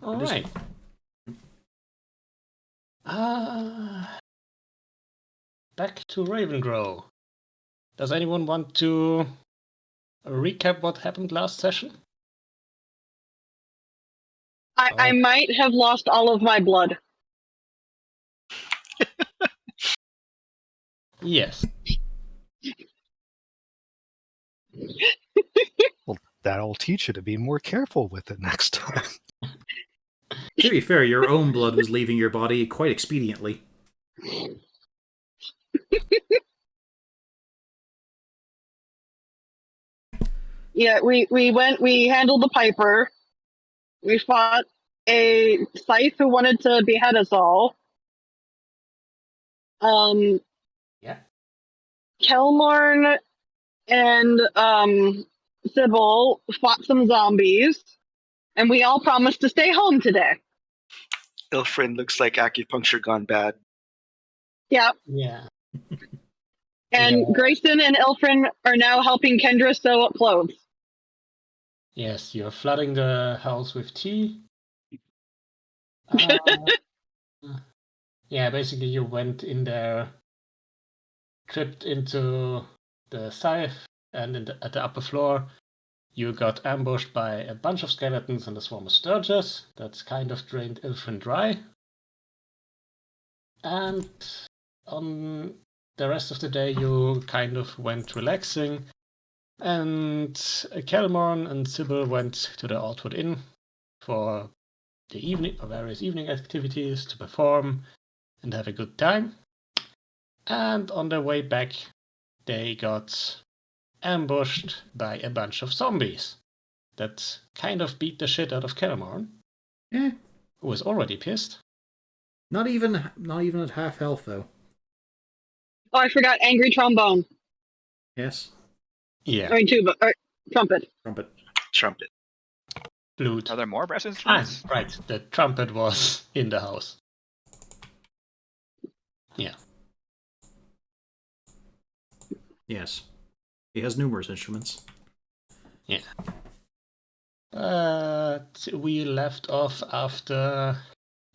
All right. Back to Ravengrow. Does anyone want to recap what happened last session? I might have lost all of my blood. Yes. Well, that'll teach you to be more careful with it next time. To be fair, your own blood was leaving your body quite expediently. Yeah, we handled the Piper. We fought a scythe who wanted to behead us all. Yeah. Kelmorn and Sybil fought some zombies, and we all promised to stay home today. Ilfrin looks like acupuncture gone bad. Yeah. Yeah. And Yeah. Grayson and Ilfrin are now helping Kendra sew up clothes. Yes, you're flooding the house with tea. Yeah, basically you went in there, tripped into the scythe, and at the upper floor you got ambushed by a bunch of skeletons and a swarm of sturges. That's kind of drained Ilfrin dry. And on the rest of the day you kind of went relaxing, and Kelmorn and Sybil went to the Altwood Inn for the evening, or various evening activities to perform and have a good time. And on their way back, they got ambushed by a bunch of zombies that kind of beat the shit out of Kelmorn, Eh, who was already pissed. not even at half health though. Oh, I forgot Angry Trombone. Yes, Yeah, I mean, tuba, or trumpet. Trumpet. flute. Are there more brass instruments? Right, the trumpet was in the house. Yeah. yes. He has numerous instruments. Yeah. We left off after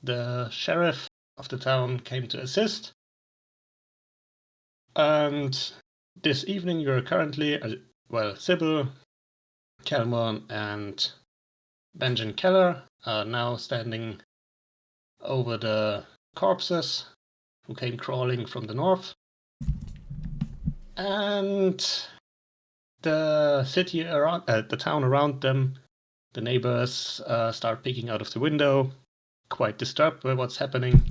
the sheriff of the town came to assist. And this evening you're currently, Sybil, Kelmon, and Benjamin Keller are now standing over the corpses who came crawling from the north. And the city around, the town around them, the neighbors start peeking out of the window, quite disturbed by what's happening.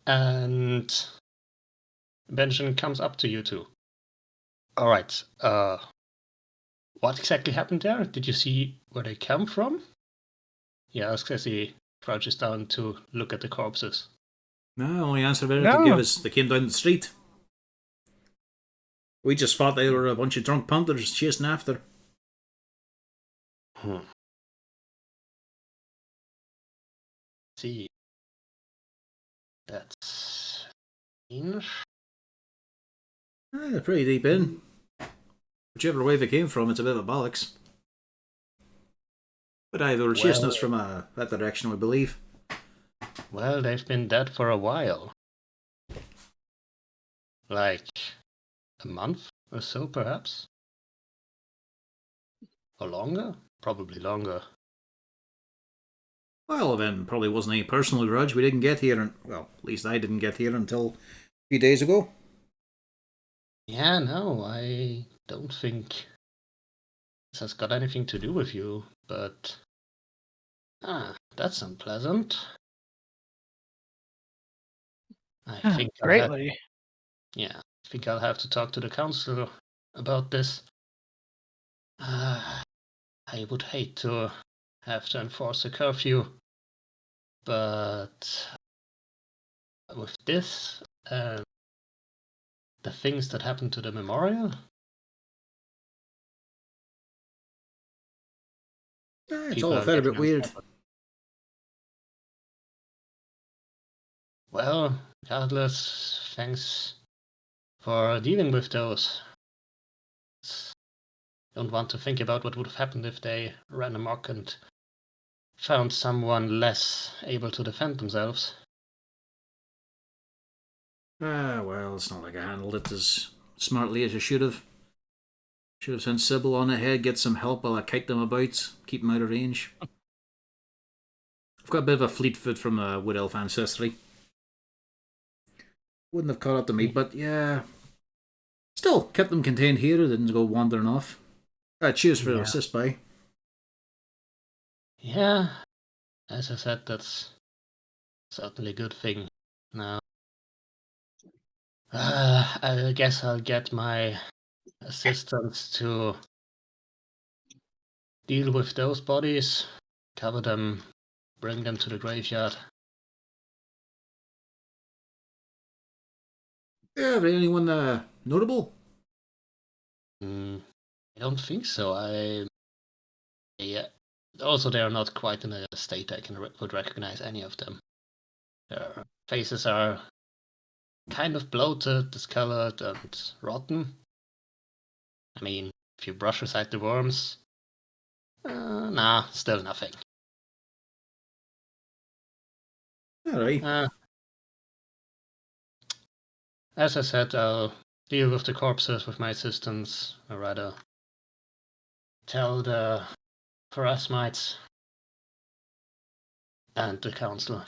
And Benjamin comes up to you two. All right. What exactly happened there? Did you see where they come from? He asks as he crouches down to look at the corpses. No, only answer they could give us. They came down the street. We just thought they were a bunch of drunk punters chasing after. See. That's strange. They're pretty deep in. Whichever way they came from, it's a bit of bollocks. But they were chasing us from that direction, we believe. Well, they've been dead for a while. Like a month or so, perhaps? Or longer? Probably longer. Well, then, probably wasn't any personal grudge. We didn't get here, well, at least I didn't get here until a few days ago. Yeah, no, I don't think this has got anything to do with you, but... that's unpleasant. I think greatly. I think I'll have to talk to the council about this. I would hate to have to enforce a curfew, but with this and the things that happened to the memorial, It's all a fair bit weird. Well, regardless, thanks for dealing with those. Don't want to think about what would have happened if they ran amok and found someone less able to defend themselves. Well, it's not like I handled it as smartly as I should have. Should have sent Sybil on ahead, get some help while I kite them about, keep them out of range. I've got a bit of a fleet foot from a Wood Elf ancestry. Wouldn't have caught up to me, but yeah. Still, kept them contained here, didn't go wandering off. Cheers for the assist, by. Yeah, as I said, that's certainly a good thing. Now, I guess I'll get my assistants to deal with those bodies, cover them, bring them to the graveyard. Yeah, but anyone notable? I don't think so. Also, they are not quite in a state I would recognize any of them. Their faces are kind of bloated, discolored, and rotten. I mean, if you brush aside the worms, nah, still nothing. Alright. As I said, I'll deal with the corpses with my assistants, or rather, tell the Pharasmites and the council.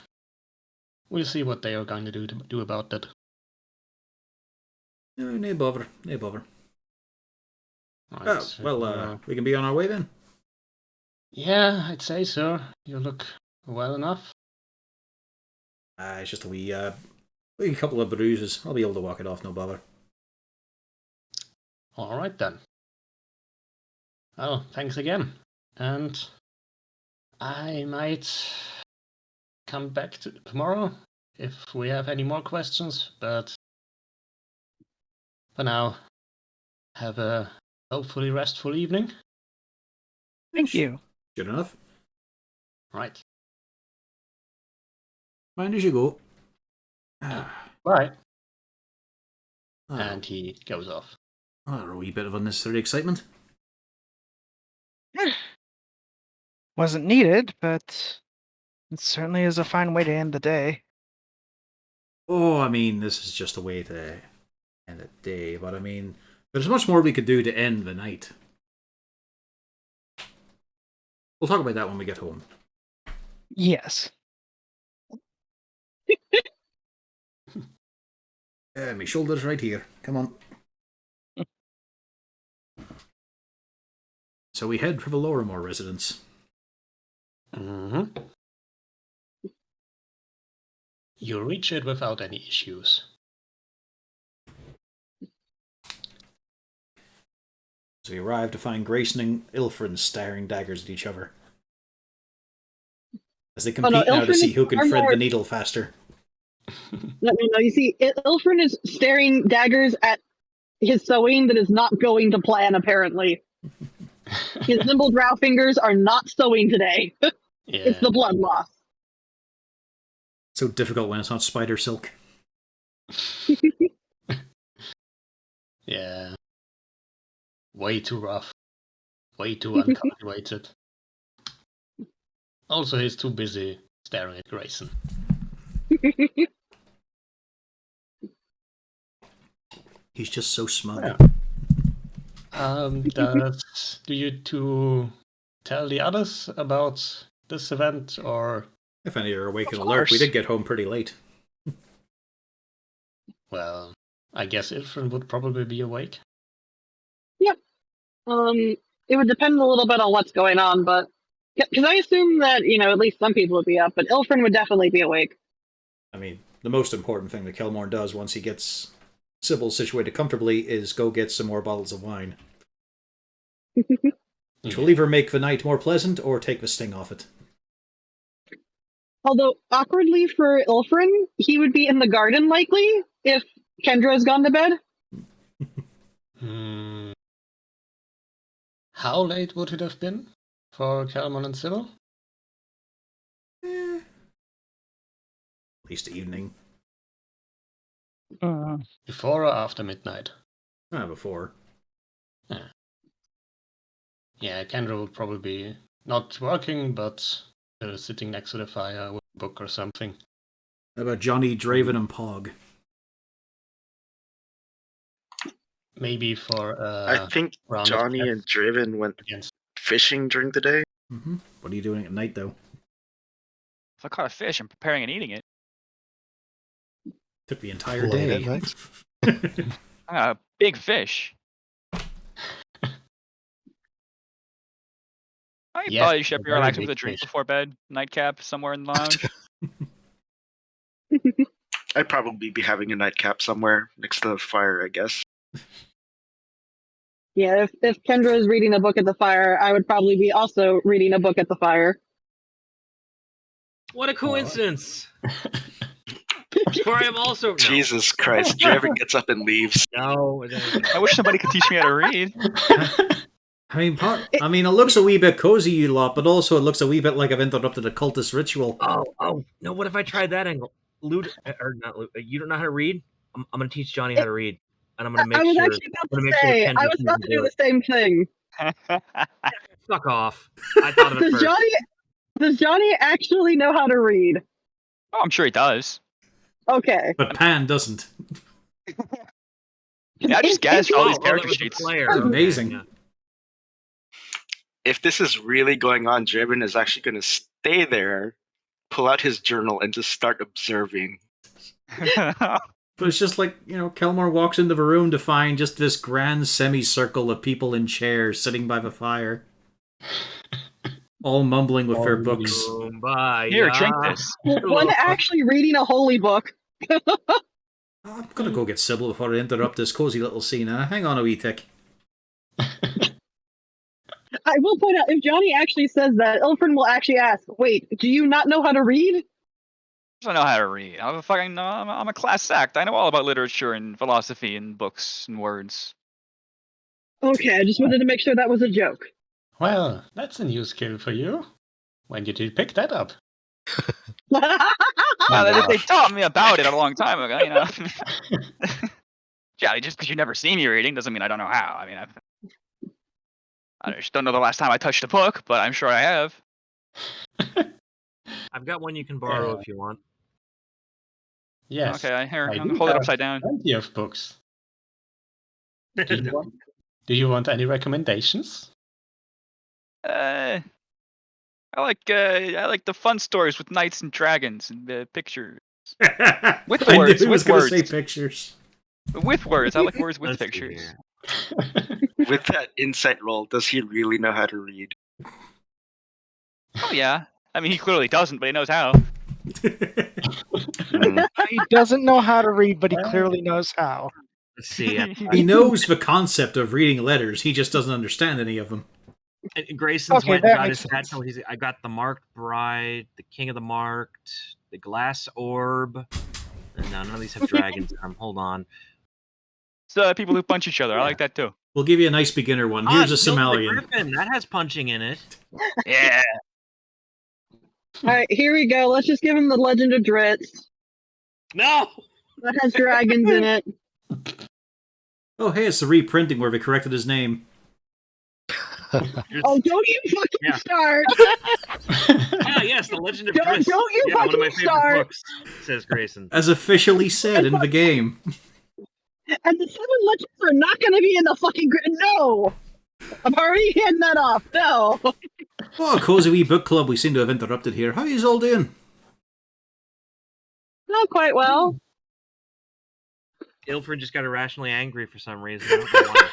We'll see what they are going to do about that. No bother, no bother. Right, we can be on our way then. Yeah, I'd say so. You look well enough. It's just a wee couple of bruises. I'll be able to walk it off, no bother. All right then. Well, thanks again. And I might come back tomorrow if we have any more questions, but for now, have a hopefully restful evening. Thank you. Good enough. Right. Mind as you go. Bye. And he goes off. A wee bit of unnecessary excitement. Wasn't needed, but it certainly is a fine way to end the day. Oh, I mean, this is just a way to end the day, but I mean, there's much more we could do to end the night. We'll talk about that when we get home. Yes. My shoulder's right here. Come on. So we head for the Lorimore residence. Mm-hmm. You reach it without any issues. So we arrive to find Grayson and Ilfrin staring daggers at each other. As they compete now to see who can thread the needle faster. No. You see, Ilfrin is staring daggers at his sewing that is not going to plan, apparently. His nimble drow fingers are not sewing today. Yeah. It's the blood loss. So difficult when it's not spider silk. Yeah. Way too rough. Way too uncultivated. Also, he's too busy staring at Grayson. He's just so smug. Yeah. Do you two tell the others about this event, or? If any are awake and alert, we did get home pretty late. Well, I guess Ilfrin would probably be awake. Yep. It would depend a little bit on what's going on, but because I assume that at least some people would be up, but Ilfrin would definitely be awake. I mean, the most important thing that Kelmorn does once he gets Sybil situated comfortably is go get some more bottles of wine. Which will either make the night more pleasant or take the sting off it. Although, awkwardly for Ilfrin, he would be in the garden likely if Kendra's gone to bed. How late would it have been for Kelmon and Sybil? At least evening. Before or after midnight? Before. Yeah, Kendra would probably be not working, but sitting next to the fire with a book or something. How about Johnny, Draven, and Pog? Maybe for I think round of Johnny chess and Draven went against. fishing during the day. Mm-hmm. What are you doing at night, though? If I caught a fish, I'm preparing and eating it. Took the entire Late day. at night. A big fish. I Yes, thought you should a be very relaxing big with a drink fish. before bed. Nightcap somewhere in the lounge. I'd probably be having a nightcap somewhere next to the fire, I guess. Yeah, if Kendra is reading a book at the fire, I would probably be also reading a book at the fire. What a coincidence! For I am also no. Jesus Christ, Draven gets up and leaves. No, I wish somebody could teach me how to read. I mean, it looks a wee bit cozy, you lot, but also it looks a wee bit like I've interrupted a cultist ritual. Oh no! What if I tried that angle? You don't know how to read? I'm gonna teach Johnny how to read, and I'm gonna make I was sure. actually about I'm gonna to make sure say, Kendra I was sees about me to do do the same thing. Fuck off! I thought of it Does first. Johnny actually know how to read? Oh, I'm sure he does. Okay. But Pan doesn't. Yeah, I just guessed all these that character was the sheets. player. It's Okay, amazing. yeah. If this is really going on, Draven is actually going to stay there, pull out his journal, and just start observing. But it's just like, Kelmore walks into the room to find just this grand semicircle of people in chairs sitting by the fire. All mumbling with their books. Here, drink this. One actually reading a holy book. I'm gonna go get Sybil before I interrupt this cozy little scene. Hang on a wee tick. I will point out, if Johnny actually says that, Ilfrin will actually ask, wait, do you not know how to read? I know how to read. I'm a class act. I know all about literature and philosophy and books and words. Okay, I just wanted to make sure that was a joke. Well, that's a new skill for you. When did you pick that up? They taught me about it a long time ago, Yeah, just because you've never seen me reading doesn't mean I don't know how. I mean, I just don't know the last time I touched a book, but I'm sure I have. I've got one you can borrow if you want. Yes. Okay, I I'm do gonna hold it have upside down. Plenty of books. Do you want any recommendations? I like the fun stories with knights and dragons and pictures. With I words, knew he was with gonna words. say pictures. With words, I like words with Let's see pictures. here. With that insight roll, does he really know how to read? Oh yeah, I mean he clearly doesn't, but he knows how. He doesn't know how to read, but he clearly knows how. Let's see. He knows the concept of reading letters, he just doesn't understand any of them. Grayson's Okay, went that and got makes his sense. tattoo. I got the Marked Bride, the King of the Marked, the Glass Orb. No, none of these have dragons in them. Hold on. So people who punch each other, I like that too. We'll give you a nice beginner one. Here's a Guild of the Somalian. Griffin. That has punching in it. Yeah. Alright, here we go. Let's just give him the Legend of Dritz. No! That has dragons in it. Oh, hey, it's the reprinting where they corrected his name. Oh, don't you fucking Yeah. start! Ah, yes, the Legend of Don't- Driss. don't you yeah, one of my fucking favorite start. books, says Grayson. As officially said in the game. And the 7 legends are not going to be in the fucking No! I'm already hitting that off. No! Oh, cozy wee book club we seem to have interrupted here. How yous all doing? Not quite well. Ilford just got irrationally angry for some reason. I don't know why.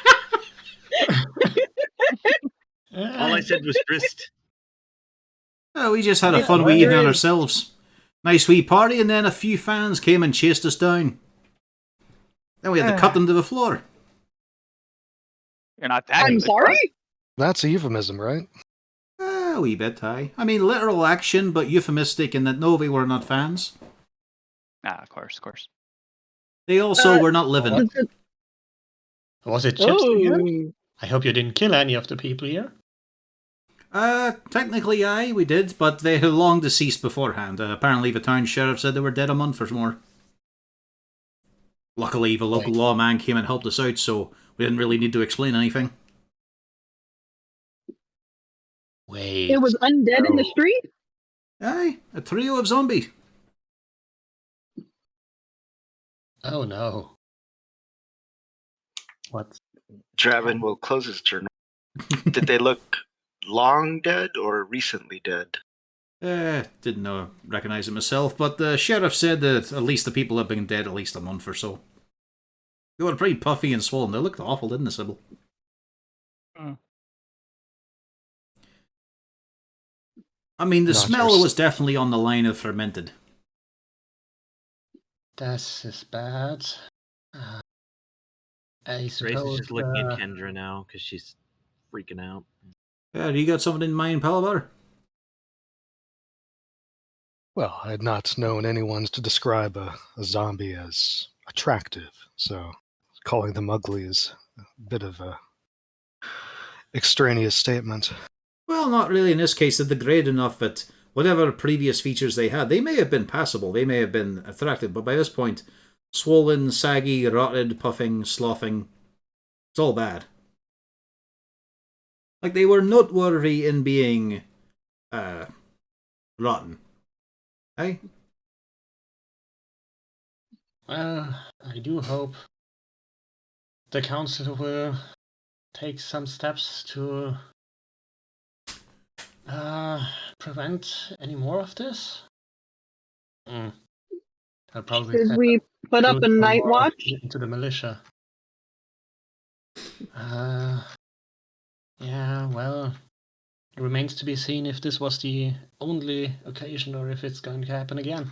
All I said was Drist. Oh, we just had a fun wee evening on ourselves. Nice wee party, and then a few fans came and chased us down. Then we had to cut them to the floor. You're not that. I'm good. sorry? That's a euphemism, right? A wee bit, aye. I mean, literal action, but euphemistic in that no, they were not fans. Ah, of course. They also were not living. Was it chips again? Ooh. I hope you didn't kill any of the people here. Technically, aye, we did, but they had long deceased beforehand. Apparently, the town sheriff said they were dead a month or more. Luckily, the local lawman came and helped us out, so we didn't really need to explain anything. Wait. It was undead in the street? Aye, a trio of zombies. Oh no. What? Draven will close his journal. Did they look long dead or recently dead? Didn't recognize it myself, but the sheriff said that at least the people have been dead at least a month or so. They were pretty puffy and swollen. They looked awful, didn't they, Sybil? I mean, the Not smell yours. was definitely on the line of fermented. This is bad. I Grace suppose. is just looking at Kendra now because she's freaking out. Yeah, do you got something in mind, Palabar? Well, I had not known anyone to describe a zombie as attractive, so calling them ugly is a bit of a extraneous statement. Well, not really in this case. They're degraded enough that whatever previous features they had, they may have been passable, they may have been attractive, but by this point, swollen, saggy, rotted, puffing, sloughing, it's all bad. Like, they were noteworthy in being rotten. Hey? Well, I do hope the council will take some steps to prevent any more of this. I'll probably Should send we put up a some night more watch? into the militia. Yeah, well, it remains to be seen if this was the only occasion or if it's going to happen again.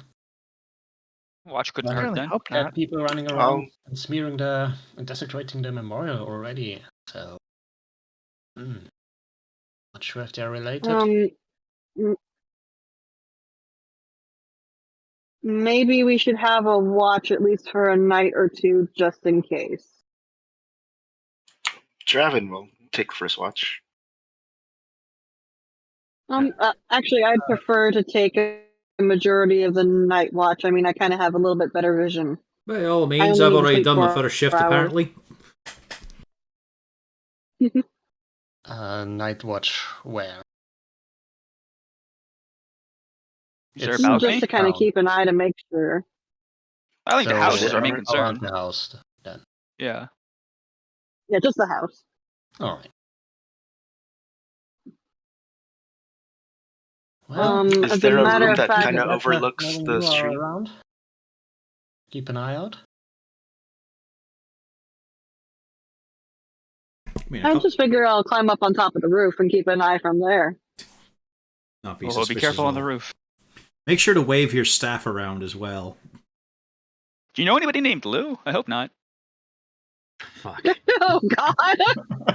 Watch couldn't I hurt certainly then. hope Had not. people running around and smearing and desecrating the memorial already, so not sure if they're related. M- Maybe we should have a watch at least for a night or two, just in case. Draven will take first watch. Actually, I'd prefer to take a majority of the night watch. I mean, I kind of have a little bit better vision. By all I means, only I've need to already sleep done the 4 first shift, hours. apparently. Night watch where? Is there a It's balcony? Just to kind of Crown. keep an eye to make sure. I think the So house is our main around concern. the house, then. Yeah. Yeah, just the house. All right. Well, Is As a there a matter room of that fact, kind of better overlooks knowing the you are street? around. Keep an eye out. I mean, I just figure I'll climb up on top of the roof and keep an eye from there. not be Well, be suspicious careful at on the all. roof. Make sure to wave your staff around as well. Do you know anybody named Lou? I hope not. Fuck. Oh God!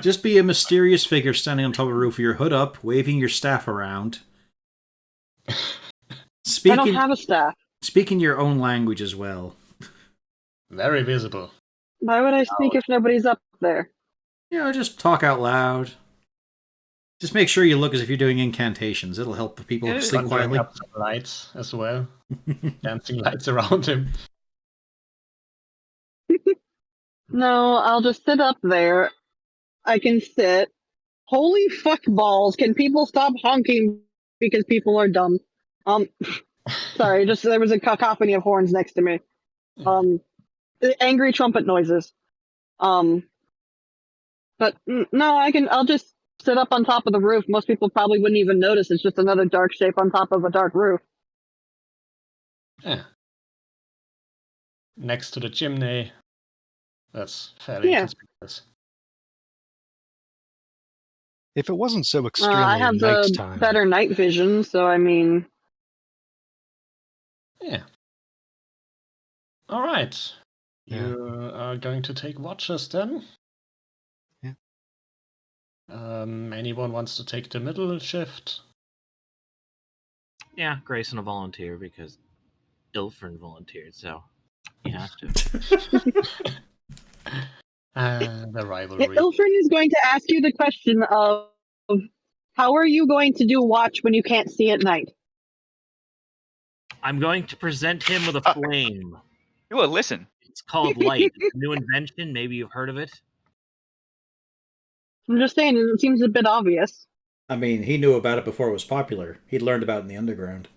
Just be a mysterious figure standing on top of a roof with your hood up, waving your staff around. I Speak don't in, have a staff. speak in your own language as well. Very visible. Why would I speak if nobody's up there? You know, just talk out loud. Just make sure you look as if you're doing incantations. It'll help the people Yeah, sleep Conjuring quietly. up some lights as well. Dancing lights around him. No, I'll just sit up there. I can sit. Holy fuck balls! Can people stop honking because people are dumb? Sorry, just there was a cacophony of horns next to me. Angry trumpet noises. But no, I'll just sit up on top of the roof. Most people probably wouldn't even notice. It's just another dark shape on top of a dark roof. Yeah. Next to the chimney. That's fairly Yeah. conspicuous. If it wasn't so extremely I have the nighttime, better night vision, so I mean, Yeah. All right. Yeah. You are going to take watches then? Yeah. Anyone wants to take the middle shift? Yeah, Grayson will volunteer because Ilfrin volunteered, so you have to. The rivalry. Ilfrin is going to ask you the question of how are you going to do watch when you can't see at night? I'm going to present him with a flame. Well, listen. It's called light. It's a new invention. Maybe you've heard of it. I'm just saying, it seems a bit obvious. I mean, he knew about it before it was popular. He'd learned about it in the underground.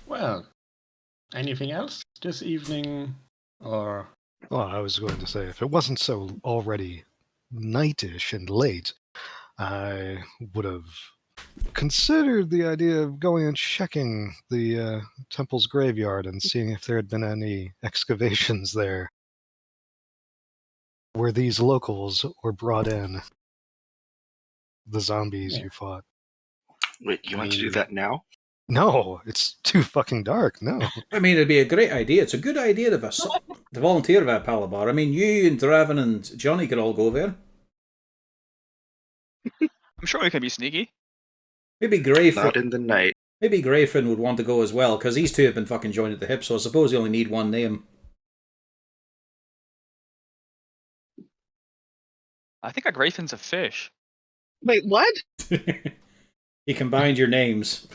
Well, anything else this evening? Or Well, I was going to say, if it wasn't so already nightish and late, I would have considered the idea of going and checking the temple's graveyard and seeing if there had been any excavations there where these locals were brought in, the zombies Yeah. you fought. Wait, you want to do that now? No, it's too fucking dark. No. I mean, it'd be a great idea. It's a good idea to volunteer at Palabar. I mean, you and Draven and Johnny could all go there. I'm sure we can be sneaky. Maybe Grayfriend. Not in the night. Maybe Grayfriend would want to go as well, because these two have been fucking joined at the hip, so I suppose you only need one name. I think a Grayfin's a fish. Wait, what? You combined your names.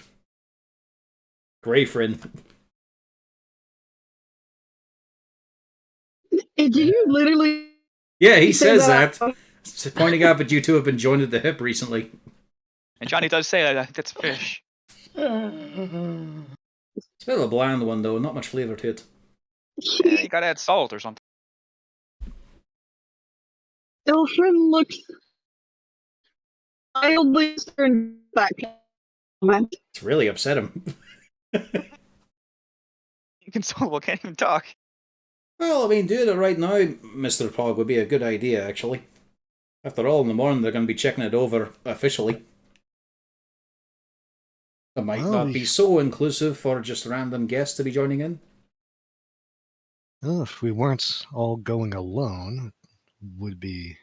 Grayfriend. Did you literally? Yeah, he say says that. Pointing out that you two have been joined at the hip recently. And Johnny does say that. I think that's a fish. It's a bit of a bland one, though. Not much flavour to it. Yeah, you gotta add salt or something. Ilfrin looks mildly concerned back. It's really upset him. Inconsolable, can't even talk. Well, I mean, doing it right now, Mr. Pog, would be a good idea, actually. After all, in the morning, they're going to be checking it over officially. It might not be so inclusive for just random guests to be joining in. Well, if we weren't all going alone, it would be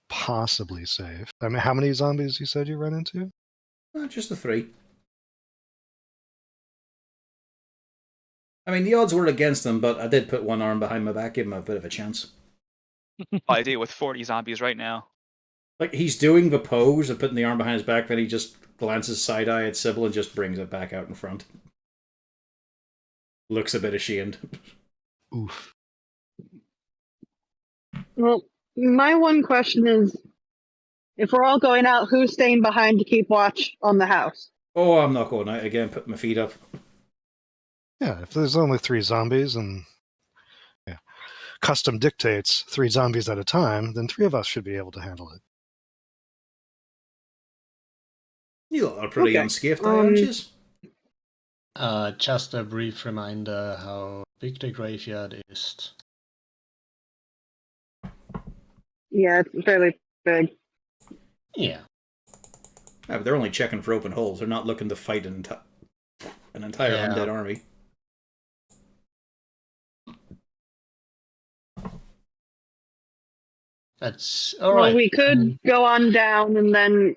possibly safe. I mean, how many zombies you said you ran into? Just the 3. I mean, the odds were against them, but I did put one arm behind my back, give him a bit of a chance. I deal with 40 zombies right now. Like, he's doing the pose of putting the arm behind his back, then he just glances side-eye at Sybil and just brings it back out in front. Looks a bit ashamed. Oof. Well, my one question is, if we're all going out, who's staying behind to keep watch on the house? Oh, I'm not going out again, put my feet up. Yeah, if there's only 3 zombies and custom dictates 3 zombies at a time, then 3 of us should be able to handle it. You lot are pretty unscathed, aren't you? just a brief reminder how big the graveyard is. Yeah, it's fairly big. Yeah. Yeah, but they're only checking for open holes. They're not looking to fight an entire undead army. That's all right. Well, we could go on down and then.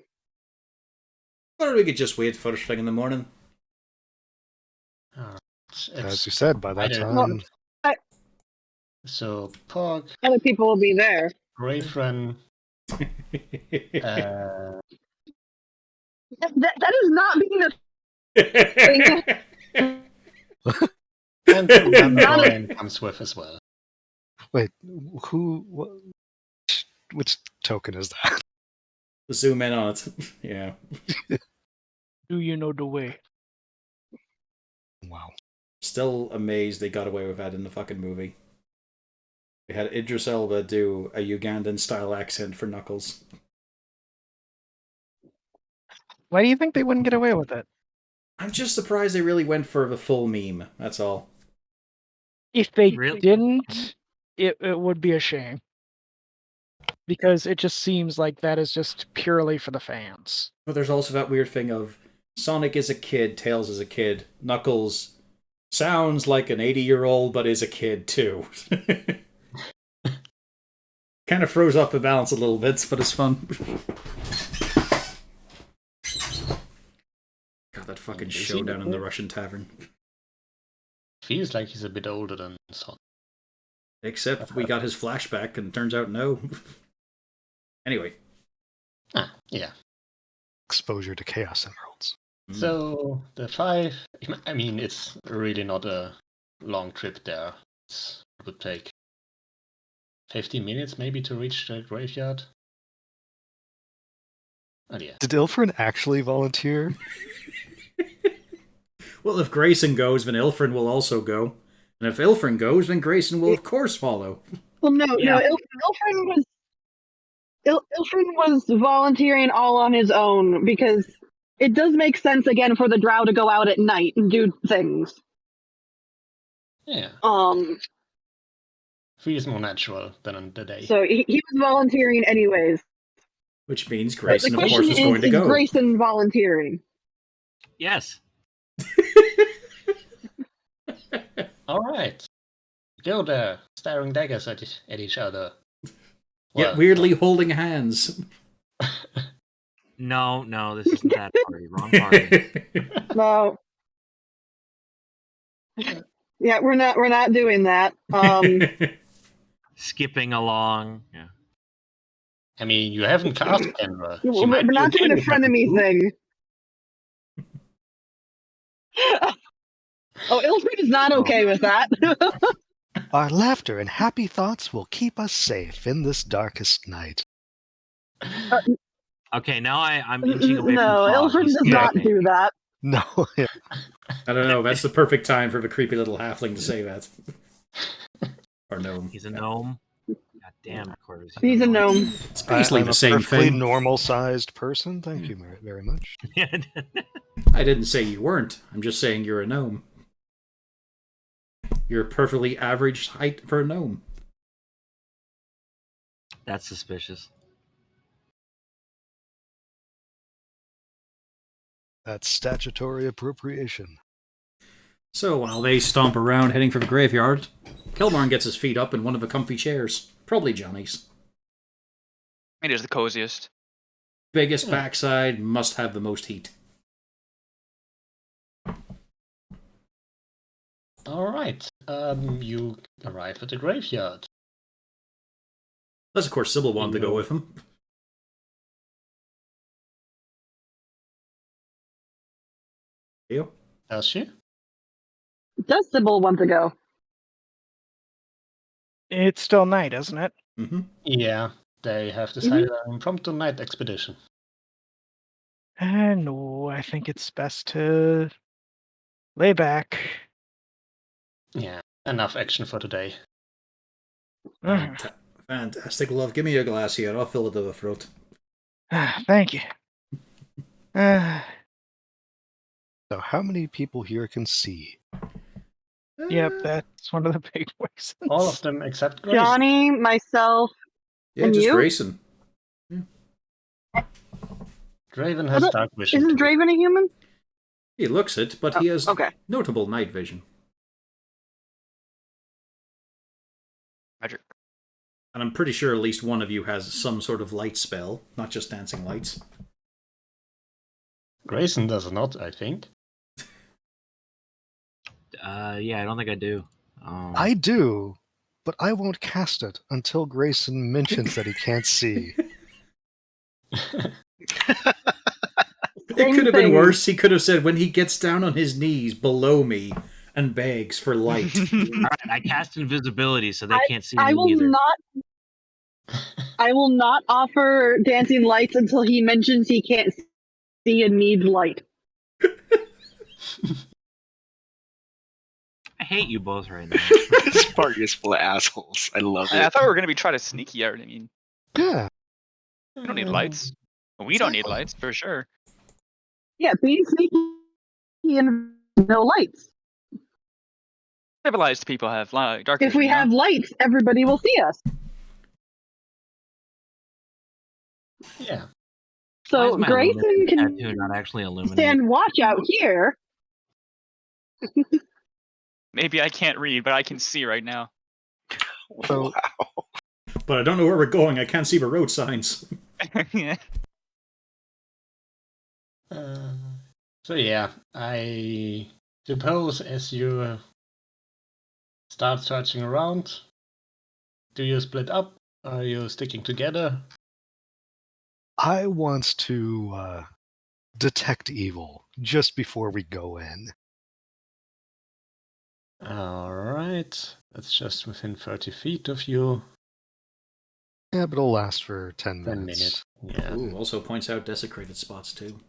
Or we could just wait first thing in the morning. As you said, by that time... Well, so, Pog, other people will be there. Grayfriend, That is not being a and Mandalorian comes with as well. Wait, who... which token is that? Zoom in on it. Yeah. Do you know the way? Wow. Still amazed they got away with that in the fucking movie. They had Idris Elba do a Ugandan-style accent for Knuckles. Why do you think they wouldn't get away with it? I'm just surprised they really went for the full meme, that's all. If they Really? didn't, it would be a shame. Because it just seems like that is just purely for the fans. But there's also that weird thing of Sonic is a kid, Tails is a kid, Knuckles sounds like an 80-year-old but is a kid too. Kind of throws off the balance a little bit, but it's fun. God, that fucking showdown in the Russian tavern. Feels like he's a bit older than Sonic. Except we got his flashback and turns out no. Anyway. Yeah. Exposure to Chaos Emeralds. So, the 5, I mean, it's really not a long trip there. It would take 50 minutes maybe to reach the graveyard. Oh yeah. Did Ilfrin actually volunteer? Well, if Grayson goes, then Ilfrin will also go. And if Ilfrin goes, then Grayson will, of course, follow. Well, no, Yeah. Ilfrin was volunteering all on his own because it does make sense again for the drow to go out at night and do things. Yeah. Feels more natural than in the day. So he was volunteering anyways. Which means The Grayson, of question course, was going to is go. Grayson volunteering? Yes. Alright. Go there, staring daggers at each other. Yet weirdly holding hands. No, this isn't that party. Wrong party. No. Yeah, we're not doing that. Skipping along. Yeah. I mean, you haven't cast Kendra. We're not doing a frenemy thing. Oh, Ilfrid is not okay with that. Our laughter and happy thoughts will keep us safe in this darkest night. Okay, now I'm inching away No, from Fog. Ilfrid He's does not scaring me. do that. No, yeah. I don't know. That's the perfect time for the creepy little halfling to say that. Or gnome. He's a gnome. God damn, Corvus. He's a gnome. It's basically I'm the a same perfectly thing. normal-sized person. Thank you very much. I didn't say you weren't. I'm just saying you're a gnome. You're a perfectly average height for a gnome. That's suspicious. That's statutory appropriation. So while they stomp around heading for the graveyard, Kelmarn gets his feet up in one of the comfy chairs. Probably Johnny's. It is the coziest. Biggest backside, must have the most heat. Alright. You arrive at the graveyard. Unless, of course, Sybil wanted to go with him. You? Does she? Does Sybil want to go? It's still night, isn't it? Mm-hmm. Yeah. They have decided on an impromptu night expedition. No, I think it's best to lay back. Yeah. Enough action for today. Fantastic, love. Give me a glass here. I'll fill it to the throat. Thank you. So how many people here can see? Yep, that's one of the big reasons. All of them except Grayson. Johnny, myself, Yeah, and just you? Grayson. Draven has dark vision. Isn't too. Draven a human? He looks it, but he has Okay. notable night vision. Magic. And I'm pretty sure at least one of you has some sort of light spell, not just dancing lights. Grayson does not, I think. Yeah, I don't think I do. I do, but I won't cast it until Grayson mentions that he can't see. It could have been worse. He could have said when he gets down on his knees below me and begs for light. Alright, I cast invisibility so they can't see I me will either. I will not offer dancing lights until he mentions he can't see and needs light. I hate you both right now. This party is full of assholes. I love I it. thought we were going to be trying to sneaky out. I mean, Yeah. we don't need lights. We don't need lights, for sure. Yeah, being sneaky and no lights. Civilized people have dark If we vision, have lights, everybody will see us. Yeah. Why So is my Grayson illuminated can tattoo not actually illuminated? stand watch out here. Maybe I can't read, but I can see right now. So But I don't know where we're going. I can't see the road signs. Yeah. So yeah, I suppose as you start searching around, do you split up? Are you sticking together? I want to detect evil just before we go in. Alright, that's just within 30 feet of you. Yeah, but it'll last for 10 10 minutes. minutes. Yeah. Ooh, also points out desecrated spots too.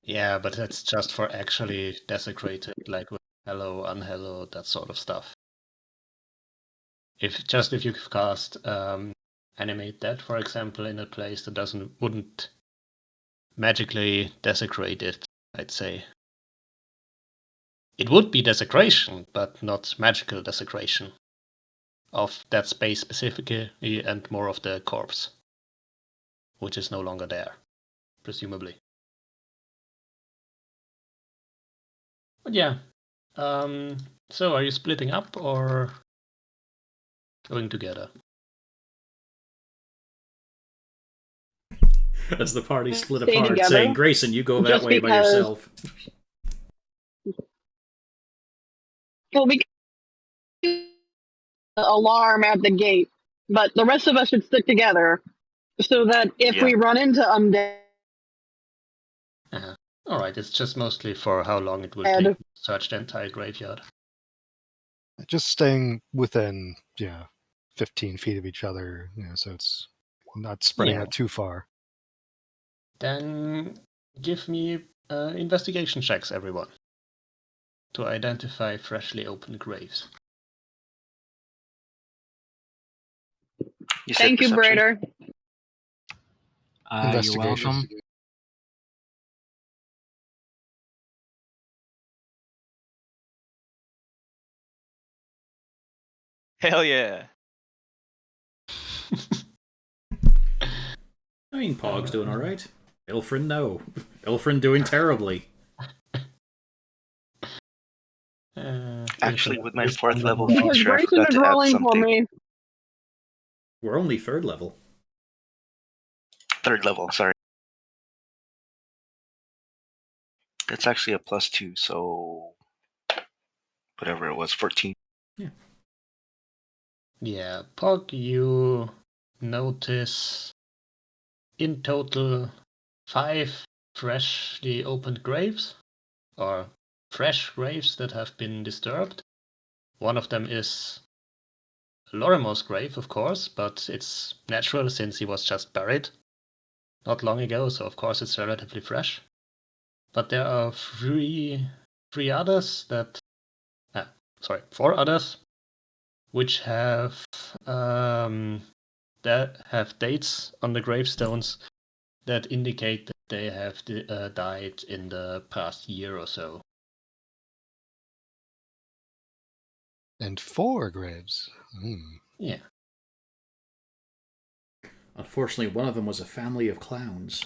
Yeah, but that's just for actually desecrated, like with hello, unhello, that sort of stuff. If you cast animate that, for example, in a place that wouldn't magically desecrate it, I'd say. It would be desecration, but not magical desecration of that space specifically and more of the corpse, which is no longer there, presumably. But yeah, so are you splitting up or going together? As the party split Stay apart, together, saying, Grayson, you go that just way by because- yourself. Well, we can alarm at the gate, but the rest of us should stick together so that if Yeah. we run into undead, Alright, it's just mostly for how long it will take to search the entire graveyard. Just staying within, 15 feet of each other, so it's not spreading Yeah. out too far. Then give me investigation checks, everyone, to identify freshly opened graves. You said thank you, perception? Brader. You're Investigation. welcome. Hell yeah. I mean, Pog's doing alright. Ilfrin, no. Ilfrin doing terribly. Actually, with my is 4th on the level wall. Because feature, I Grayson forgot is to add rolling for something. me. We're only 3rd level. 3rd level, sorry. That's actually a +2, so whatever it was, 14. Yeah, Pog, you notice in total 5 freshly opened graves, or fresh graves that have been disturbed. One of them is Lorimer's grave, of course, but it's natural since he was just buried not long ago, so of course it's relatively fresh. But there are 4 others which have dates on the gravestones that indicate that they have died in the past year or so. And 4 graves. Yeah. Unfortunately, one of them was a family of clowns.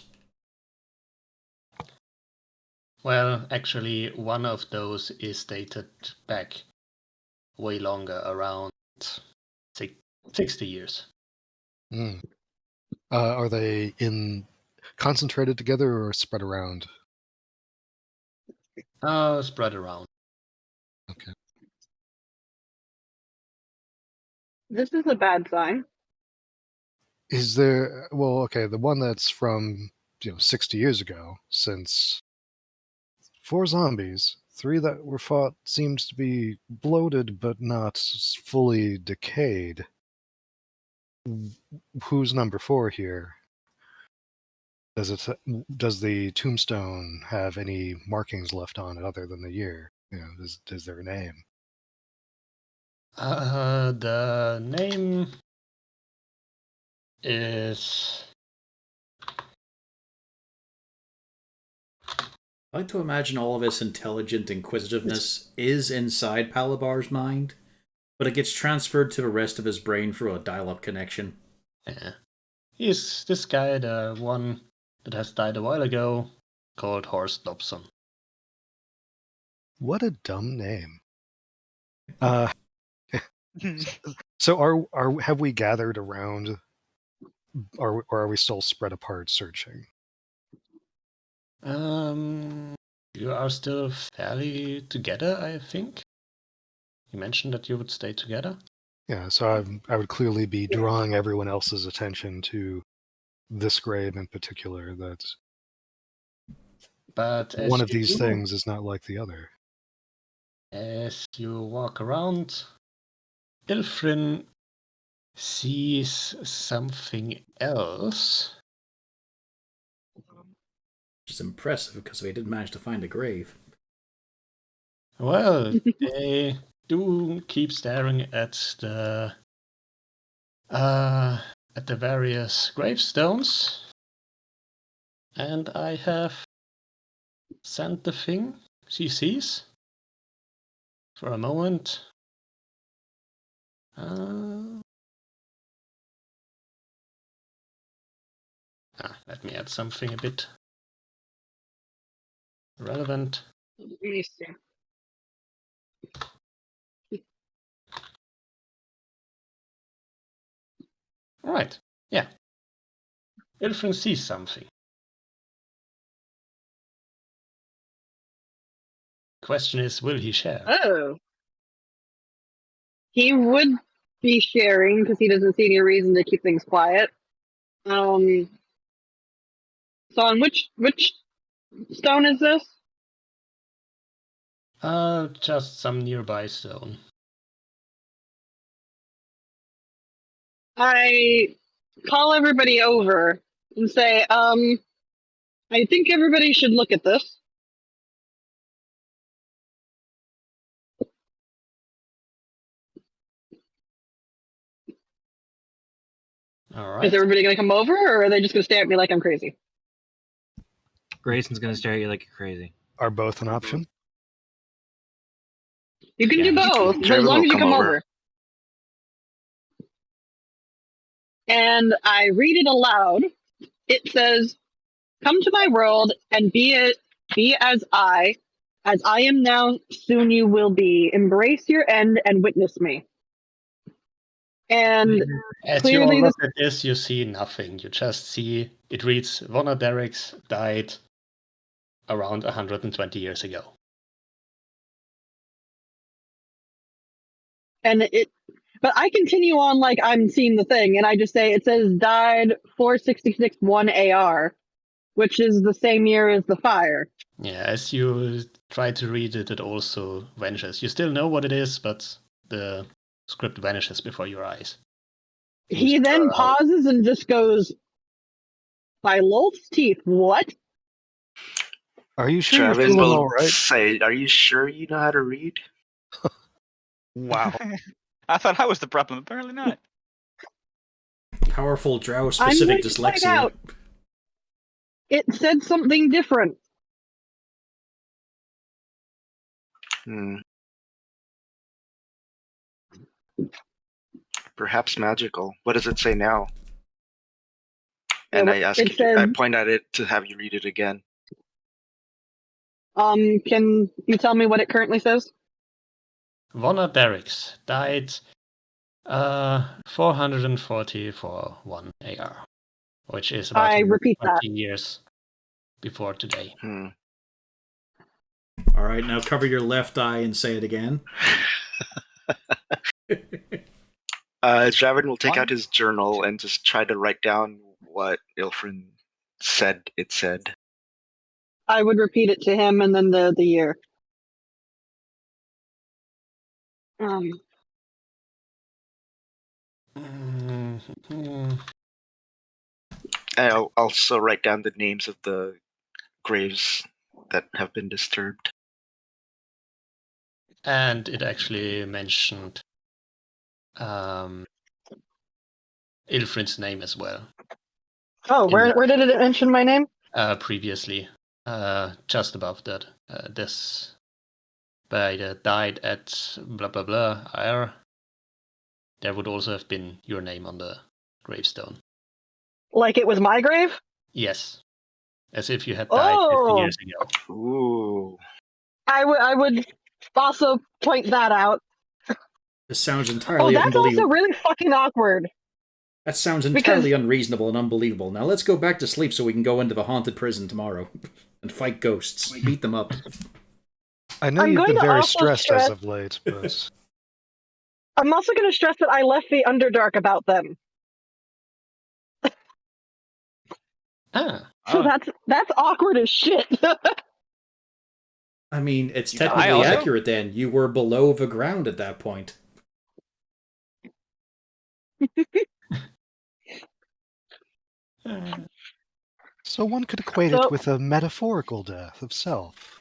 Well, actually, one of those is dated back way longer, around 60 years. Are they concentrated together or spread around? Spread around. Okay. This is a bad sign. Is there? Well, okay, the one that's from 60 years ago, since 4 zombies, 3 that were fought seems to be bloated but not fully decayed. Who's number 4 here? Does the tombstone have any markings left on it other than the year? Is there a name? The name is... I like to imagine all of his intelligent inquisitiveness is inside Palabar's mind, but it gets transferred to the rest of his brain through a dial-up connection. Yeah. He's this guy, the one that has died a while ago, called Horst Dobson. What a dumb name. So have we gathered around, or are we still spread apart searching? You are still fairly together, I think. You mentioned that you would stay together. Yeah, so I would clearly be drawing everyone else's attention to this grave in particular. That But one of as you these do, things is not like the other. As you walk around, Ilfrin sees something else. Which is impressive because we did manage to find a grave. Well, they do keep staring at the various gravestones, and I have sent the thing she sees for a moment. Let me add something a bit relevant. Let me see. Right, yeah. Ilfrin sees something. Question is, will he share? Oh. He would be sharing because he doesn't see any reason to keep things quiet. So on which stone is this? Just some nearby stone. I call everybody over and say, I think everybody should look at this. All right. Is everybody going to come over, or are they just going to stare at me like I'm crazy? Grayson's gonna stare at you like you're crazy. Are both an option? You can Yeah. do both, but as Draven long will as you come come over. over. And I read it aloud. It says, "Come to my world and be as I am now. Soon you will be. Embrace your end and witness me." And As you all clearly, look at this, you see nothing. You just see it reads Vonna Derricks died around 120 years ago. But I continue on like I'm seeing the thing, and I just say it says died 466-1 AR, which is the same year as the fire. Yeah, as you try to read it, it also vanishes. You still know what it is, but the script vanishes before your eyes. He then pauses and just goes, "By Lolth's teeth, what?" Are you sure you're Draven feeling will all right? say, "Are you sure you know how to read?" Wow. I thought I was the problem. Apparently not. Powerful drow I'm specific going to find dyslexia. out. It said something different. Perhaps magical. What does it say now? And I ask It you, said, I point at it to have you read it again. can you tell me what it currently says? Vonna Derricks died 440 for 1 AR, which is about I repeat 120 years before today. All right, now cover your left eye and say it again. Draven will take out his journal and just try to write down what Ilfrin said it said. I would repeat it to him and then the year. I'll also write down the names of the graves that have been disturbed. And it actually mentioned Ilfrin's name as well. Oh, where did it mention my name? Previously, just above that. This Spider died at blah blah blah. There would also have been your name on the gravestone. Like it was my grave? Yes, as if you had died 50 years ago. Ooh. I would also point that out. This sounds entirely that's unbelievable. also really fucking awkward. That sounds entirely unreasonable and unbelievable. Now let's go back to sleep so we can go into the haunted prison tomorrow and fight ghosts, beat them up. I know you've been very stressed as of late, but I'm also going to stress that I left the Underdark about them. So that's awkward as shit. I mean, it's You die technically also? accurate then. You were below the ground at that point. So one could equate So- it with a metaphorical death of self.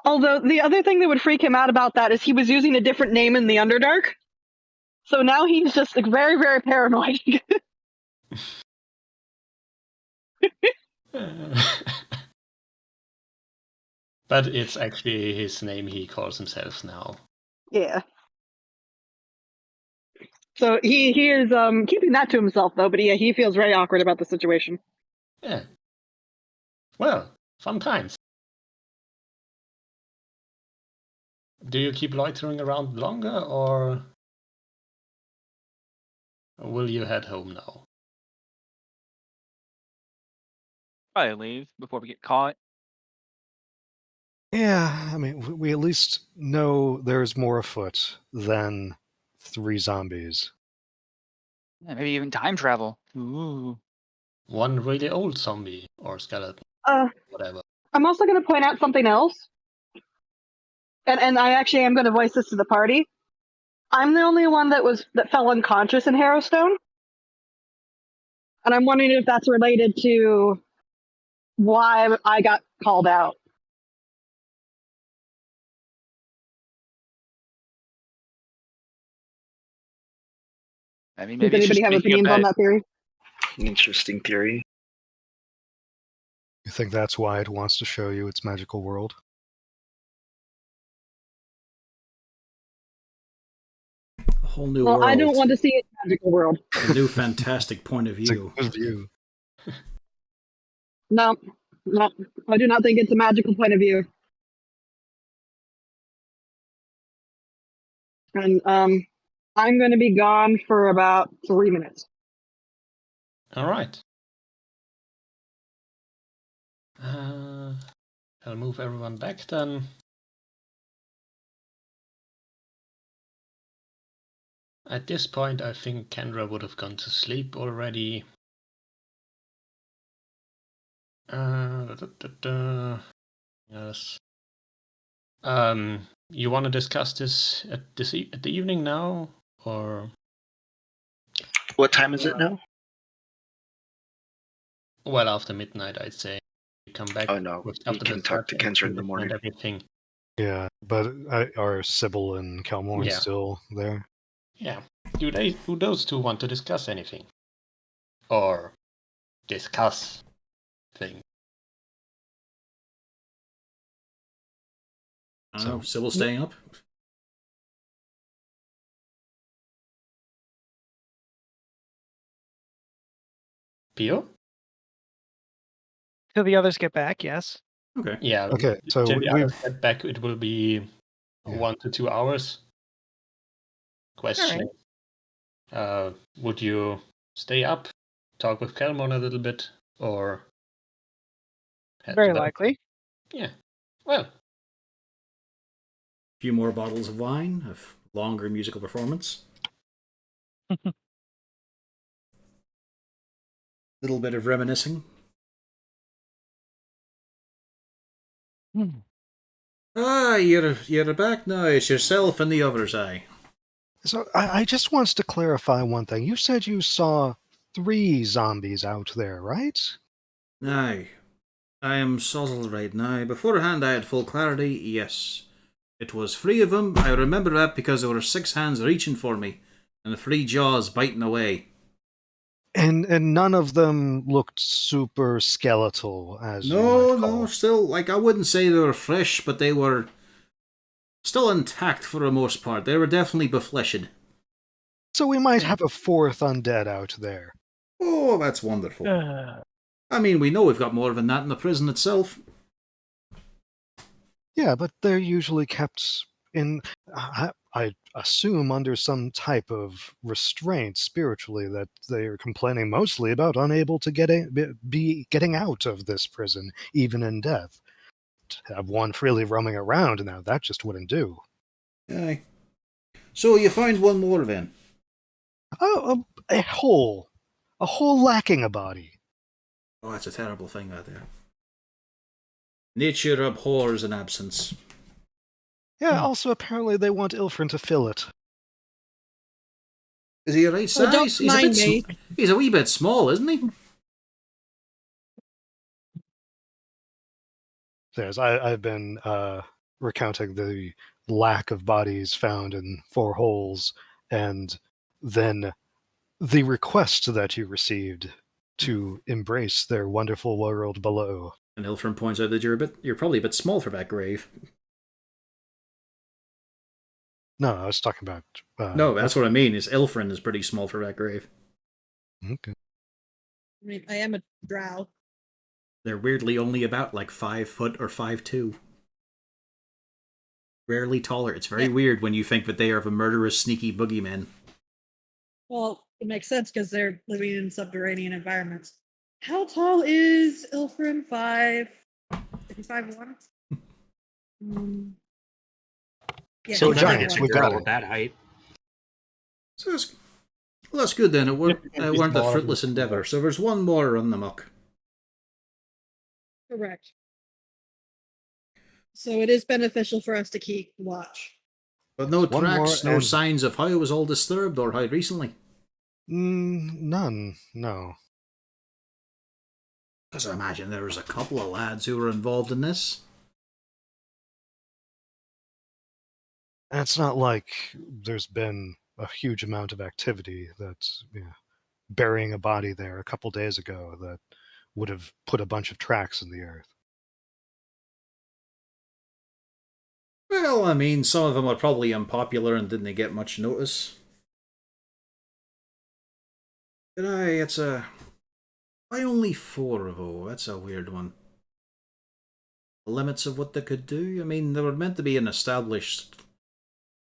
Although the other thing that would freak him out about that is he was using a different name in the Underdark. So now he's just like, very, very paranoid. But it's actually his name he calls himself now. Yeah. So he is keeping that to himself though, but yeah, he feels very awkward about the situation. Yeah. Well, fun times. Do you keep loitering around longer, or will you head home now? Probably leave before we get caught. Yeah, I mean, we at least know there's more afoot than 3 zombies. Yeah, maybe even time travel. Ooh. One really old zombie or skeleton, whatever. I'm also going to point out something else, and I actually am going to voice this to the party. I'm the only one that fell unconscious in Harrowstone, and I'm wondering if that's related to why I got called out. I mean, Does maybe it's just anybody have making a opinions on bet. that theory? Interesting theory. You think that's why it wants to show you its magical world? A whole new Well, world. I don't want to see its magical world. A new fantastic point of It's a view. good view. No, I do not think it's a magical point of view. And I'm going to be gone for about 3 minutes. All right. I'll move everyone back then. At this point, I think Kendra would have gone to sleep already. Yes. You want to discuss this at the evening now, or What time is it now? well after midnight? I'd say. You come back. Oh no, we after can the talk to set Kendra in the and morning. everything. Yeah, but are Sybil and Kelmorn Yeah. still there? Yeah. Do those two want to discuss anything, or discuss things? I don't know. Sybil staying up? Pio? Till the others get back, yes. Okay. Yeah. Okay, so Till the we've others get back, it will be Yeah. 1 to 2 hours. Questioning. Would you stay up, talk with Kelmon a little bit, or head Very to bed? likely. Yeah. Well, A few more bottles of wine, a longer musical performance. Little bit of reminiscing. Ah, you're back now. It's yourself and the others, aye. So I just wants to clarify one thing. You said you saw 3 zombies out there, right? Aye. I am sozzled right now. Beforehand I had full clarity, yes. It was 3 of them. I remember that because there were 6 hands reaching for me, and the 3 jaws biting away. And none of them looked super skeletal, as you No, might call. still, like, I wouldn't say they were fresh, but they were still intact for the most part. They were definitely befleshed. So we might have a 4th undead out there. Oh, that's wonderful. I mean, we know we've got more than that in the prison itself. Yeah, but they're usually kept in, I assume, under some type of restraint spiritually that they are complaining mostly about unable to be getting out of this prison, even in death. To have one freely roaming around now, that just wouldn't do. Aye. So you found one more then? Oh, a hole lacking a body. Oh, that's a terrible thing out there. Nature abhors an absence. Yeah, also apparently they want Ilfrin to fill it. Is he a right Oh, don't size? He's a mind bit. me. He's a wee bit small, isn't he? I've been recounting the lack of bodies found in 4 holes, and then the request that you received to embrace their wonderful world below. And Ilfrin points out that you're probably a bit small for that grave. No, I was talking about. No, that's what I mean. Is Ilfrin is pretty small for that grave. Okay. I mean, I am a drow. They're weirdly only about like 5 foot or 5'2". Rarely taller. It's very weird when you think that they are the murderous, sneaky boogeymen. Well, it makes sense because they're living in subterranean environments. How tall is Ilfrin? 5'1"? Yeah, So he's giants, 5'1". we got with it. that height. So that's good then. It weren't a smaller fruitless than- endeavour. So there's one more on the muck. Correct. So it is beneficial for us to keep watch. But no One tracks, more no and- signs of how it was all disturbed or how recently. None, no. Because I imagine there was a couple of lads who were involved in this. And it's not like there's been a huge amount of activity that's burying a body there a couple days ago that would have put a bunch of tracks in the earth. Well, I mean, some of them were probably unpopular and didn't get much notice. But why only 4 though? That's a weird one. The limits of what they could do? I mean, they were meant to be an established,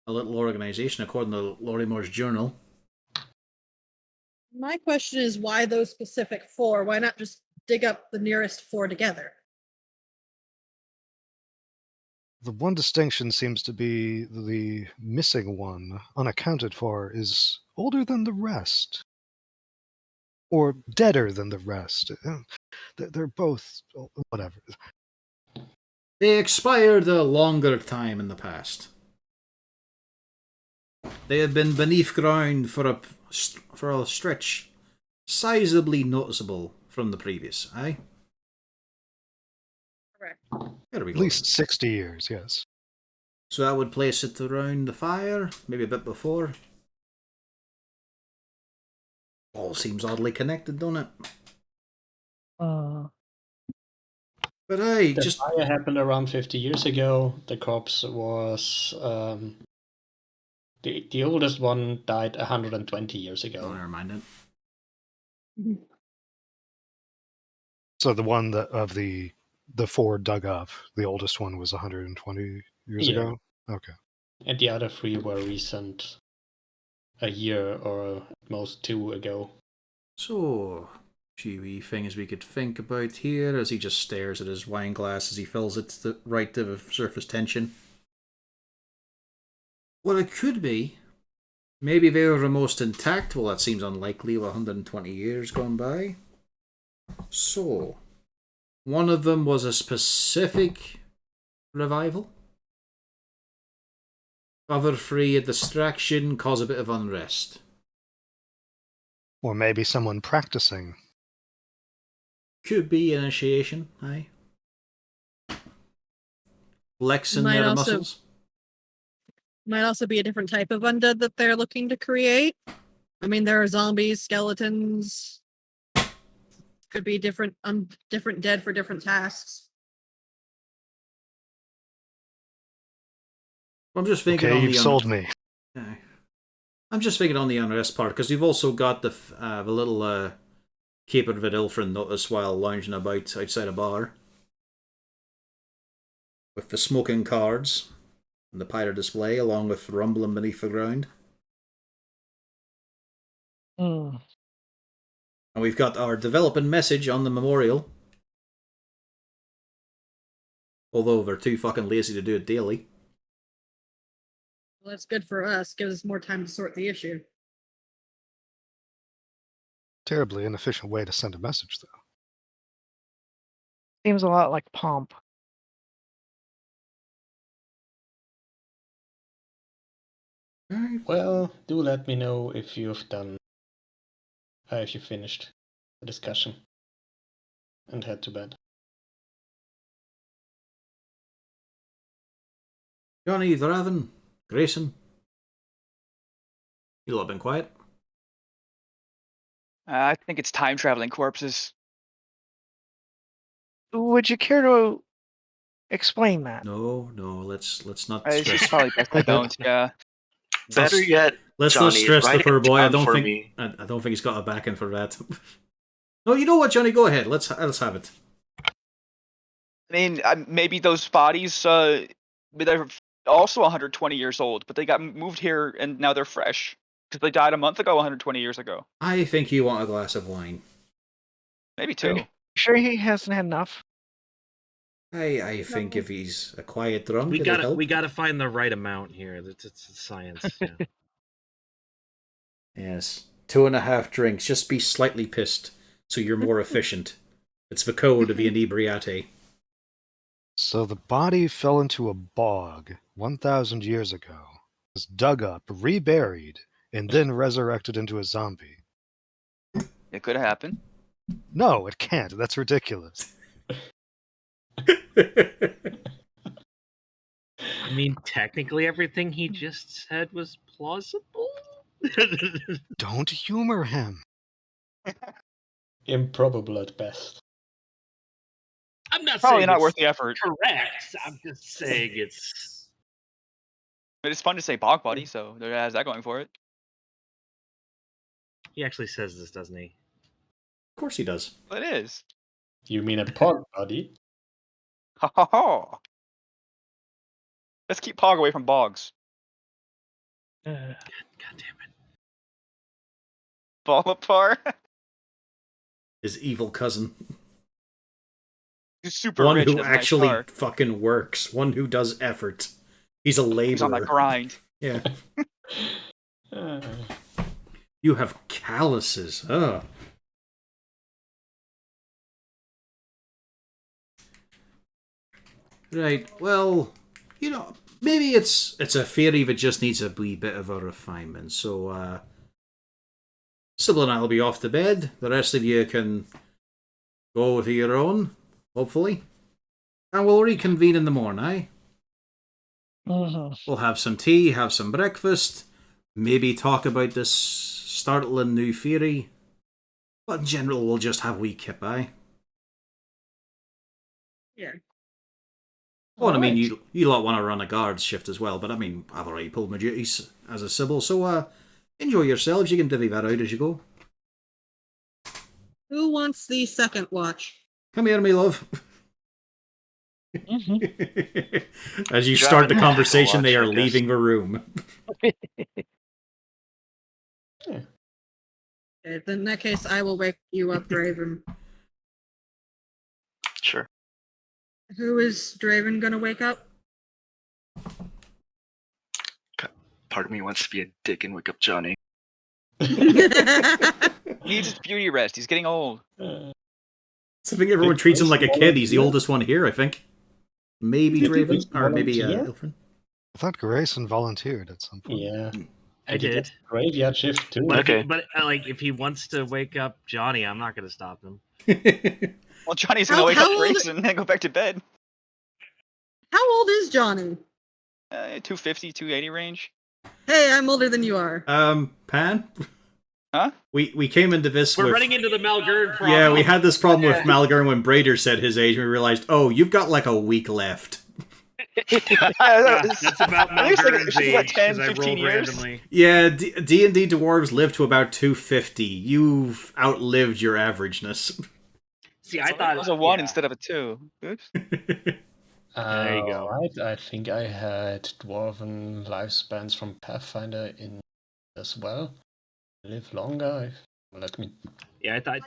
a little organisation according to Lorimore's journal. My question is why those specific 4? Why not just dig up the nearest 4 together? The one distinction seems to be the missing one, unaccounted for, is older than the rest. Or deader than the rest. They're both whatever. They expired a longer time in the past. They have been beneath ground for a stretch sizably noticeable from the previous, aye? Correct. There we At go. least 60 years, yes. So that would place it around the fire, maybe a bit before. All seems oddly connected, don't it? But aye, The just fire happened around 50 years ago. The corpse was the oldest one died 120 years ago. oh, never mind it. So the one that of the 4 dug up, the oldest one was 120 years Yeah. ago? Okay. And the other 3 were recent, a year or at most 2 ago. So, few wee things we could think about here as he just stares at his wine glass as he fills it right to the surface tension. Well, it could be. Maybe they were the most intact. Well, that seems unlikely with 120 years gone by. So, one of them was a specific revival. Other 3 a distraction, cause a bit of unrest. Or maybe someone practicing. Could be initiation, aye. Flexing Might their also- muscles. Might also be a different type of undead that they're looking to create. I mean, there are zombies, skeletons. Could be different dead for different tasks. I'm just thinking Okay, on you've the sold me. Aye. I'm just thinking on the unrest part because you've also got the little caper that Ilfrin noticed while lounging about outside a bar with the smoking cards and the pirate display, along with rumbling beneath the ground. Hmm. And we've got our developing message on the memorial. Although they're too fucking lazy to do it daily. Well, that's good for us. Gives us more time to sort the issue. Terribly inefficient way to send a message, though. Seems a lot like Pomp. Alright. Well, do let me know if you've done, if you finished the discussion and head to bed. Johnny, Thraven, Grayson. You all been quiet. I think it's time traveling corpses. Would you care to explain that? No, let's not It's stress. probably best I don't. Yeah. Better yet, Let's Johnny, not stress the write poor it boy. I down don't for think me. I don't think he's got a backing for that. No, you know what, Johnny? Go ahead. Let's have it. I mean, maybe those bodies, they're also 120 years old, but they got moved here and now they're fresh because they died a month ago, 120 years ago. I think you want a glass of wine. Maybe Are you two. sure he hasn't had enough? I think if he's a quiet drunk, it'll help. We gotta find the right amount here. It's science. Yeah. Yes, 2.5 drinks. Just be slightly pissed, so you're more efficient. It's the code of the inebriate. So the body fell into a bog 1,000 years ago, was dug up, reburied, and then resurrected into a zombie. It could happen. No, it can't. That's ridiculous. I mean, technically, everything he just said was plausible. Don't humor him. Improbable at best. I'm not Probably saying not it's worth the effort. correct. I'm just saying it's. But it's fun to say bog body, so there has that going for it. He actually says this, doesn't he? Of course he does. But it is. You mean a pog body? Ha ha ha. Let's keep Pog away from bogs. God damn it. Ball apart. His evil cousin. He's super One rich. who and has a nice actually car. fucking works. One who does effort. He's a laborer. He's on that grind. Yeah. Uh, You have calluses. Ugh. Right. Well, you know, maybe it's a theory that just needs a wee bit of a refinement. So, Sybil and I will be off to bed. The rest of you can go to your own, hopefully. And we'll reconvene in the morning, eh? We'll have some tea, have some breakfast, maybe talk about this startling new theory. But in general, we'll just have wee kip, eh? Yeah. Well, I mean, you lot want to run a guards shift as well, but I mean, I've already pulled my duties as a Sybil, so enjoy yourselves. You can divvy that out as you go. Who wants the second watch? Come here, me love. As you start the conversation, they are leaving the room. Okay, then in that case, I will wake you up, Draven. Sure. Who is Draven gonna wake up? Part of me wants to be a dick and wake up Johnny. He needs his beauty rest. He's getting old. So I think everyone treats him like a kid. He's the oldest one here, I think. Maybe Draven, or maybe Ilfrin. I thought Grayson volunteered at some point. yeah. I did. Graveyard shift too. But, Okay. but like, if he wants to wake up Johnny, I'm not going to stop him. Well, Johnny's gonna How- wake how up old- Grayson and go back to bed. How old is Johnny? 250, 280 range. Hey, I'm older than you are. Pan? Huh? We came into this We're with... running into the Malgern problem. Yeah, we had this problem with Malgern when Brader said his age, and we realized, oh, you've got like a week left. That's about I think Malgern's it's like age, 10, 'cause I 15 rolled years. randomly. Yeah, D&D dwarves live to about 250. You've outlived your averageness. See, So I thought it was a 1 yeah. instead of a 2. Oops. There you go. Right, I think I had dwarven lifespans from Pathfinder in as well. Live longer. Let me. Yeah, I thought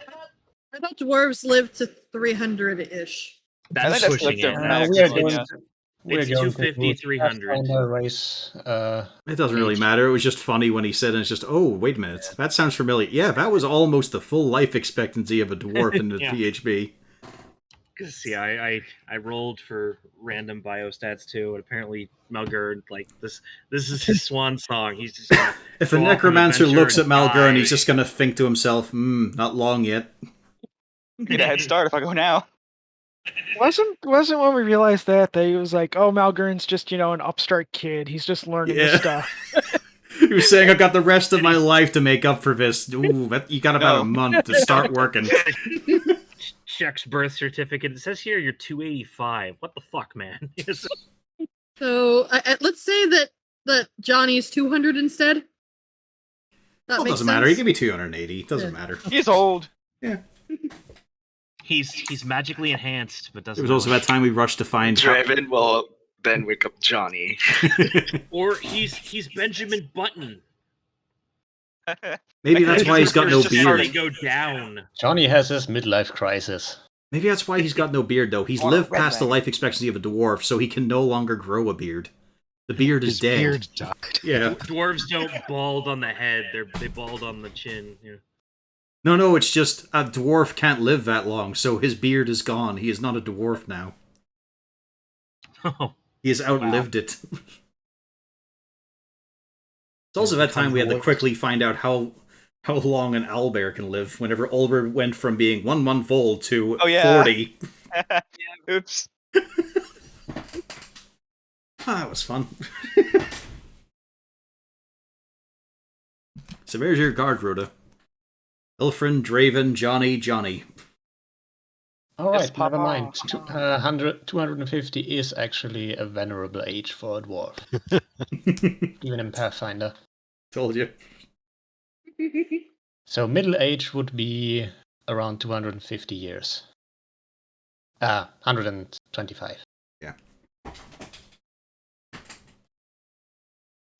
I thought dwarves live to 300-ish. that's think pushing their it. max, we are yeah. going. We're It's going 250, to 300. Pathfinder race. It doesn't really Age. matter. It was just funny when he said it. It's just, oh, wait a minute. That sounds familiar. Yeah, that was almost the full life expectancy of a dwarf in the Yeah. PHB. Because I rolled for random biostats too, and apparently Malgurn, like this is his swan song. He's just gonna If a go off on an necromancer adventure looks at and Malgurn, die. he's just going to think to himself, not long yet. Get a head start if I go now. Wasn't when we realized that he was like, oh, Malgurn's just an upstart kid. He's just learning this Yeah. stuff. He was saying, I've got the rest of my life to make up for this. Ooh, you got about No. a month to start working. Checks birth certificate. It says here you're 285. What the fuck, man? So let's say that Johnny's 200 instead. That Well, makes doesn't matter. He sense? can be 280. It doesn't Yeah. matter. He's old. He's magically enhanced, but doesn't. It was also know that time we rushed to find Draven will then wake up Johnny. Or he's Benjamin Button. Maybe that's why he's got no Just starting beard. to go down. Johnny has his midlife crisis. Maybe that's why he's got no beard, though. He's Or a lived past the redneck. life expectancy of a dwarf, so he can no longer grow a beard. The beard is His dead. beard died. Yeah. Dwarves don't bald on the head; they bald on the chin. Yeah. No, it's just a dwarf can't live that long, so his beard is gone. He is not a dwarf now. Oh, He has outlived it. It's also that time we had to quickly find out how long an owlbear can live. Whenever Olber went from being 1 month old to Oh, yeah. 40. Oops. That was fun. So there's your guard, Rhoda. Ilfrin, Draven, Johnny. All right, Yes, never Papa. mind. 250 is actually a venerable age for a dwarf, even in Pathfinder. Told you. So middle age would be around 250 years. 125. Yeah.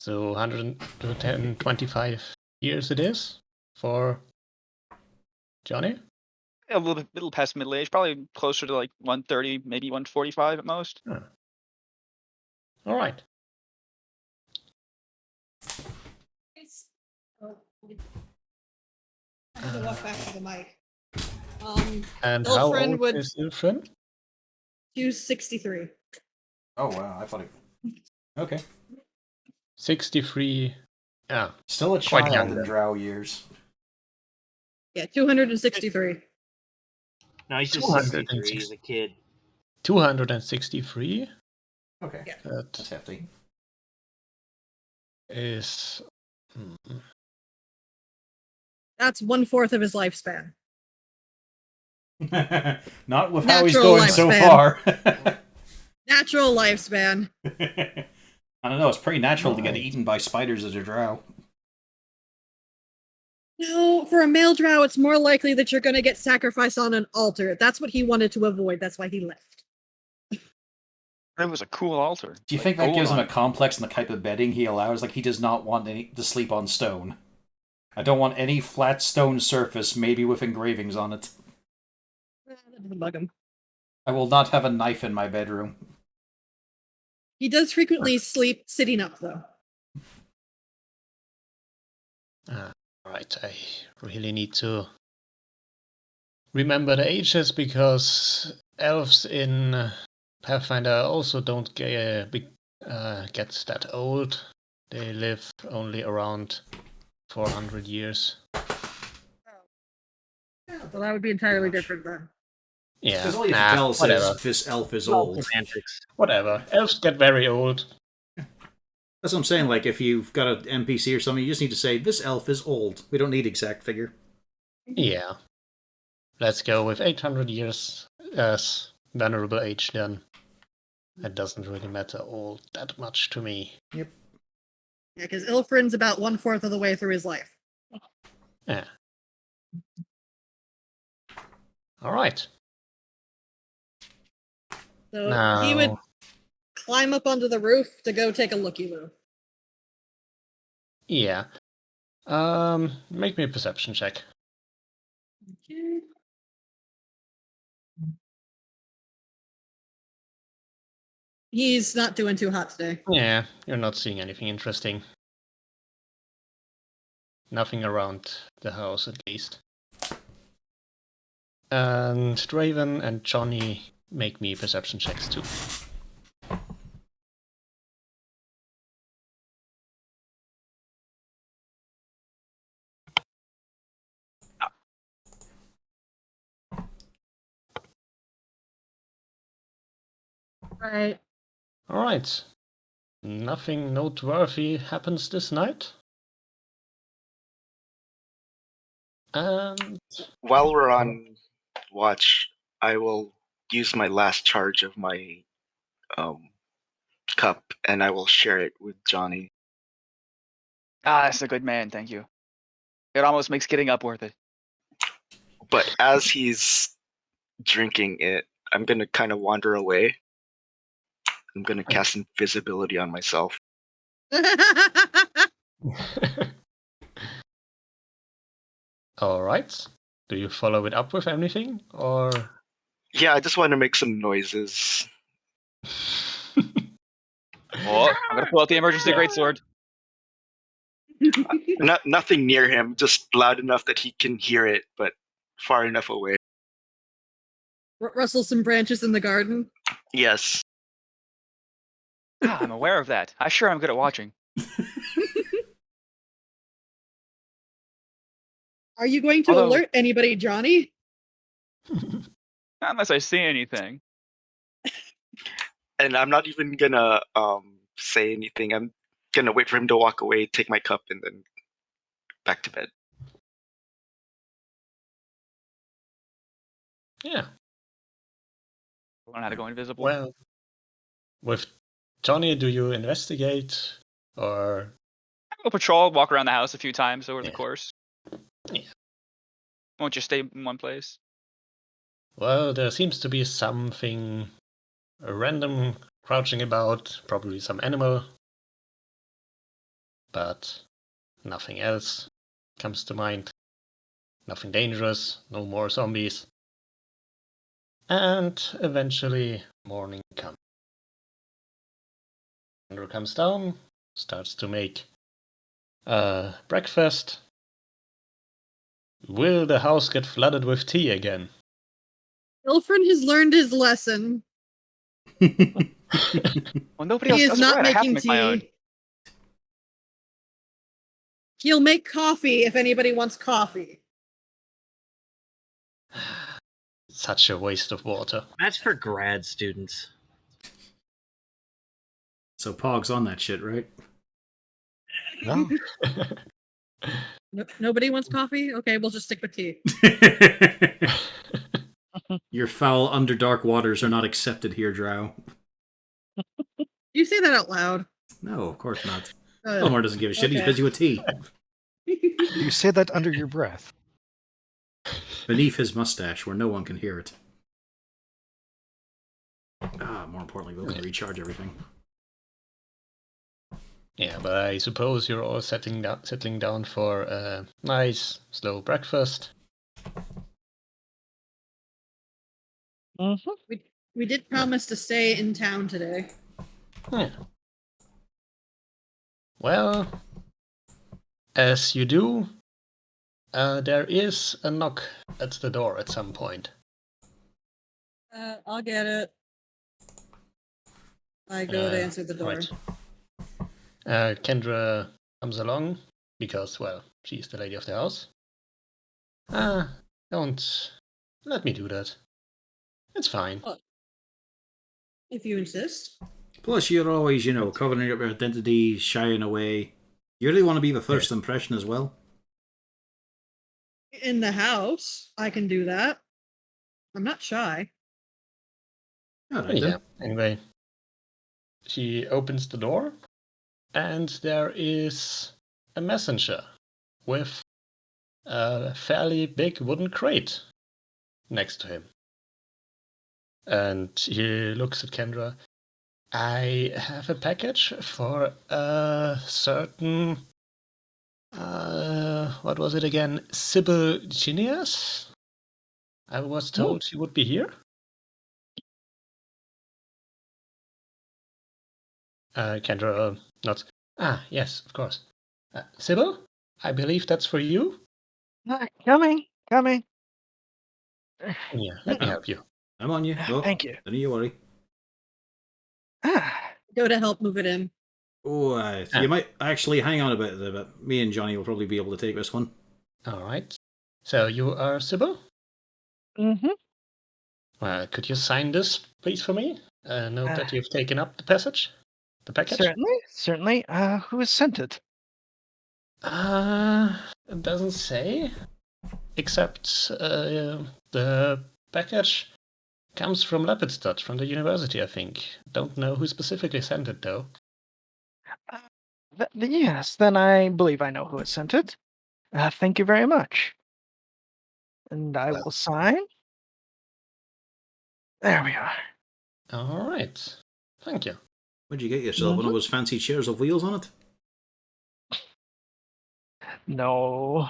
So 125 years it is for Johnny. A little past middle age, probably closer to like 130, maybe 145 at most. All right. I have to walk back to the mic. And how Ilfrin old would- is Ilfrin? 263. Oh, wow. I thought it... Okay. 63. Yeah. Still a Quite child young, in then. drow years. Yeah, 263. no, he's just 260. 63. He's a kid. 263 Okay. Yeah. that That's hefty. is That's 1/4 of his lifespan. Not with how he's Natural going so lifespan. far. Natural lifespan. I don't know, it's pretty natural to get eaten by spiders as a drow. No, for a male drow, it's more likely that you're going to get sacrificed on an altar. That's what he wanted to avoid. That's why he left. It was a cool altar. Do you Like, think that gold gives him on a it. complex in the type of bedding he allows? Like, he does not want to sleep on stone. I don't want any flat stone surface, maybe with engravings on it. That doesn't bug him. I will not have a knife in my bedroom. He does frequently sleep sitting up, though. right. I really need to remember the ages because elves in Pathfinder also don't get that old. They live only around 400 years. So that would be entirely different then. Yeah. Because all you have to tell us whatever. is this elf is old. Semantics. Whatever. Elves get very old. That's what I'm saying, like, if you've got an NPC or something, you just need to say, this elf is old. We don't need exact figure. Yeah. Let's go with 800 years as venerable age then. It doesn't really matter all that much to me. Yeah, because Ilfrin's about 1/4 of the way through his life. Yeah. All right. So he would Now, climb up onto the roof to go take a looky-loo. yeah. Make me a perception check. Okay. He's not doing too hot today. Yeah, you're not seeing anything interesting. Nothing around the house, at least. And Draven and Johnny make me perception checks too. Right. All right. Nothing noteworthy happens this night. And While we're on watch, I will use my last charge of my cup, and I will share it with Johnny. Ah, that's a good man. Thank you. It almost makes getting up worth it. But as he's drinking it, I'm gonna kind of wander away. I'm gonna cast invisibility on myself. all right. Do you follow it up with anything, or? Yeah, I just want to make some noises. Oh, I'm gonna pull out the emergency greatsword. Nothing near him, just loud enough that he can hear it, but far enough away. Rustle some branches in the garden. Yes. Ah, I'm aware of that. I sure am good at watching. Are you going to Although- alert anybody, Johnny? Not unless I see anything. And I'm not even gonna say anything. I'm gonna wait for him to walk away, take my cup, and then back to bed. Yeah. Learn how to go invisible. Well, with Johnny, do you investigate, or? I'll patrol, walk around the house a few times over the Yeah. course. Yeah. Won't just stay in one place. Well, there seems to be something random crouching about, probably some animal, but nothing else comes to mind. Nothing dangerous, no more zombies. And eventually morning comes. Andrew comes down, starts to make breakfast. Will the house get flooded with tea again? Ilfrin has learned his lesson. Well, nobody else He is does it not right. I have to making make my own. tea. He'll make coffee if anybody wants coffee. Such a waste of water. That's for grad students. So Pog's on that shit, right? No, Nobody wants coffee? Okay, we'll just stick with tea. Your foul underdark waters are not accepted here, Drow. You say that out loud. No, of course not. Uh, Elmore doesn't give a shit. He's okay. busy with tea. you say that under your breath. Beneath his mustache, where no one can hear it. More importantly, we can recharge everything. Yeah, but I suppose you're all settling down for a nice, slow breakfast. We did promise to stay in town today. Yeah. Well, as you do, there is a knock at the door at some point. I'll get it. I go to answer the door. Right. Kendra comes along because, well, she's the lady of the house. Don't let me do that. It's fine. If you insist. Plus, you're always, covering up your identity, shying away. You really want to be the first impression as well. In the house, I can do that. I'm not shy. All right, Yeah. then. Anyway, she opens the door, and there is a messenger with a fairly big wooden crate next to him. And he looks at Kendra. I have a package for a certain, what was it again? Sybil Genius? I was told she would be here. Kendra nods. Yes, of course. Sybil, I believe that's for you. Coming. Yeah, let me help you. I'm on you. Oh, Thank you. don't you worry. Go to help move it in. Oh, you might actually hang on a bit. But me and Johnny will probably be able to take this one. All right. So you are Sybil? Mm-hmm. Could you sign this, please, for me? Note that you've taken up the package. Certainly. Who has sent it? It doesn't say. Except the package comes from Lepidstadt, from the university, I think. Don't know who specifically sent it, though. Yes, then I believe I know who has sent it. Thank you very much. And I will sign. There we are. All right. Thank you. Where'd you get yourself? One of those fancy chairs with wheels on it? No.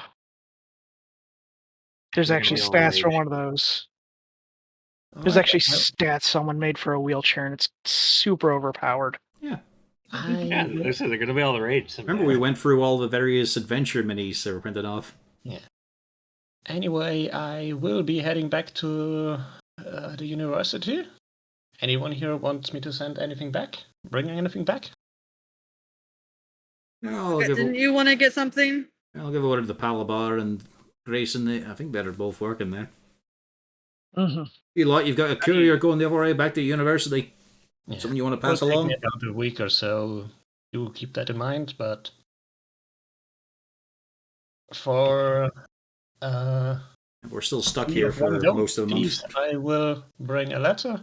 There's You're actually gonna be all stats for rage. one of those. There's Alright, actually stats someone made for a wheelchair, and it's super overpowered. Yeah. Yeah, they're gonna be all the rage. Someday. Remember we went through all the various adventure minis that were printed off. Yeah. Anyway, I will be heading back to the university. Anyone here wants me to send anything back? Bring anything back? I'll Didn't you want to get something? I'll give order to the Palabar and Grayson. I think they're both working there. Mm-hmm. You lot, you've got a courier going the other way back to university. Yeah. Something you want to It'll pass take along? me about a week or so. Do keep that in mind, but for We're still stuck me here of for one don't most of the month. thieves, I will bring a letter.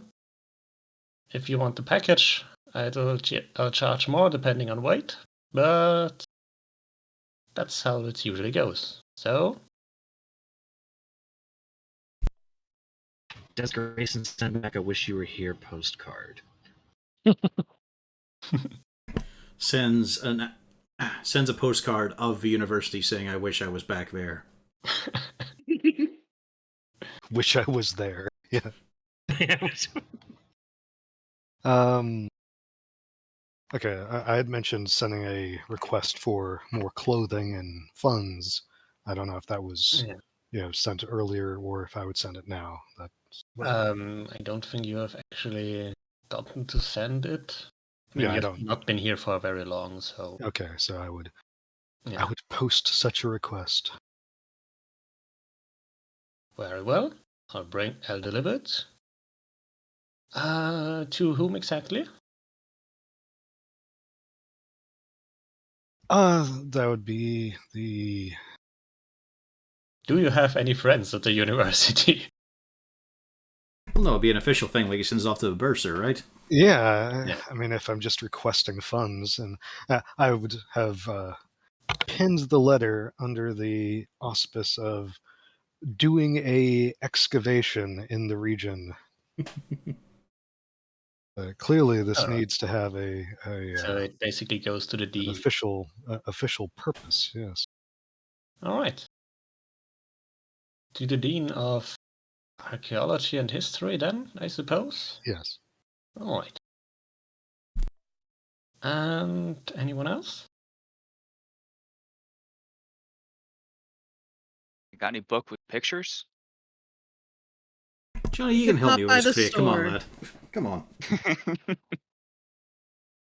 If you want the package, I'll charge more depending on weight, but that's how it usually goes. So, Does Grayson send back a "Wish You Were Here" postcard? Sends a postcard of the university saying, "I wish I was back there." Wish I was there. Yeah. Okay, I had mentioned sending a request for more clothing and funds. I don't know if that was sent earlier or if I would send it now. I don't think you have actually gotten to send it. I mean, Yeah, I you've don't. not been here for very long, so. Okay, so I would Yeah. post such a request. Very well. I'll deliver it. To whom exactly? That would be the. Do you have any friends at the university? Well, no, it'd be an official thing, like he sends off to the bursar, right? Yeah, I mean, if I'm just requesting funds, and I would have pinned the letter under the auspice of doing a excavation in the region. Clearly, this needs to have a so it basically goes to the dean. An official purpose. Yes. All right. To the dean of archaeology and history, then I suppose. Yes. All right. And anyone else? You got any book with pictures? Johnny, you can help me with this crate. Come on, lad. Come on. Do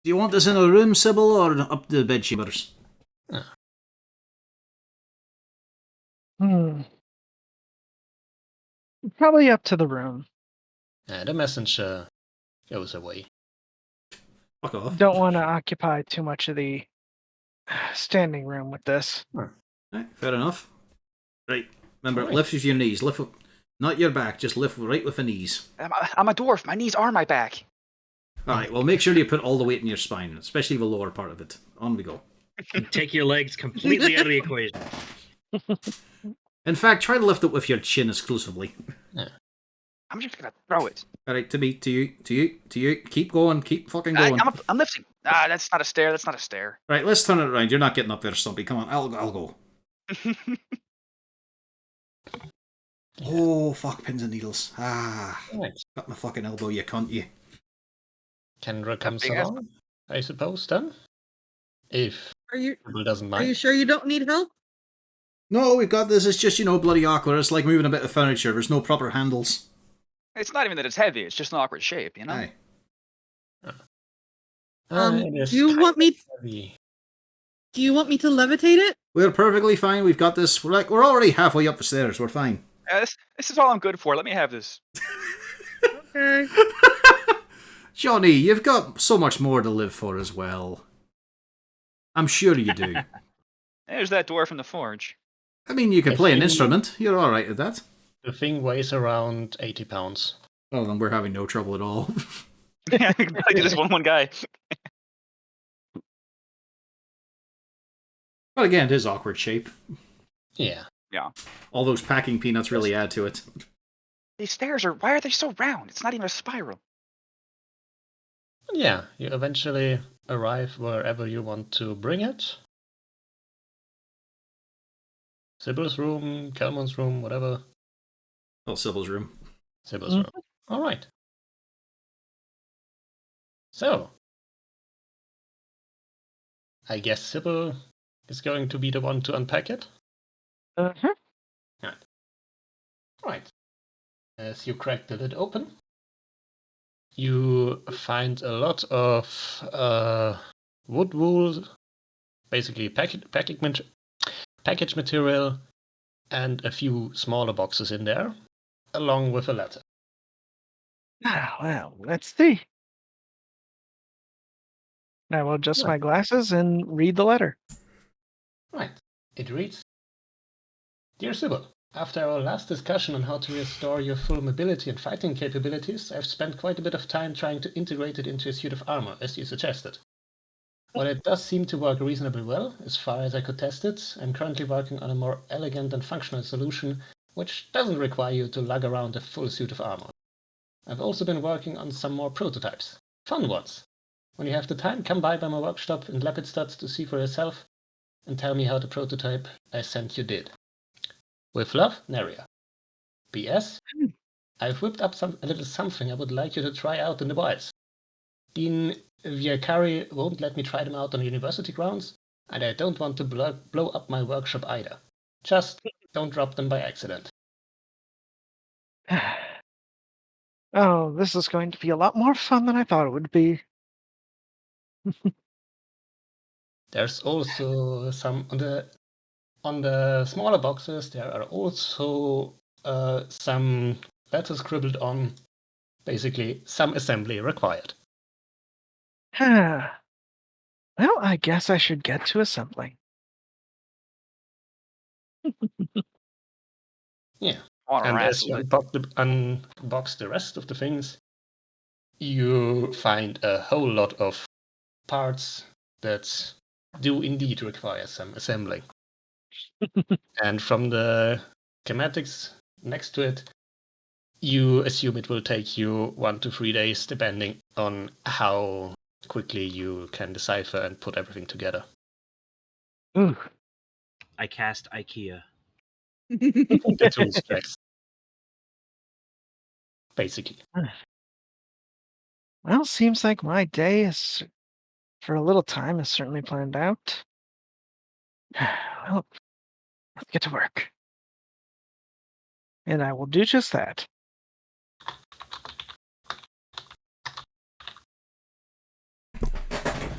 you want this in a room, Sybil, or up the bed chambers? Probably up to the room. The messenger goes away. Fuck off. Don't want to occupy too much of the standing room with this. Right, fair enough. Right, remember, lift with your knees. Lift with, not your back, just lift right with the knees. I'm a dwarf. My knees are my back. Alright, well, make sure you put all the weight in your spine, especially the lower part of it. On we go. Take your legs completely out of the equation. In fact, try to lift it with your chin exclusively. Yeah. I'm just gonna throw it. Alright, to me, to you. Keep going, keep fucking going. I'm lifting. That's not a stair. That's not a stair. Right, let's turn it around. You're not getting up there, Stumpy. Come on, I'll go. Oh, fuck, pins and needles. Got my fucking elbow, you cunt, you. Kendra comes along, I suppose, then? If Are you doesn't mind. Are you sure you don't need help? No, we've got this. It's just, bloody awkward. It's like moving a bit of furniture. There's no proper handles. It's not even that it's heavy. It's just an awkward shape, you know. Aye. It is Do you kind want me? of heavy. Do you want me to levitate it? We're perfectly fine. We've got this. We're already halfway up the stairs. We're fine. This is all I'm good for. Let me have this. Okay. Johnny, you've got so much more to live for as well. I'm sure you do. There's that dwarf in the forge. I mean, you can play an Actually- instrument. You're all right at that. The thing weighs around 80 pounds. Oh, then we're having no trouble at all. Yeah, I can do this one guy. But again, it is awkward shape. Yeah. All those packing peanuts really add to it. These stairs why are they so round? It's not even a spiral. Yeah, you eventually arrive wherever you want to bring it. Sybil's room, Kelmon's room, whatever. Oh, Sybil's room. Sybil's room. All right. So, I guess Sybil is going to be the one to unpack it. Uh-huh. Right. As you crack the lid open, you find a lot of wood wool, basically package material, and a few smaller boxes in there, along with a letter. Ah, well, let's see. I will adjust Yeah. my glasses and read the letter. Right. It reads, Dear Sybil, after our last discussion on how to restore your full mobility and fighting capabilities, I've spent quite a bit of time trying to integrate it into a suit of armor, as you suggested. While it does seem to work reasonably well, as far as I could test it, I'm currently working on a more elegant and functional solution, which doesn't require you to lug around a full suit of armor. I've also been working on some more prototypes. Fun ones. When you have the time, come by my workshop in Lepidstadt to see for yourself, and tell me how the prototype I sent you did. With love, Neria. P.S. I've whipped up a little something I would like you to try out in the wilds. Dean Viacari won't let me try them out on university grounds, and I don't want to blow up my workshop either. Just don't drop them by accident. Oh, this is going to be a lot more fun than I thought it would be. There's also some on the smaller boxes. There are also some letters scribbled on. Basically, some assembly required. Well, I guess I should get to assembling. Yeah. I want to And as wrestle you it. unbox the rest of the things, you find a whole lot of parts that do indeed require some assembling. And from the schematics next to it, you assume it will take you 1 to 3 days, depending on how quickly you can decipher and put everything together. Ooh. I cast IKEA. The tool specs. Basically. Well, seems like my day is, for a little time, is certainly planned out. Well, let's get to work. And I will do just that.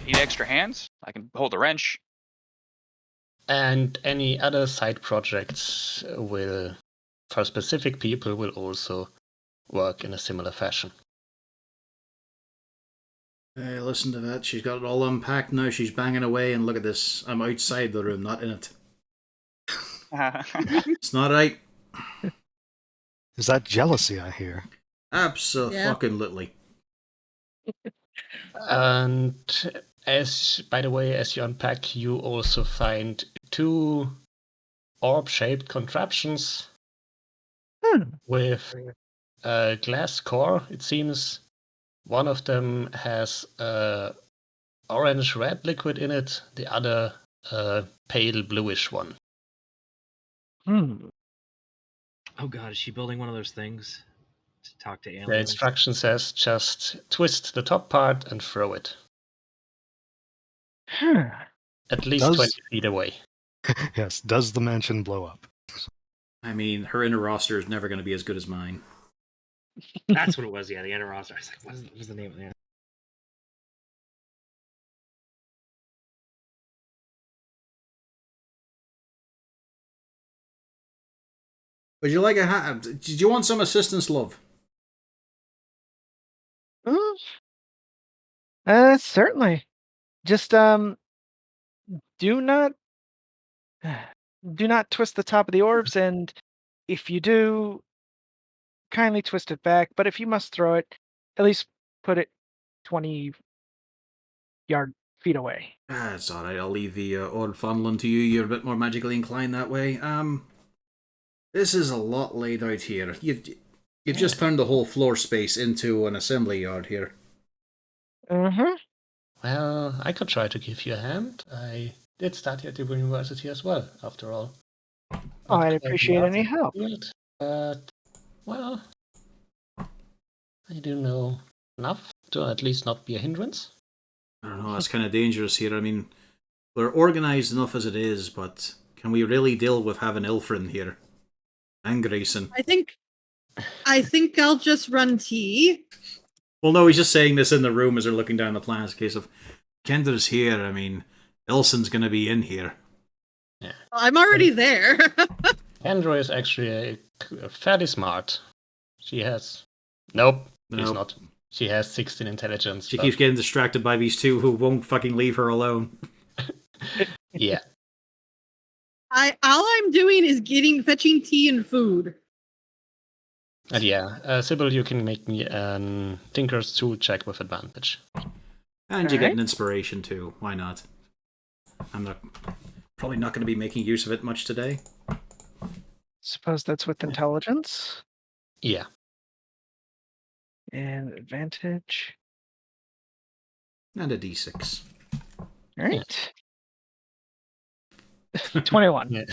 Need extra hands? I can hold a wrench. And any other side projects for specific people will also work in a similar fashion. Hey, listen to that. She's got it all unpacked now. She's banging away, and look at this. I'm outside the room, not in it. It's not right. Is that jealousy I hear? Abso-fucking-lutely. And by the way, as you unpack, you also find 2 orb-shaped contraptions with a glass core. It seems one of them has orange-red liquid in it, the other pale bluish one. Oh god, is she building one of those things to talk to aliens? The instruction says just twist the top part and throw it. At least 20 feet away. Yes, does the mansion blow up? I mean, her inner roster is never going to be as good as mine. That's what it was. Yeah, the inner roster. I was like, what was the name of the? Would you like a Did you want some assistance, love? Certainly. Just do not do not twist the top of the orbs, and if you do, kindly twist it back. But if you must throw it, at least put it 20 feet away. It's alright, I'll leave the orb funneling to you. You're a bit more magically inclined that way. This is a lot laid out here. You've just turned the whole floor space into an assembly yard here. Mm-hmm. Well, I could try to give you a hand. I did study at the university as well, after all. Oh, Not I'd quite appreciate the any help. field, but, well, I do know enough to at least not be a hindrance. I don't know, it's kind of dangerous here. I mean, we're organised enough as it is, but can we really deal with having Ilfrin here? And Grayson. I think I'll just run tea. Well, no, he's just saying this in the room as they're looking down the plan. It's a case of, Kendra's here, I mean, Ilson's going to be in here. Yeah. I'm already there. Kendra is actually fairly smart. She has... Nope, she's not. She has 16 intelligence. She keeps getting distracted by these two who won't fucking leave her alone. Yeah. All I'm doing is fetching tea and food. And yeah, Sybil, you can make me a Tinker's Tool check with advantage. And you get an inspiration too. Why not? I'm probably not going to be making use of it much today. Suppose that's with intelligence. Yeah. And advantage. And a d6. All right. 21. Yeah.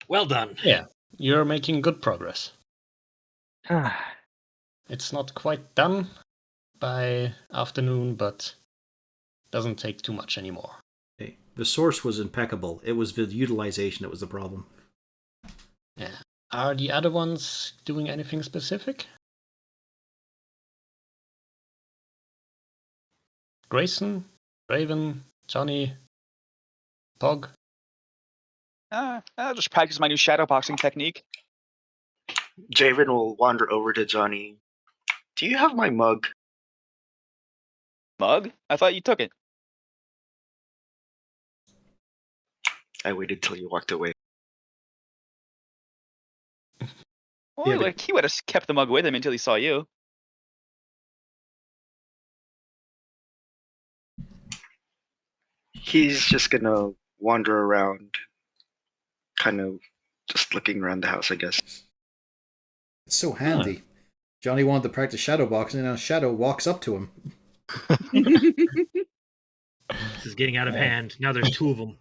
Well done. Yeah, you're making good progress. Ah, It's not quite done by afternoon, but doesn't take too much anymore. Okay. The source was impeccable. It was the utilization that was the problem. Yeah. Are the other ones doing anything specific? Grayson, Raven, Johnny, Pog? I'll just practice my new shadowboxing technique. Javen will wander over to Johnny. Do you have my mug? Mug? I thought you took it. I waited till you walked away. Well, Yeah, but- like, he would have kept the mug with him until he saw you. He's just gonna wander around, kind of just looking around the house, I guess. It's so handy. Johnny wanted to practice shadow boxing, and now Shadow walks up to him. This is getting out of hand. Now there's two of them.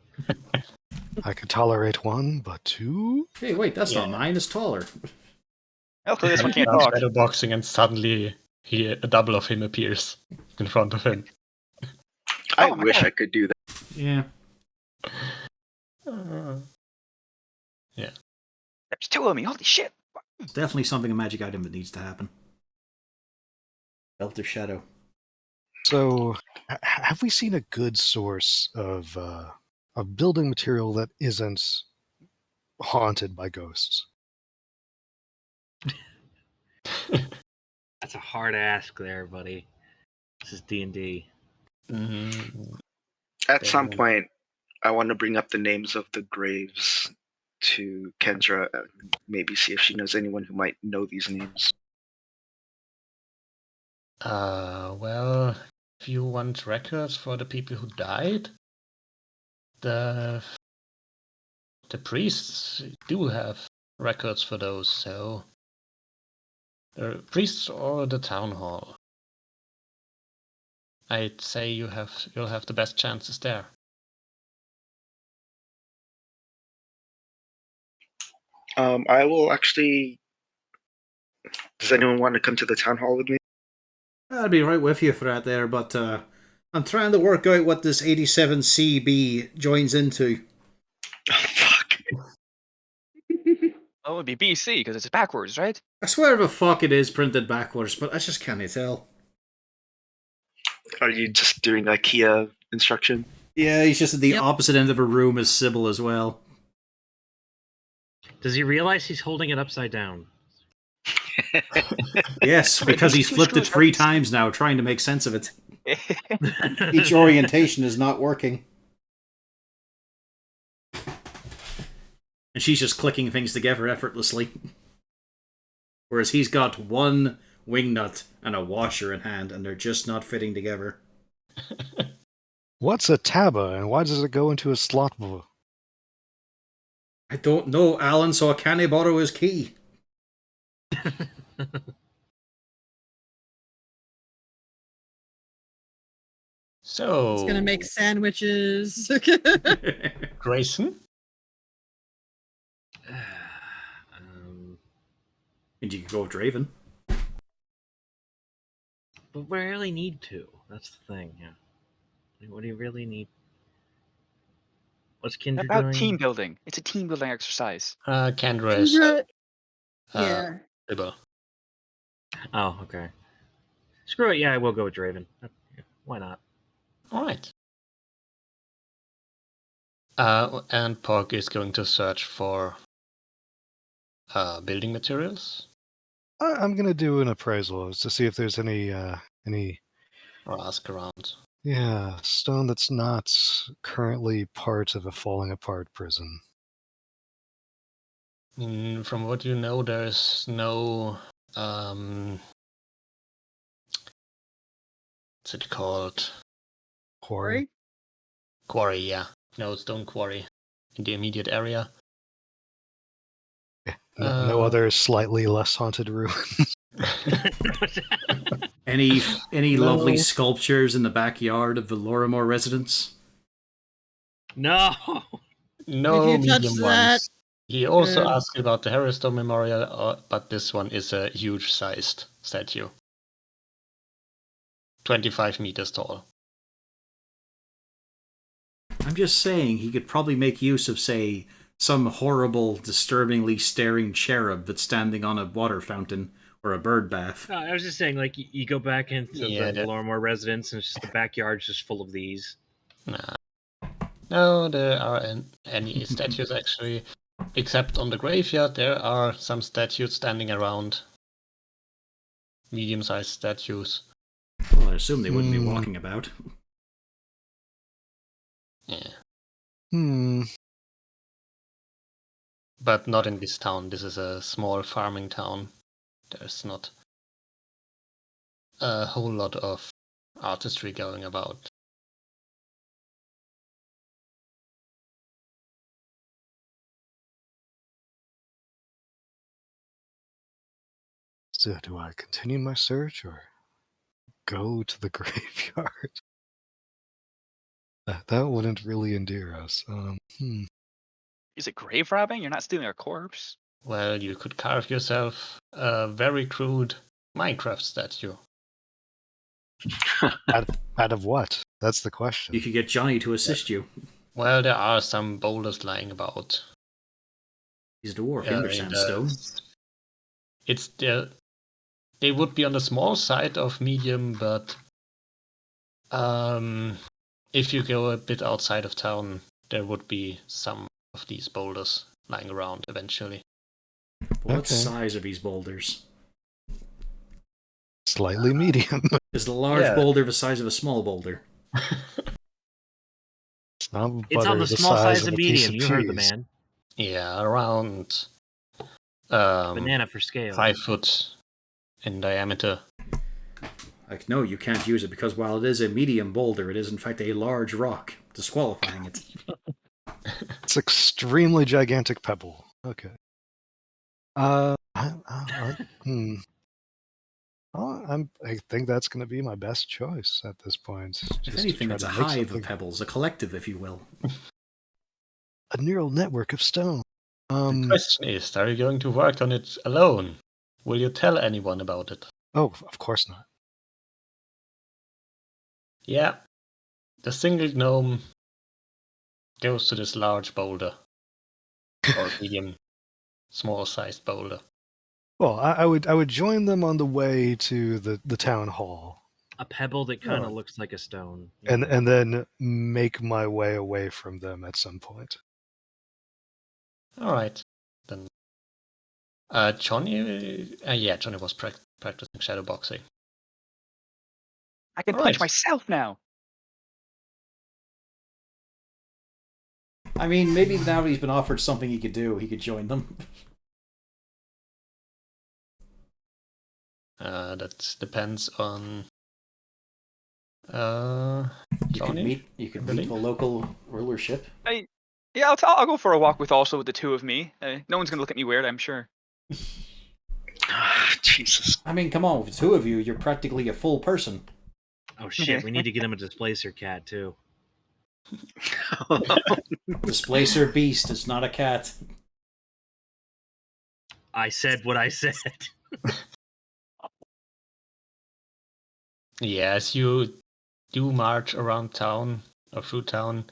I could tolerate one, but two? Hey, wait, that's not mine. It's taller. Hopefully this one can't Starts talk. shadowboxing and suddenly a double of him appears in front of him. I Oh my wish God. I could do that. Yeah. There's two of me. Holy shit. It's definitely something, a magic item that needs to happen. Belt of Shadow. So, have we seen a good source of building material that isn't haunted by ghosts? That's a hard ask there, buddy. This is D&D. At some point, I want to bring up the names of the graves to Kendra and maybe see if she knows anyone who might know these names. Well, if you want records for the people who died, the priests do have records for those, so the priests or the town hall. I'd say you'll have the best chances there. I will actually. Does anyone want to come to the town hall with me? I'd be right with you for that there, but I'm trying to work out what this 87 CB joins into. Oh, it'd be BC because it's backwards, right? I swear the fuck it is printed backwards, but I just can't tell. Are you just doing IKEA instruction? Yeah, he's just at the Yep. opposite end of a room as Sybil as well. Does he realize he's holding it upside down? Yes, because he's Two flipped it screws, 3 right? times now, trying to make sense of it. Each orientation is not working. And she's just clicking things together effortlessly. Whereas he's got one wing nut and a washer in hand, and they're just not fitting together. What's a taba, and why does it go into a slot? I don't know, Alan, so I can't borrow his key. So, It's gonna make sandwiches. Grayson? And you could go with Draven. But we really need to. That's the thing, yeah. What do you really need? What's Kindred About doing? team building. It's a team building exercise. Kendra is yeah. Sybil. Oh, okay. Screw it. Yeah, I will go with Draven. Yeah, why not? Alright. And Pork is going to search for building materials I'm gonna do an appraisal to see if there's any or ask around. stone that's not currently part of a falling apart prison. From what you know, there's no what's it called? Quarry. Quarry, yeah. No stone quarry in the immediate area. No other slightly less haunted ruins. Any No. lovely sculptures in the backyard of the Lorimore residence? No. No If you touch medium that, ones. He also good. asked about the Harrowstone Memorial, but this one is a huge-sized statue. 25 meters tall. I'm just saying he could probably make use of, say, some horrible, disturbingly staring cherub that's standing on a water fountain or a bird bath. No, I was just saying, like, you go back into Yeah, the Lorimore residence, and it's just the backyard's just full of these. Nah. No, there aren't any statues actually. Except on the graveyard, there are some statues standing around. Medium-sized statues. Well, I assume they wouldn't be walking about. Yeah. But not in this town. This is a small farming town. There's not a whole lot of artistry going about. So do I continue my search or go to the graveyard? That wouldn't really endear us. Is it grave robbing? You're not stealing a corpse. Well, you could carve yourself a very crude Minecraft statue. Out of what? That's the question. You could get Johnny to assist you. Well, there are some boulders lying about. He's a dwarf, he in understands stone. They would be on the small side of medium, but if you go a bit outside of town, there would be some of these boulders lying around eventually. What Okay. size are these boulders? Slightly medium. Is the large Yeah. boulder the size of a small boulder? It's not It's on butter the small size of a piece medium. You heard the cheese. man. Yeah, around Banana for scale. 5 foot in diameter. Like, no, you can't use it because while it is a medium boulder, it is in fact a large rock, disqualifying it. It's extremely gigantic pebble. Okay. I think that's going to be my best choice at this point. If Just to anything, try it's to a make hive something- of pebbles, a collective, if you will. a neural network of stone. The question is, are you going to work on it alone? Will you tell anyone about it? Oh, of course not. Yeah. The single gnome goes to this large boulder. Or medium. small-sized boulder. Well, I would join them on the way to the town hall, A pebble that kind of Oh. looks like a stone. and then make my way away from them at some point. All right, then. Johnny. Yeah, Johnny was practicing shadow boxing. I can All punch right. myself now. I mean, maybe now that he's been offered something he could do, he could join them. That depends on. You could Johnny, meet. You could meet the local rulership. Yeah, I'll go for a walk with the two of me. No one's gonna look at me weird, I'm sure. Jesus. I mean, come on, with the two of you, you're practically a full person. Oh shit, we need to get him a displacer cat too. Displacer beast. It's not a cat. I said what I said. Yeah, as you do march around town or through town,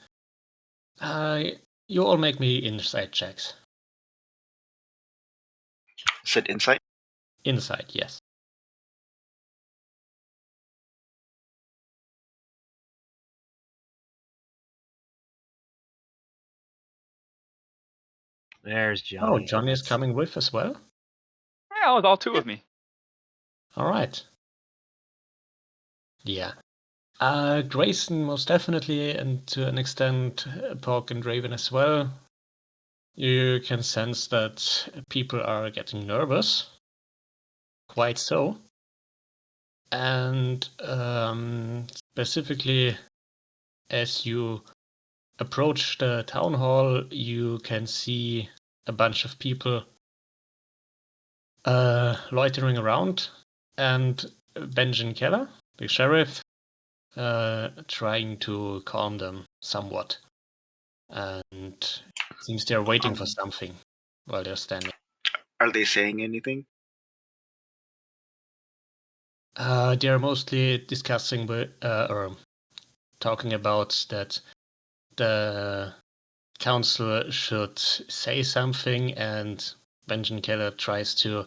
you all make me insight checks. Said insight? Insight, yes. There's Oh, Johnny. Johnny is coming with as well? Yeah, all two of me. All right. Yeah. Grayson most definitely, and to an extent, Pork and Raven as well. You can sense that people are getting nervous. Quite so. And specifically, as you approach the town hall, you can see a bunch of people loitering around, and Benjamin Keller, the sheriff, trying to calm them somewhat. And it seems they're waiting for something while they're standing. Are they saying anything? They're mostly discussing or talking about that the council should say something, and Benjamin Keller tries to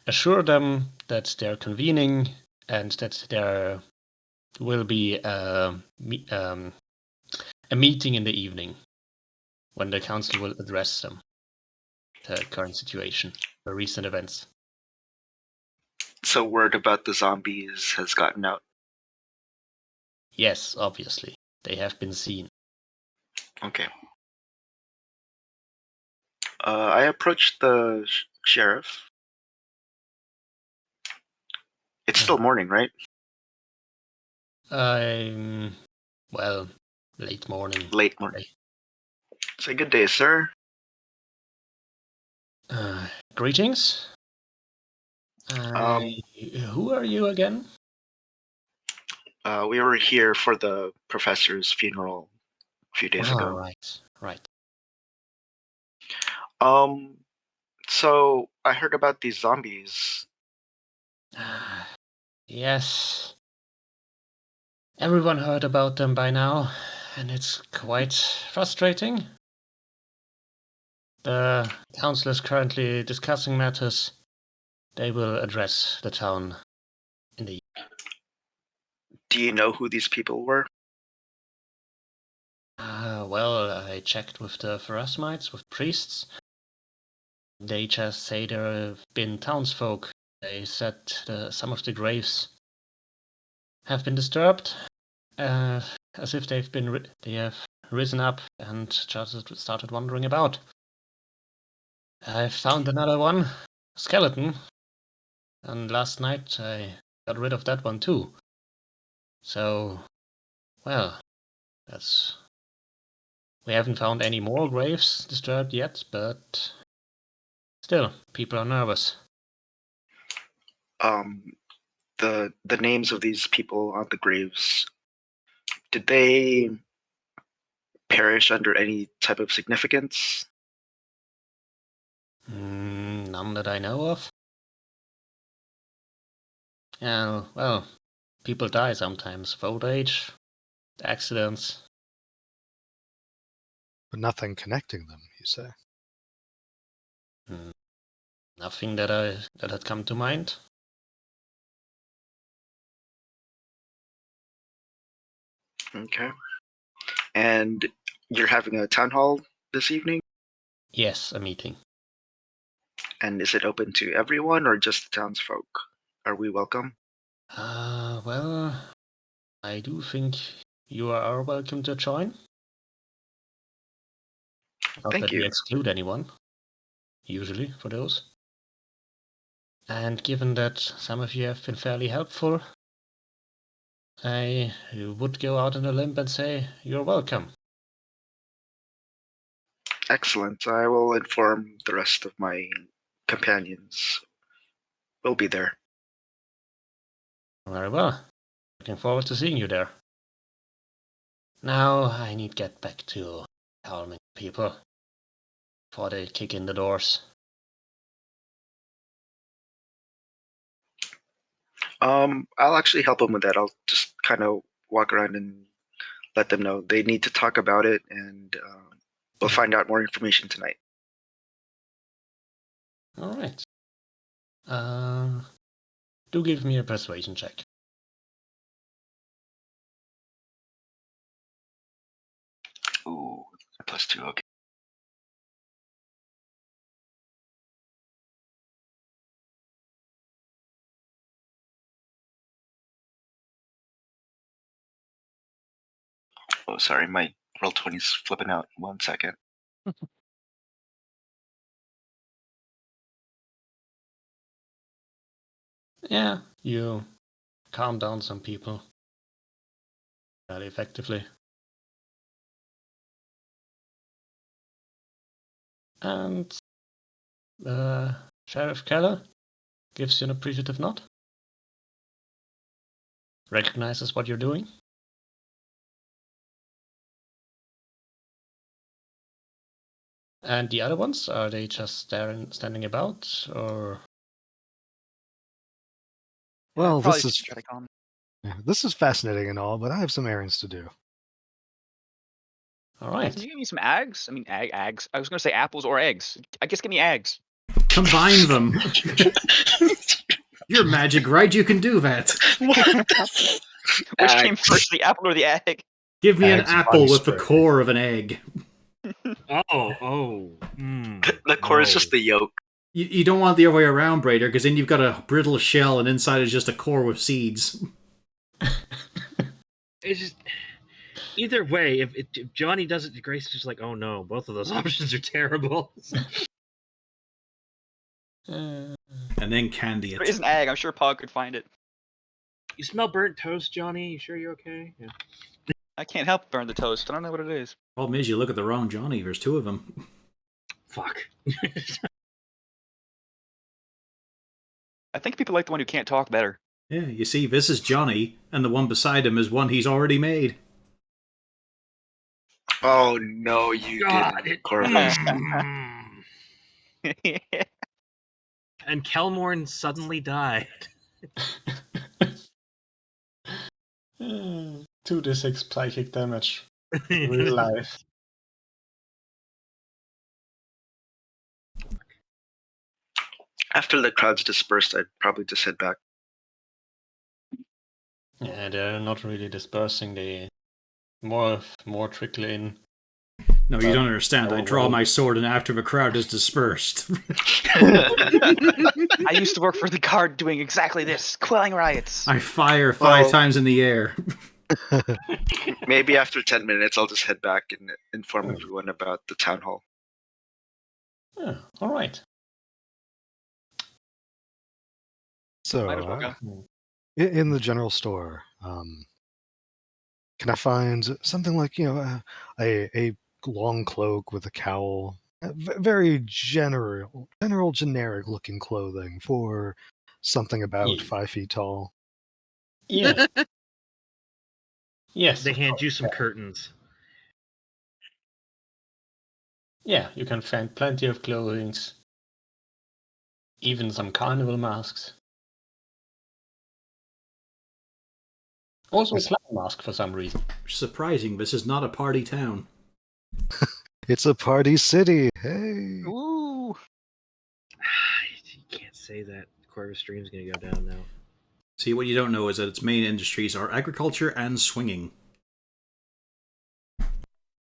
assure them that they're convening and that there will be a meeting in the evening when the council will address them, the current situation, the recent events. So word about the zombies has gotten out. Yes, obviously. They have been seen. Okay. I approached the sheriff. It's still morning, right? Well, late morning. Late morning. Say good day, sir. Greetings. Who are you again? We were here for the professor's funeral a few days ago. Right. So I heard about these zombies. Yes. Everyone heard about them by now, and it's quite frustrating. The council is currently discussing matters. They will address the town in the... Do you know who these people were? Well, I checked with the Pharasmites, with priests. They just say there have been townsfolk. They said some of the graves have been disturbed, as if they have risen up and just started wandering about. I found another one, skeleton, and last night I got rid of that one too. So, well, we haven't found any more graves disturbed yet, but still, people are nervous. The names of these people on the graves, did they perish under any type of significance? None that I know of. Yeah, well, people die sometimes of old age, accidents. But nothing connecting them, you say? Nothing that had come to mind. Okay. And you're having a town hall this evening? Yes, a meeting. And is it open to everyone or just the townsfolk? Are we welcome? Well, I do think you are welcome to join. Not Thank that we you. exclude anyone, usually, for those. And given that some of you have been fairly helpful, I would go out on a limb and say you're welcome. Excellent. I will inform the rest of my companions. We'll be there. Very well. Looking forward to seeing you there. Now I need to get back to calming people before they kick in the doors. I'll actually help them with that. I'll just kind of walk around and let them know they need to talk about it, and we'll find out more information tonight. All right. Do give me a persuasion check. Ooh, +2. Okay. Oh, sorry, my Roll20's flipping out. 1 second. Yeah, you calm down some people fairly effectively. And Sheriff Keller gives you an appreciative nod. Recognizes what you're doing. And the other ones, are they just standing about, or? Well, Probably this is should try to calm. this is fascinating and all, but I have some errands to do. All Can right. you give me some eggs? I mean, eggs. I was going to say apples or eggs. I guess give me eggs. Combine them. You're magic, right? You can do that. Which came first, the apple or the egg? Give me an Eggs, apple body with the spray. core of an egg. The core is just the yolk. You don't want the other way around, Brader, because then you've got a brittle shell and inside is just a core with seeds. It's just either way. If Johnny does it, Grace is just like, oh no, both of those options are terrible. And then candy There it. is an egg. I'm sure Pog could find it. You smell burnt toast, Johnny? You sure you're okay? Yeah. I can't help burn the toast. I don't know what it is. Problem is, you look at the wrong Johnny. There's two of them. Fuck. I think people like the one who can't talk better. Yeah, you see, this is Johnny, and the one beside him is one he's already made. Oh no, you God, didn't, Corvus. And Kelmorn suddenly died. 2d6 psychic damage. Real life. After the crowd's dispersed, I'd probably just head back. Yeah, they're not really dispersing. They more trickle in. No, you don't understand. I draw my sword, and after the crowd is dispersed. I used to work for the guard doing exactly this, quelling riots. I fire five times in the air. Maybe after 10 minutes, I'll just head back and inform everyone about the town hall. Yeah, all right. So, Might as well go. in the general store, can I find something like, a long cloak with a cowl? Very generic looking clothing for something about 5 feet tall. Yeah. Yes. They of hand course, you some yeah. curtains. Yeah, you can find plenty of clothing. Even some carnival masks. Also a clown mask for some reason. Surprising, this is not a party town. It's a party city. Hey. Ooh. say that Corvus Stream's going to go down now. See, what you don't know is that its main industries are agriculture and swinging.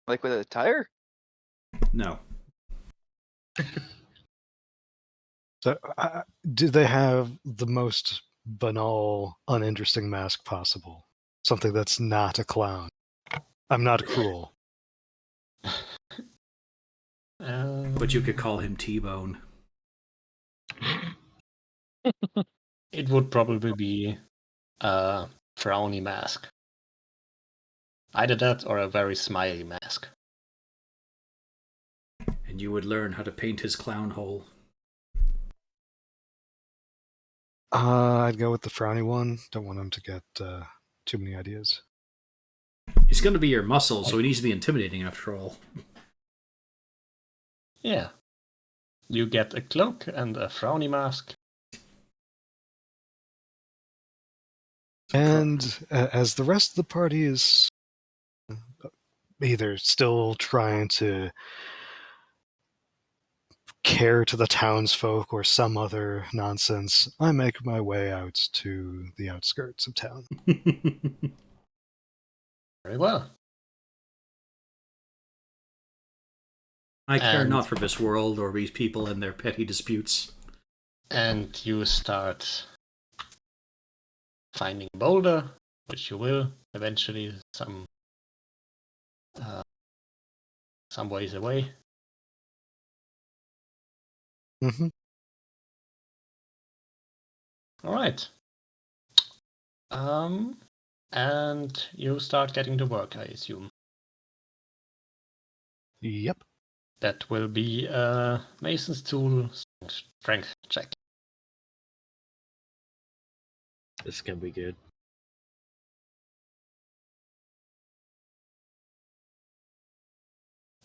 Like with a tire? No. So, do they have the most banal, uninteresting mask possible? Something that's not a clown. I'm not cruel. But you could call him T-Bone. It would probably be a frowny mask. Either that or a very smiley mask. And you would learn how to paint his clown hole. I'd go with the frowny one. Don't want him to get too many ideas. He's going to be your muscle, so he needs to be intimidating after all. Yeah. You get a cloak and a frowny mask. And as the rest of the party is either still trying to care to the townsfolk or some other nonsense, I make my way out to the outskirts of town. Very well. I care And- not for this world or these people and their petty disputes. And you start finding a boulder, which you will eventually some ways away. Mm-hmm. All right. And you start getting to work, I assume. Yep. That will be a Mason's Tool strength check. This is going to be good.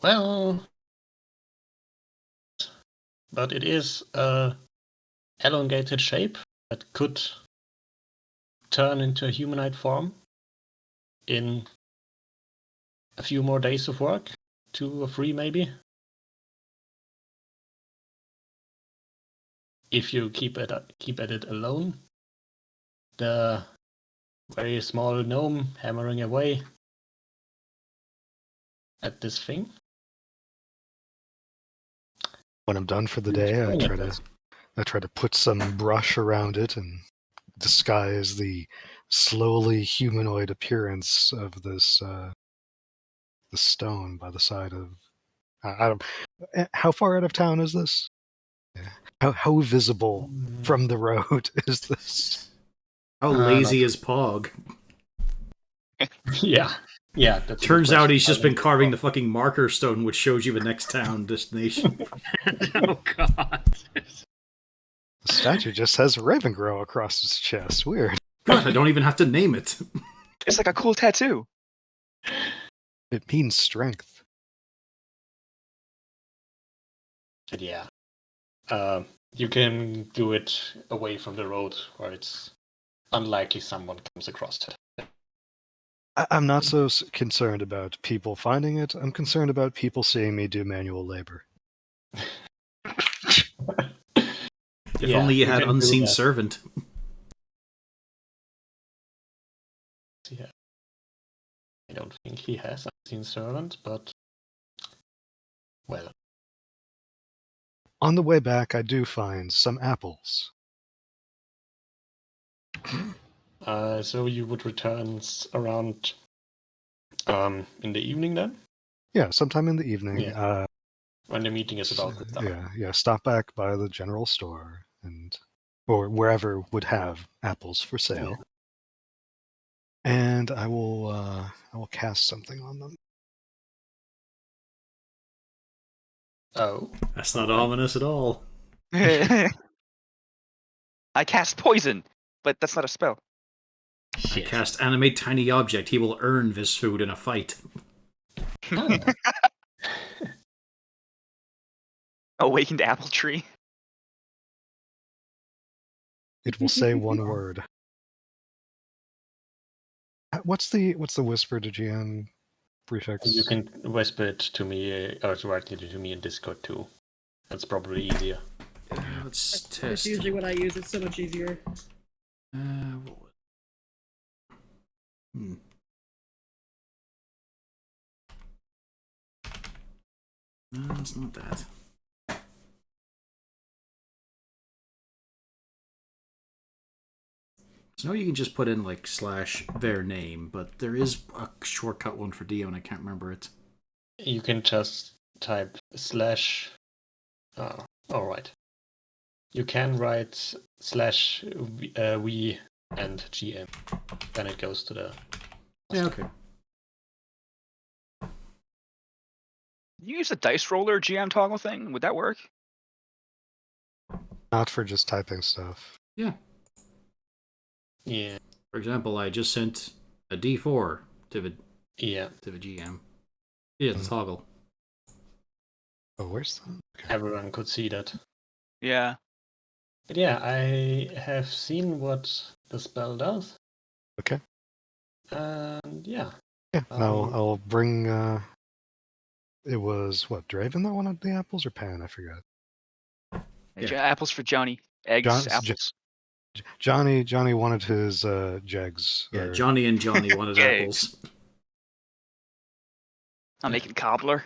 Well, but it is a elongated shape that could turn into a humanoid form in a few more days of work, 2 or 3 maybe. If you keep at it alone, the very small gnome hammering away at this thing. When I'm done for the day, I try to put some brush around it and disguise the slowly humanoid appearance of this the stone by the side of. I don't. How far out of town is this? How visible from the road is this? How lazy is Pog? Yeah. Yeah. That's a good Turns out question. he's just been carving the fucking marker stone which shows you the next town destination. Oh, God. The statue just has Raven Grow across its chest. Weird. God, I don't even have to name it. It's like a cool tattoo. It means strength. But yeah. You can do it away from the road where it's unlikely someone comes across it. I'm not so concerned about people finding it. I'm concerned about people seeing me do manual labor. If only you had can do Unseen that. Servant. Yeah. I don't think he has Unseen Servant, but well. On the way back, I do find some apples. So you would return around in the evening then? Yeah, sometime in the evening. Yeah. When the meeting is about to start. Yeah. Stop back by the general store or wherever would have apples for sale, and I will cast something on them. Oh. That's not ominous at all. I cast poison, but that's not a spell. I cast Animate Tiny Object. He will earn this food in a fight. Awakened apple tree. It will say one word. What's the whisper to GM prefix? You can whisper it to me or directly to me in Discord too. That's probably easier. Let's That's test. usually what I use. It's so much easier. What was... No, it's not that. So now you can just put in like / their name, but there is a shortcut one for DM and I can't remember it. You can just type / alright. You can write / we and GM. Then it goes to the... Yeah, okay. You use the dice roller GM toggle thing? Would that work? Not for just typing stuff. Yeah. Yeah. For example, I just sent a D4 to the GM. Yeah, the toggle. Oh, where's the... Okay. Everyone could see that. Yeah. But yeah, I have seen what the spell does. Okay. And yeah. Yeah, now I'll bring... It was, what, Draven that wanted the apples, or Pan? I forgot. Yeah. Apples for Johnny. Eggs, apples. Johnny wanted his jegs. Yeah, Johnny and Johnny wanted apples. I'm making cobbler.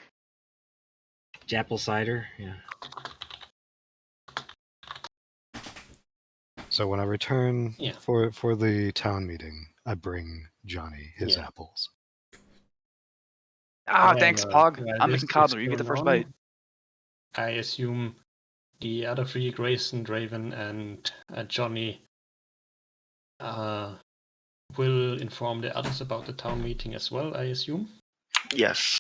Apple cider, yeah. So when I return Yeah. for the town meeting, I bring Johnny his apples. Ah, thanks, Pog. While I'm this making is cobbler. You get the going first on, bite. I assume the other three, Grayson, Draven, and Johnny, will inform the others about the town meeting as well, I assume? Yes.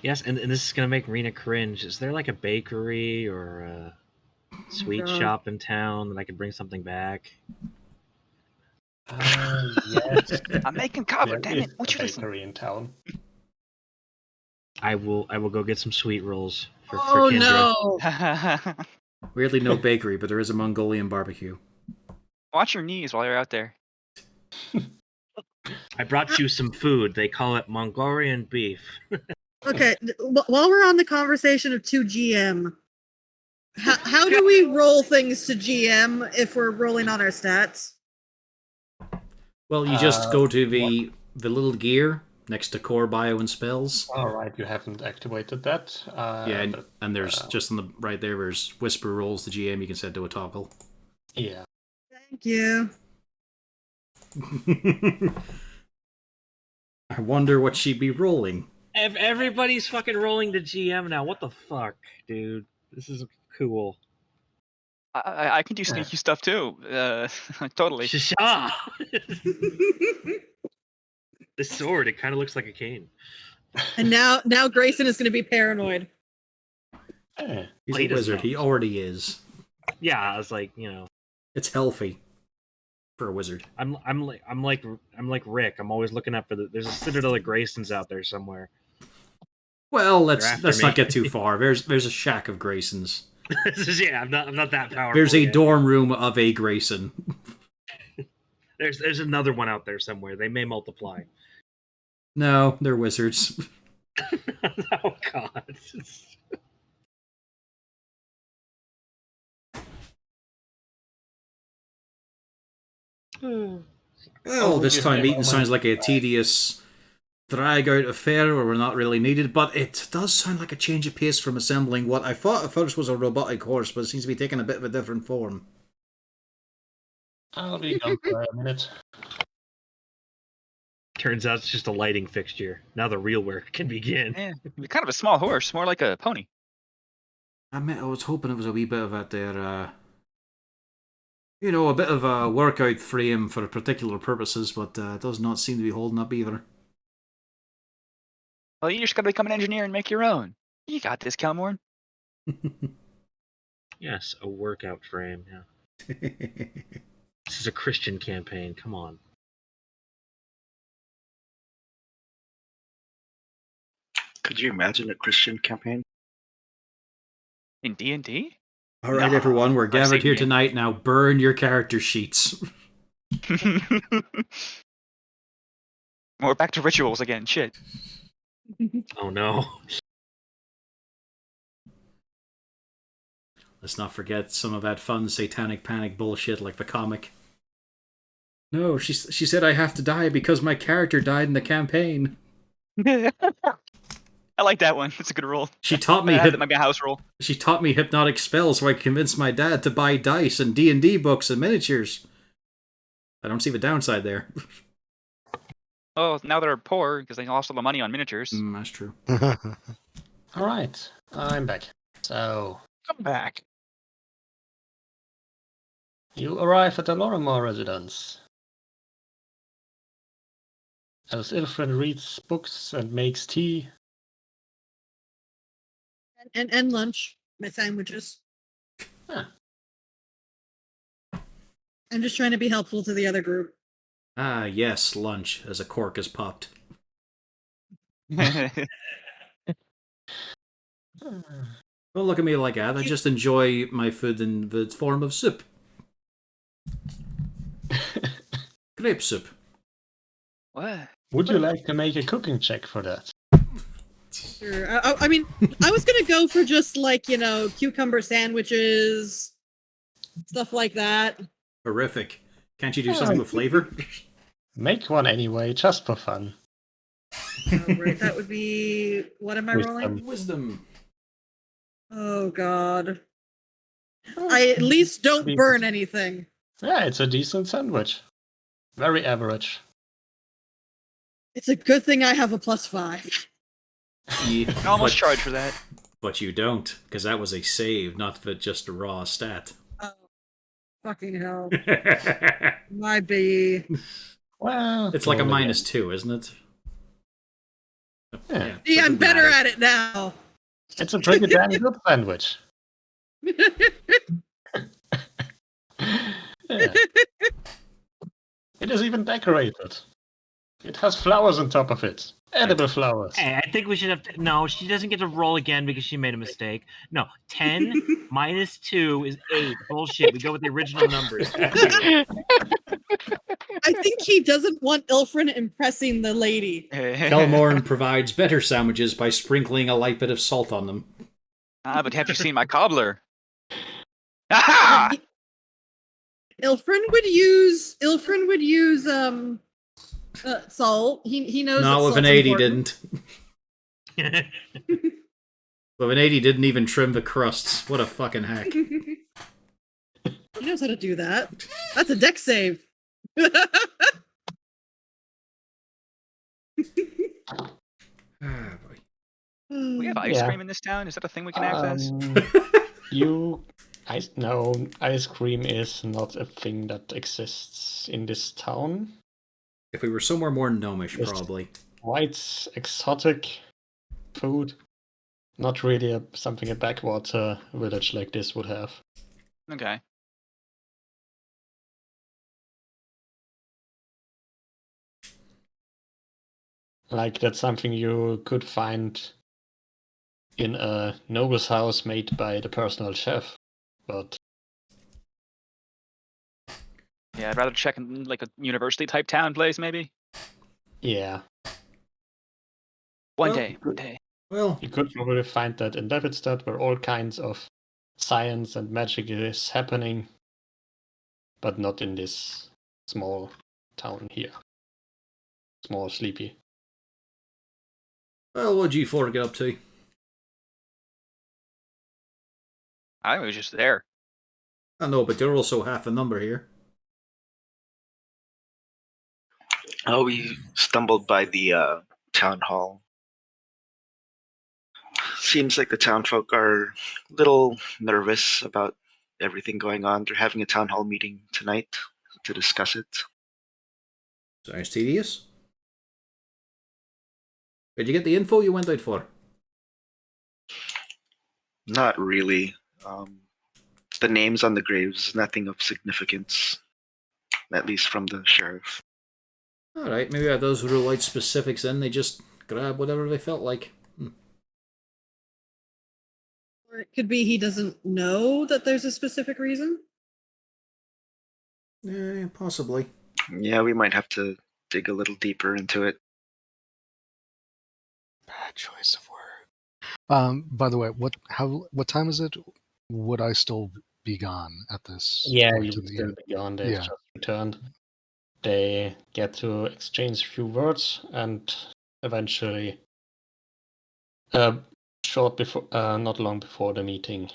Yes, and this is gonna make Rena cringe. Is there like a bakery or a sweet God. shop in town that I could bring something back? Yes. I'm making cobbler. There Damn is it! Won't a you listen? bakery in town. I will go get some sweet rolls for Oh Kendra. no! Weirdly, no bakery, but there is a Mongolian barbecue. Watch your knees while you're out there. I brought you some food. They call it Mongolian beef. Okay, while we're on the conversation of 2GM, how do we roll things to GM if we're rolling on our stats? Well, you just go to the little gear next to core bio and spells. Alright, you haven't activated that. Yeah, and there's just on the right there, there's whisper rolls to GM you can set to a toggle. Yeah. Thank you. I wonder what she'd be rolling. Everybody's fucking rolling to GM now. What the fuck, dude? This is cool. I can do sneaky stuff too. Totally. Shasha! This sword, it kind of looks like a cane. And now Grayson is going to be paranoid. He's he a does wizard. not. He already is. Yeah, I was like, it's healthy for a wizard. I'm like Rick. I'm always looking up for there's a Citadel of Graysons out there somewhere. Well, They're let's after not me. get too far. There's a shack of Graysons. Yeah, I'm not that powerful. There's a yet. dorm room of a Grayson. There's another one out there somewhere. They may multiply. No, they're wizards. Oh god. Well, this time meeting sounds like a tedious drag out affair where we're not really needed, but it does sound like a change of pace from assembling what I thought at first was a robotic horse, but it seems to be taking a bit of a different form. I'll be gone for a minute. Turns out it's just a lighting fixture. Now the real work can begin. Yeah, kind of a small horse, more like a pony. I was hoping it was a wee bit of a a bit of a workout frame for particular purposes, but it does not seem to be holding up either. Well, you just gotta become an engineer and make your own. You got this, Calmorn. Yes, a workout frame, yeah. This is a Christian campaign, come on. Could you imagine a Christian campaign? In D&D? All right, everyone, we're gathered here tonight. Now burn your character sheets. We're back to rituals again. Shit. Oh no. Let's not forget some of that fun satanic panic bullshit like the comic. No, she said I have to die because my character died in the campaign. I like that one. It's a good rule. She taught me that might be a house rule. She taught me hypnotic spells so I could convince my dad to buy dice and D&D books and miniatures. I don't see the downside there. Oh, now they're poor because they lost all the money on miniatures. That's true. All right, I'm back. So Come back. you arrive at the Lorimore residence. As Ilfrin reads books and makes tea. And lunch. My sandwiches. Huh. I'm just trying to be helpful to the other group. Ah, yes, lunch, as a cork is popped. Yeah, Don't look at me like that. I just enjoy my food in the form of soup. Grape soup. what? Would you like to make a cooking check for that? Sure. I mean, I was gonna go for just like, cucumber sandwiches, stuff like that. Horrific. Can't you do something with flavor? Make one anyway, just for fun. Right, that would be. What am I rolling? Wisdom. Oh God. I at least don't burn anything. Yeah, it's a decent sandwich. Very average. It's a good thing I have a +5. Yeah, I almost charged for that. But you don't, because that was a save, not just a raw stat. Oh, fucking hell. My B. Well, It's like a -2, isn't it? Yeah. See, I'm better at it now. It's a pretty damn good sandwich. Yeah. It is even decorated. It has flowers on top of it. Edible flowers. Hey, I think we should have to... No, she doesn't get to roll again because she made a mistake. No, 10 -2 is 8. Bullshit. We go with the original numbers. I think he doesn't want Ilfrin impressing the lady. Kelmorn provides better sandwiches by sprinkling a light bit of salt on them. But have you seen my cobbler? Aha! Ilfrin would use salt. He knows. No, that with an salt's 80 important. didn't. With an 80 didn't even trim the crusts. What a fucking hack. He knows how to do that. That's a deck save. Ah, boy. We have ice Yeah. cream in this town. Is that a thing we can access? No, ice cream is not a thing that exists in this town. If we were somewhere more gnomish, Yes. probably. Quite exotic food. Not really something a backwater village like this would have. Okay. Like, that's something you could find in a noble's house made by the personal chef. But Yeah, I'd rather check in like a university type town place, maybe. yeah, One Well, day. One day. Well, you could probably find that in Davidstad, where all kinds of science and magic is happening, but not in this small town here. Small, sleepy. well, what'd you four get up to? I was just there. I know, but you're also half a number here. Oh, we stumbled by the town hall. Seems like the town folk are a little nervous about everything going on. They're having a town hall meeting tonight to discuss it. Sounds tedious. Did you get the info you went out for? Not really. The names on the graves, nothing of significance, at least from the sheriff. Alright, maybe those who rule out specifics in, they just grab whatever they felt like. Or it could be he doesn't know that there's a specific reason. Yeah, possibly. Yeah, we might have to dig a little deeper into it. Bad choice of word. By the way, what time is it? would I still be gone at this Yeah, point you in would the still evening? be gone. They've Yeah. just returned. They get to exchange a few words, and eventually, not long before the meeting,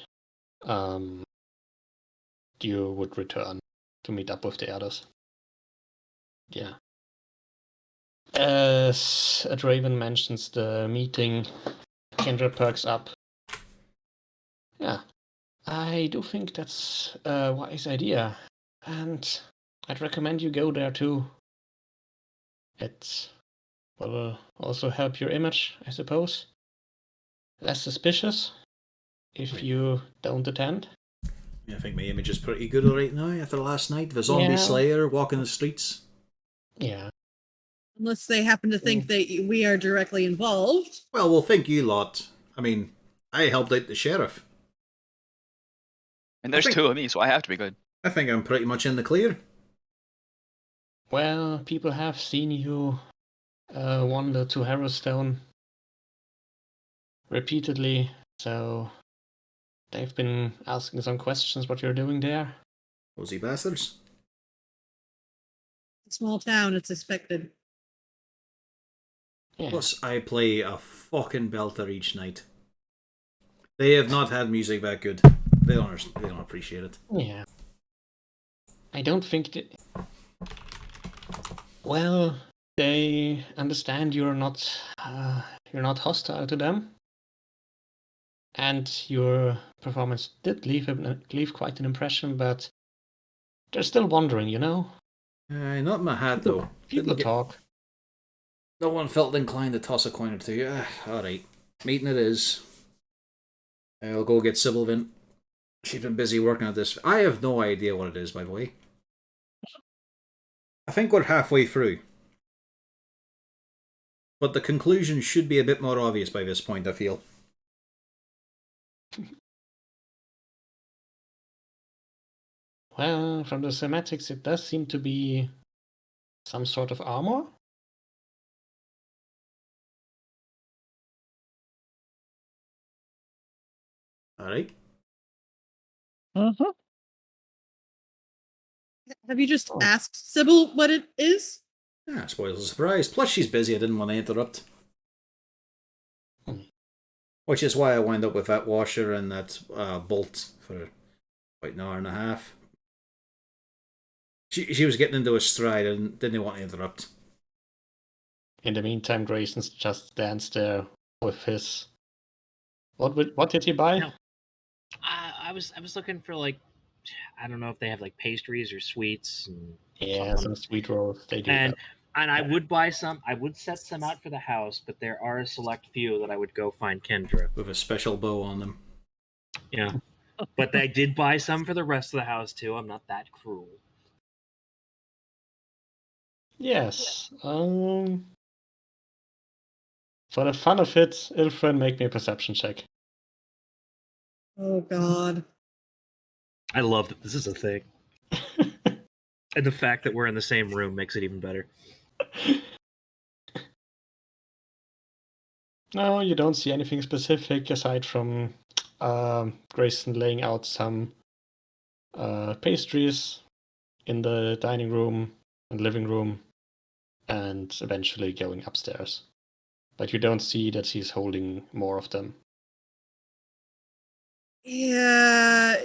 you would return to meet up with the others. Yeah. As Draven mentions the meeting, Kendra perks up. Yeah, I do think that's a wise idea, and I'd recommend you go there too. It will also help your image, I suppose. Less suspicious if you don't attend. I think my image is pretty good right now after last night. The zombie Yeah. slayer walking the streets. Yeah. Unless they happen to think that we are directly involved. Well, we'll thank you lot. I mean, I helped out the sheriff. And there's two of me, so I have to be good. I think I'm pretty much in the clear. Well, people have seen you wander to Harrowstone repeatedly, so they've been asking some questions what you're doing there. Nosy bastards. It's a small town, it's expected. Yeah. Plus, I play a fucking belter each night. They have not had music that good. They don't appreciate it. Yeah. I don't think that... Well, they understand you're not hostile to them. And your performance did leave quite an impression, but they're still wondering, you know? Not my hat, though. People talk. No one felt inclined to toss a coin or two. Alright. Meeting it is. I'll go get Sybil Vint. She's been busy working at this. I have no idea what it is, by the way. I think we're halfway through. But the conclusion should be a bit more obvious by this point, I feel. Well, from the semantics, it does seem to be some sort of armor. Alright. Mm-hmm. Have you just asked Sybil what it is? Ah, spoils the surprise. Plus, she's busy. I didn't want to interrupt. Which is why I wound up with that washer and that bolt for about an hour and a half. She was getting into a stride and didn't want to interrupt. In the meantime, Grayson just stands there with his... What did he buy? No. I was looking for, like, I don't know if they have like pastries or sweets. And yeah, some sweet rolls. They do. And I would buy some. I would set some out for the house, but there are a select few that I would go find Kendra with a special bow on them. Yeah, but I did buy some for the rest of the house too. I'm not that cruel. Yes. For the fun of it, Ilfrin, make me a perception check. Oh God. I love that this is a thing. And the fact that we're in the same room makes it even better. No, you don't see anything specific aside from Grayson laying out some pastries in the dining room and living room and eventually going upstairs. But you don't see that he's holding more of them. Yeah.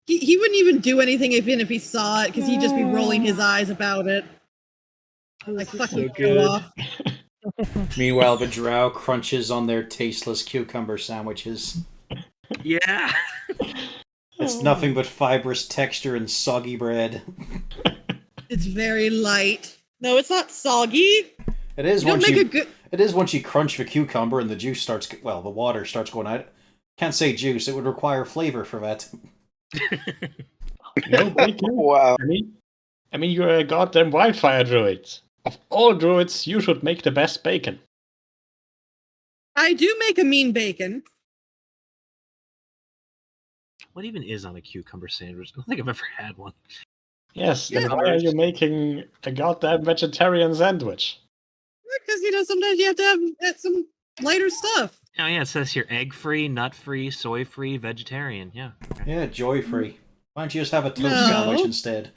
He wouldn't even do anything even if he saw it, because he'd just be rolling his eyes about it. Like fucking go off. Meanwhile, the drow crunches on their tasteless cucumber sandwiches. Yeah. It's nothing but fibrous texture and soggy bread. It's very light. No, it's not soggy. It is once you crunch the cucumber and the juice starts, well, the water starts going out. Can't say juice, it would require flavor for that. No bacon. Wow. I mean, you're a goddamn wildfire druid. Of all druids, you should make the best bacon. I do make a mean bacon. What even is on a cucumber sandwich? I don't think I've ever had one. Yes, then why are you making a goddamn vegetarian sandwich? Because, sometimes you have to have some lighter stuff. Oh yeah, it says here egg-free, nut-free, soy-free, vegetarian. Yeah. Okay. Yeah, joy-free. Why don't you just have a toast No. sandwich instead?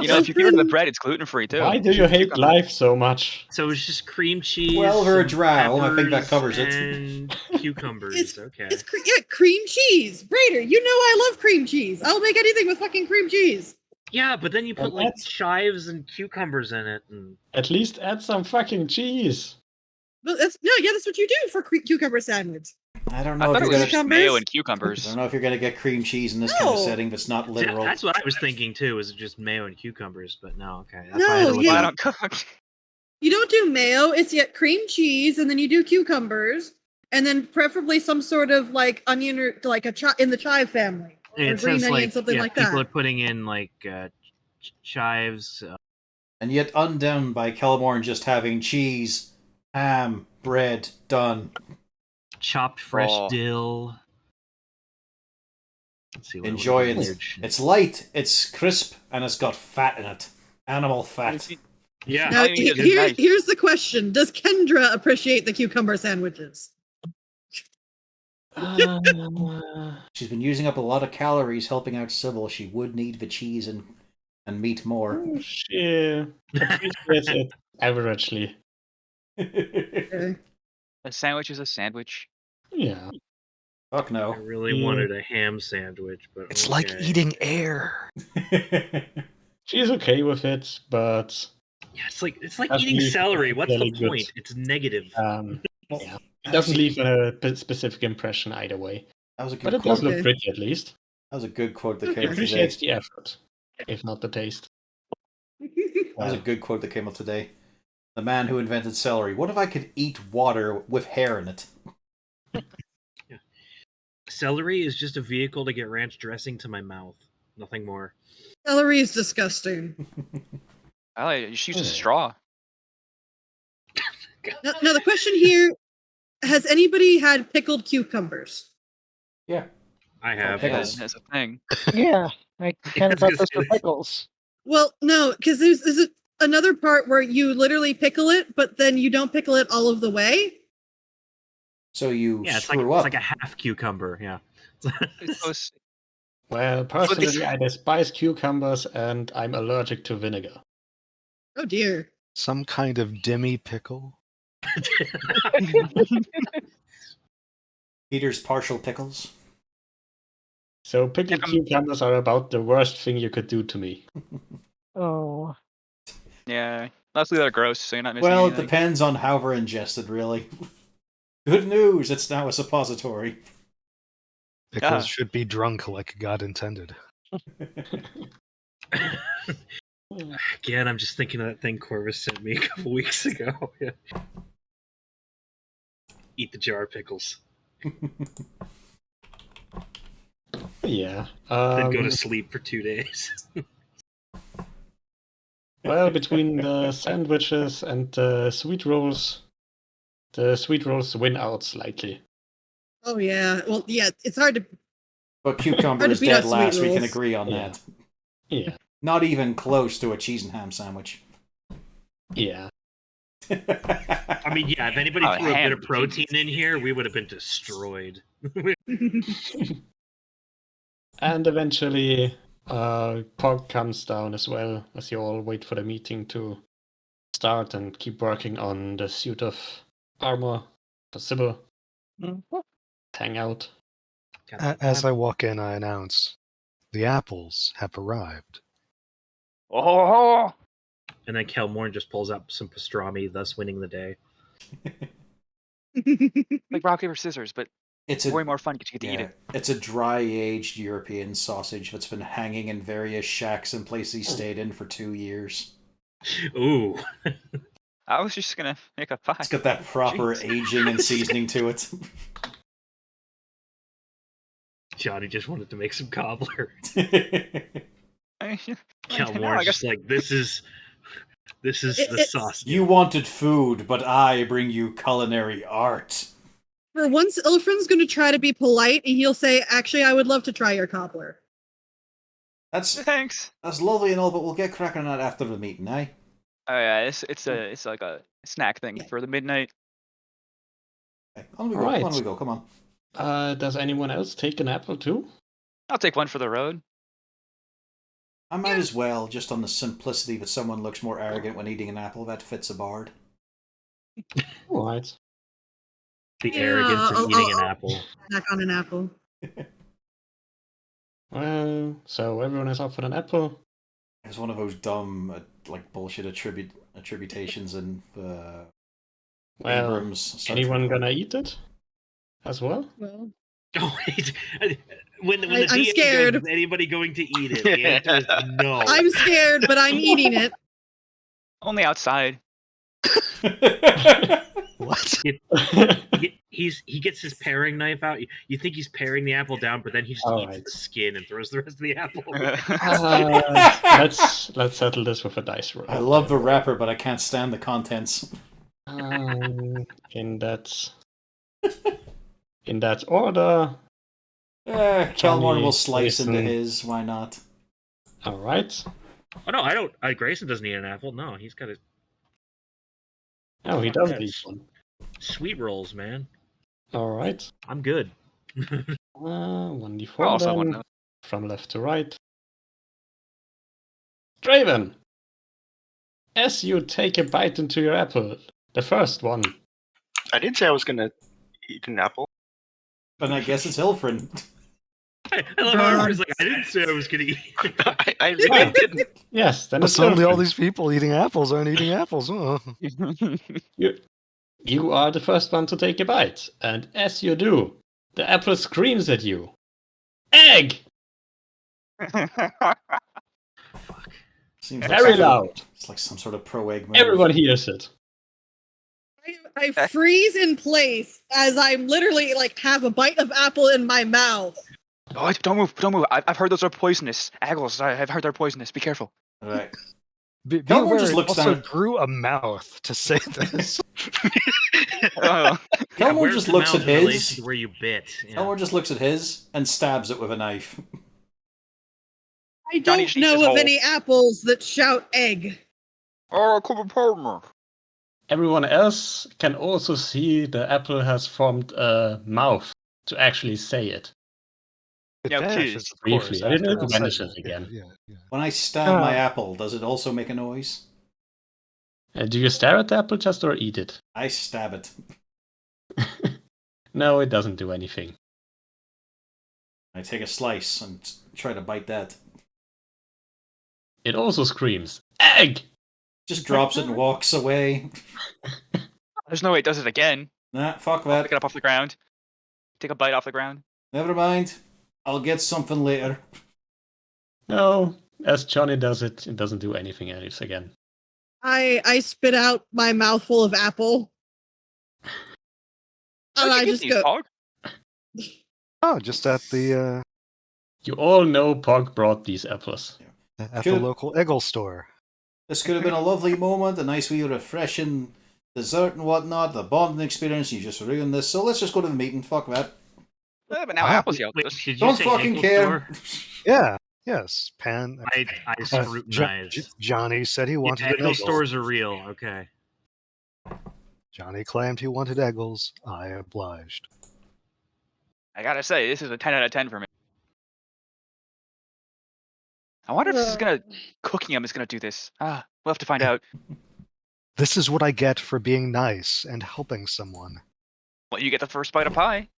You know, if you get rid of the Elfrin- bread, it's gluten free too. Why do you hate life so much? So it's just cream cheese. Well, we're a some drow. I think that peppers, covers it. And cucumbers. It's Okay. it's cream cheese. Raider, you know I love cream cheese. I'll make anything with fucking cream chease. Yeah, but then you put Well, like that's- chives and cucumbers in it, and At least add some fucking cheese. But that's what you do for cucumber sandwich. I don't I know thought if it you're was gonna. just mayo Cucumbers? and cucumbers. I don't know if you're gonna get cream cheese in this kind of No. setting, but it's not literal. that's what I was thinking too. Is just mayo and cucumbers, but no, okay. That's why I had No, to look yeah. it Flat up. out cooked. You don't do mayo, it's yet cream cheese, and then you do cucumbers, and then preferably some sort of like onion or like in the chive family. And Or it green says onion, like something like people that. are putting in like chives. And yet undone by Kellamorn just having cheese, ham, bread, done. Chopped fresh Oh. dill. Let's see. Enjoy it. weird shit. It's light, it's crisp, and it's got fat in it. Animal fat. Yeah. Now, I mean, it is nice. here's the question: does Kendra appreciate the cucumber sandwiches? She's been using up a lot of calories helping out Sybil. She would need the cheese and meat more. She appreciates it averagely. Okay. A sandwich is a sandwich. Yeah. Fuck I no. really Yeah. wanted a ham sandwich, but It's like okay. eating air. She's okay with it, but Yeah, it's like That's eating really- celery. What's really the good. point? It's negative. yeah. It doesn't leave a specific impression either way. That was a But good it does quote. look pretty at least. That was a good quote that came It up today. appreciates the effort, if not the taste. That was a good quote that came up today. The man who invented celery. What if I could eat water with hair in it? Celery is just a vehicle to get ranch dressing to my mouth. Nothing more. Celery is disgusting. I like it. You should use a Oh. straw. Now the question here: has anybody had pickled cucumbers? Yeah. I have. pickles. That's a thing. Yeah, I can't was about those gonna for say- pickles. Well, no, because there's another part where you literally pickle it, but then you don't pickle it all of the way. So you Yeah, it's like screw it's up. like a half cucumber. Yeah. It's Well, personally, I despise cucumbers and I'm allergic to vinegar. Oh dear. Some kind of demi pickle. Peter's partial pickles. So pickled cucumbers are about the worst thing you could do to me. Oh, yeah. Mostly they're gross, so you're not missing Well, it anything. depends on how they're ingested, really. Good news, it's now a suppository. Pickles Ah. should be drunk like God intended. Again, I'm just thinking of that thing Corvus sent me a couple weeks ago. Yeah. Eat the jar of pickles. Yeah. Then go to sleep for 2 days. Well, between the sandwiches and the sweet rolls win out slightly. Oh yeah. Well, yeah. It's hard to. But cucumber Hard to is beat dead out last, sweet we can rolls. agree on Yeah. that. Yeah. Not even close to a cheese and ham sandwich. Yeah. I mean, yeah, if anybody Oh, threw a bit ham, of protein in here, we would have been destroyed. And eventually, Pog comes down as well, as you all wait for the meeting to start and keep working on the suit of armor for Sybil. Mhm. Hang out. As I walk in, I announce, the apples have arrived. Oh, And then Kelmorn just pulls up some pastrami, thus winning the day. like rock paper scissors, but It's way a more fun because you get to eat yeah, it. it's a dry aged European sausage that's been hanging in various shacks and places he stayed in for 2 years. Ooh. I was just gonna make a pie. It's got that proper Jeez. aging and seasoning to it. Johnny just wanted to make some cobbler. I Kelmorn's guess just like, this is the It- sauce. You wanted food, but I bring you culinary art. For once, Ilfrin's going to try to be polite, and he'll say, "Actually, I would love to try your cobbler." That's thanks. lovely and all, but we'll get cracking on that after the meeting, eh? Oh yeah, it's like a snack thing for the midnight. Okay, on we go. Right. On we go. Come on. Does anyone else take an apple too? I'll take one for the road. I might as well, just on the simplicity that someone looks more arrogant when eating an apple. That fits a bard. All right. The Yeah, arrogance of eating an I'll apple. snack on an apple. Well, so everyone is up for an apple. It's one of those dumb, like bullshit attributations and Well, Abrams. Star anyone Trek. gonna eat it as well? Well, Oh, wait. When the I'm DM scared. goes, is anybody going to eat it? The answer is no. I'm scared, but I'm eating it. Only outside. What? He gets his paring knife out. You think he's paring the apple down, but then he just All eats right. the skin and throws the rest of the apple. Let's settle this with a dice roll. I love the wrapper, but I can't stand the contents. In that order. Kelmorn will slice Grayson. into his. Why not? All right. Oh no, I don't. Grayson doesn't eat an apple. No, he's got a Oh, he does eat one. sweet rolls, man. All right. I'm good. 1d4 also one then, of from left to right. Draven, as you take a bite into your apple, the first one. I didn't say I was gonna eat an apple. And I guess it's Ilfrin. I love how everybody's like, I didn't say I was gonna eat. I really didn't. Yes, then But it's suddenly all Ilfrin. these people eating apples aren't eating apples. Huh? You are the first one to take a bite, and as you do, the apple screams at you. Egg! Seems Very some- loud. It's like some sort of pro egg. Everyone hears it. I freeze in place as I'm literally like have a bite of apple in my mouth. Oh, don't move, don't move. I've heard those are poisonous. Aggles, I've heard they're poisonous. Be careful. All right. Be Kelmorn aware just it looks also down. grew a mouth to say this. Kelmorn Where's just the looks mouth at in relation his. to where you bit. Yeah. Kelmorn just looks at his and stabs it with a knife. I Johnny don't shakes his know of hole. any apples that shout egg. Oh, come on, partner. Everyone else can also see the apple has formed a mouth to actually say it. It Yeah, vanishes, please. of course, Briefly. And after it all vanishes said. again. Yeah. When I stab my Ah. apple, does it also make a noise? Do you stare at the apple just or eat it? I stab it. No, it doesn't do anything. I take a slice and try to bite that. It also screams, egg! Just drops it and walks away. There's no way it does it again. Nah, fuck I'll that. pick it up off the ground. Take a bite off the ground. Never mind. I'll get something later. No, as Johnny does it, it doesn't do anything else again. I spit out my mouthful of apple. And Where'd I you get just these, go. Pog? Oh, just at the You all know Pog brought these apples. Good. local Eggle store. This could have been a lovely moment, a nice wee refreshing dessert and whatnot, the bonding experience. You just ruined this, so let's just go to the meeting. Fuck that. But now Wow. apples yelled Wait, at us. did you Don't say fucking ankle care. store? Yeah. Yes. Pan. I scrutinize. Johnny said he Yeah, wanted an ankle Eggle. stores are real. Okay. Johnny claimed he wanted Eggles. I obliged. I gotta say, this is a 10 out of 10 for me. I wonder if this is gonna cooking them is gonna do this. We'll have to find out. This is what I get for being nice and helping someone. Well, you get the first bite of pie.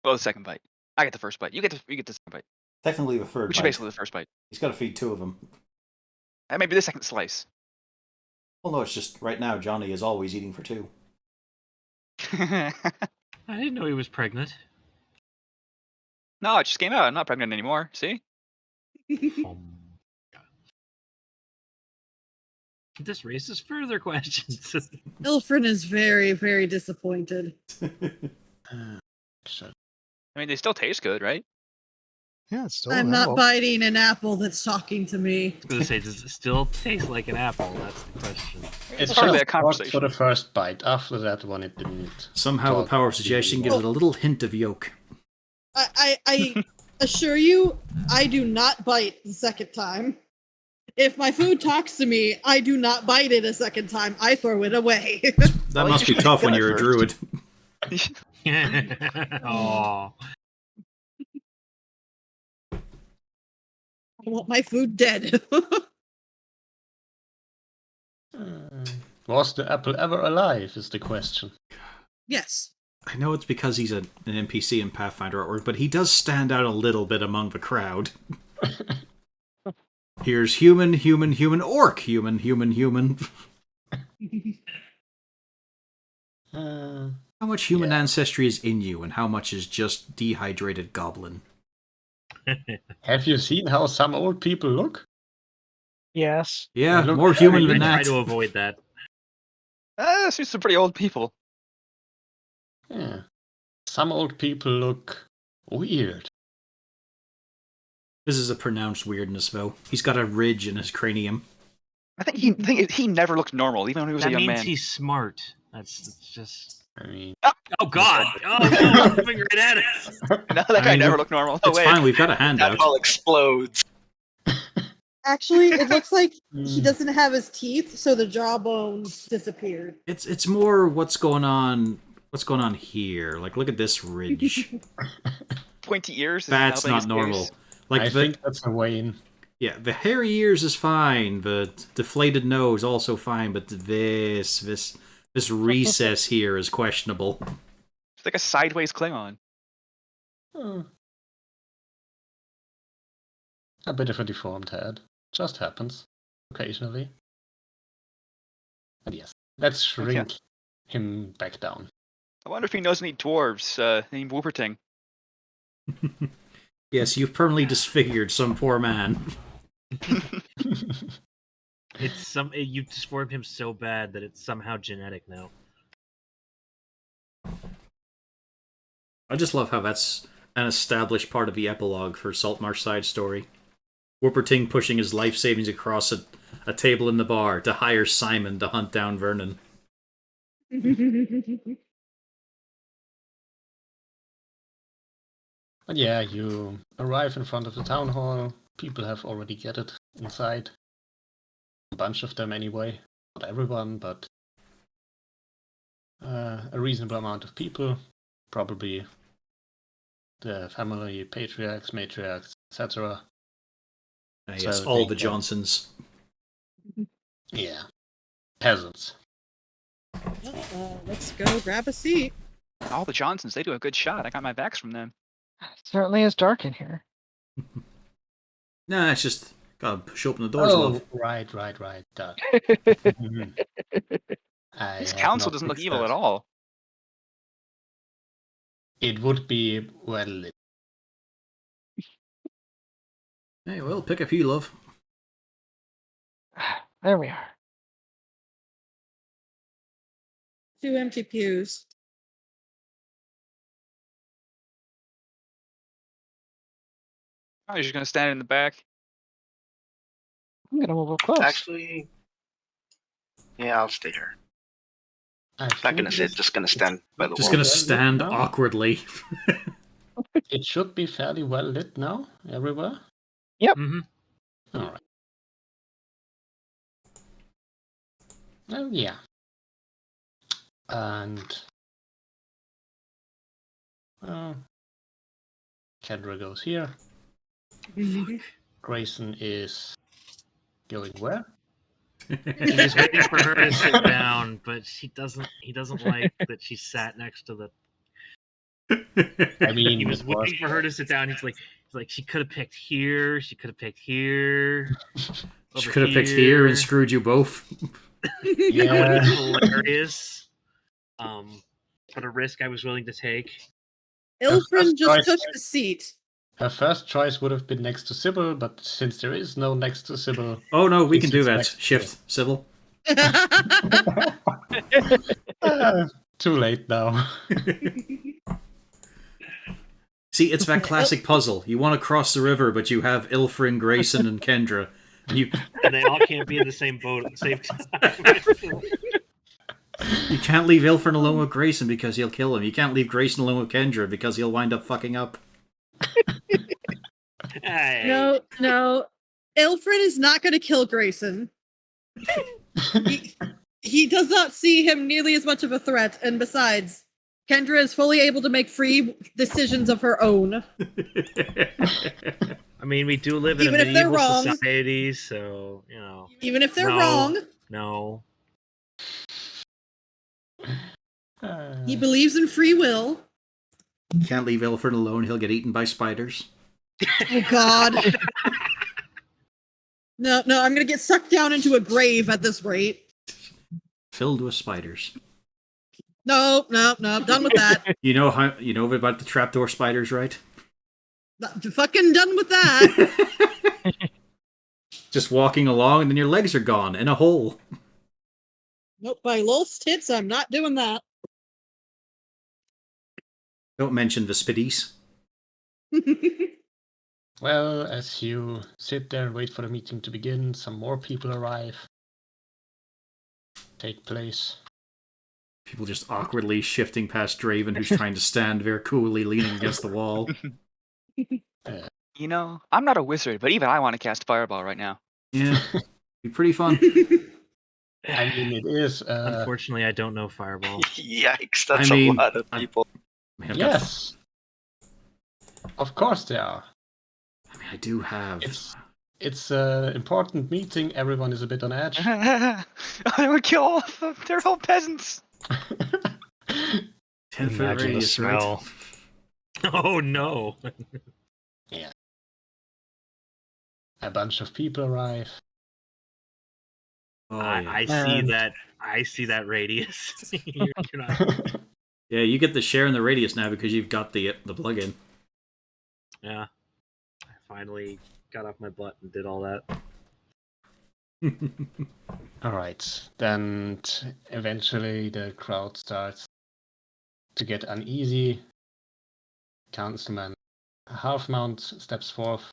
Well, the second bite. I get the first bite. You get the second bite. Technically the third Which is bite. basically the first bite. He's got to feed two of them. And maybe the second slice. Well, no, it's just right now Johnny is always eating for two. I didn't know he was pregnant. No, it just came out. I'm not pregnant anymore. See? This raises further questions. Ilfrin is very, very disappointed. I mean, they still taste good, right? Yeah, it's still I'm an not apple. biting an apple that's talking to me. I was gonna say, does it still taste like an apple? That's the question. It's It hardly just a conversation. worked for the first bite. After that one, it didn't. Somehow the talk power of suggestion gives it a little hint of yolk. I assure you, I do not bite the second time. If my food talks to me, I do not bite it a second time. I throw it away. That Well, must you be should tough when kill it you're a first. druid. Oh, I want my food dead. Was the apple ever alive, is the question. Yes. I know it's because he's an NPC in Pathfinder artwork, but he does stand out a little bit among the crowd. Here's human, human, human, orc, human, human, human. How much human ancestry is in you, and how much is just dehydrated goblin? Have you seen how some old people look? Yes. Yeah, They look more very human I than try that. to avoid that. Seems some pretty old people. Yeah. Some old people look weird. This is a pronounced weirdness, though. He's got a ridge in his cranium. I think he never looked normal, even when he was a That young means man. he's smart. That's just. I mean, Oh God! Oh no! Finger it at us. No, that guy never looked normal. No It's way. fine, we've got a That handout. all explodes. Actually, it looks like Hmm. he doesn't have his teeth, so the jawbones disappeared. It's more what's going on here. Like, look at this ridge. Pointy ears. Is That's how big not his normal. ears. Like I the think that's a Wayne. yeah, the hairy ears is fine. The deflated nose also fine, but this recess here is questionable. It's like a sideways Klingon. Hmm. A bit of a deformed head. Just happens. Occasionally. And yes, let's shrink him back down. I wonder if he knows any dwarves named Wooperting. Yes, you've permanently disfigured some poor man. You disformed him so bad that it's somehow genetic now. I just love how that's an established part of the epilogue for Saltmarsh Side Story. Whooperting pushing his life savings across a table in the bar to hire Simon to hunt down Vernon. But yeah, you arrive in front of the town hall. People have already gathered inside. A bunch of them anyway. Not everyone, but a reasonable amount of people. Probably the family, patriarchs, matriarchs, etc. Yes, So all they the can- Johnsons. Yeah. Peasants. Let's go grab a seat. All the Johnsons, they do a good shot. I got my backs from them. Certainly is dark in here. Nah, it's just gotta push open the doors, love. Right. Duh. Mhm. I This have council not doesn't look fixed evil that. at all. It would be well lit. Hey, well, pick a few, love. There we are. 2 empty pews. Oh, you're just gonna stand in the back. I'm gonna move up close. Actually, yeah, I'll stay here. I Not think gonna sit, it's- just gonna stand by the Just wall. gonna well lit stand now. awkwardly. It should be fairly well lit now, everywhere. Mm-hmm. Alright. Oh, yeah. And... Kendra goes here. Grayson is going where? He's waiting for her to sit down, but he doesn't like that she sat next to the. I mean, He was it was- waiting for her to sit down. He's like she could have picked here. She could have picked here. She over could have picked here and screwed you both. That would have Yeah. been hilarious. For the risk I was willing to take. That's Ilfrin just right. took the seat. Her first choice would have been next to Sybil, but since there is no next to Sybil, Oh no, we It's can do that. next to Shift, Sybil. too late now. See, it's that classic puzzle. You want to cross the river, but you have Ilfrin, Grayson, and Kendra. You And they all can't be in the same boat at the same time. you can't leave Ilfrin alone with Grayson because he'll kill him. You can't leave Grayson alone with Kendra because he'll wind up fucking up. Hey. No. Ilfrin is not going to kill Grayson. He does not see him nearly as much of a threat, and besides, Kendra is fully able to make free decisions of her own. I mean, we do live in Even a if they're medieval wrong. society, so, you know. Even if they're No. wrong, No. he believes in free will. Can't leave Ilford alone. He'll get eaten by spiders. Oh, God. No, I'm going to get sucked down into a grave at this rate. Filled with spiders. No, done with that. You know about the trapdoor spiders, right? Fucking done with that. Just walking along and then your legs are gone in a hole. Nope, by Lol's tits, I'm not doing that. Don't mention the spiddies. Well, as you sit there and wait for the meeting to begin, some more people arrive. Take place. People just awkwardly shifting past Draven, who's trying to stand very coolly leaning against the wall. You know, I'm not a wizard, but even I want to cast Fireball right now. Yeah, be pretty fun. I mean, it is. Unfortunately, I don't know Fireball. Yikes, that's I mean, a lot of people. Yes. Of course they are. I mean, I do have. It's an important meeting. Everyone is a bit on edge. They would kill all of them. They're all peasants. 10-foot Imagine the radius, right? smell. Oh, no. Yeah. A bunch of people arrive. Oh, I yeah. I see that radius. You're not... Yeah, you get the share in the radius now because you've got the plugin. Yeah. I finally got off my butt and did all that. All right. Then eventually the crowd starts to get uneasy. Councilman Halfmount steps forth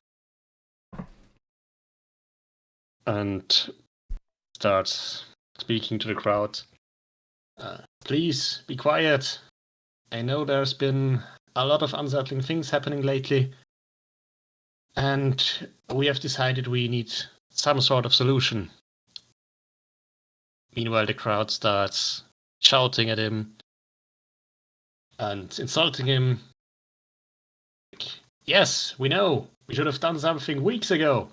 and starts speaking to the crowd. Please be quiet. I know there's been a lot of unsettling things happening lately, and we have decided we need some sort of solution. Meanwhile, the crowd starts shouting at him and insulting him. Yes, we know. We should have done something weeks ago.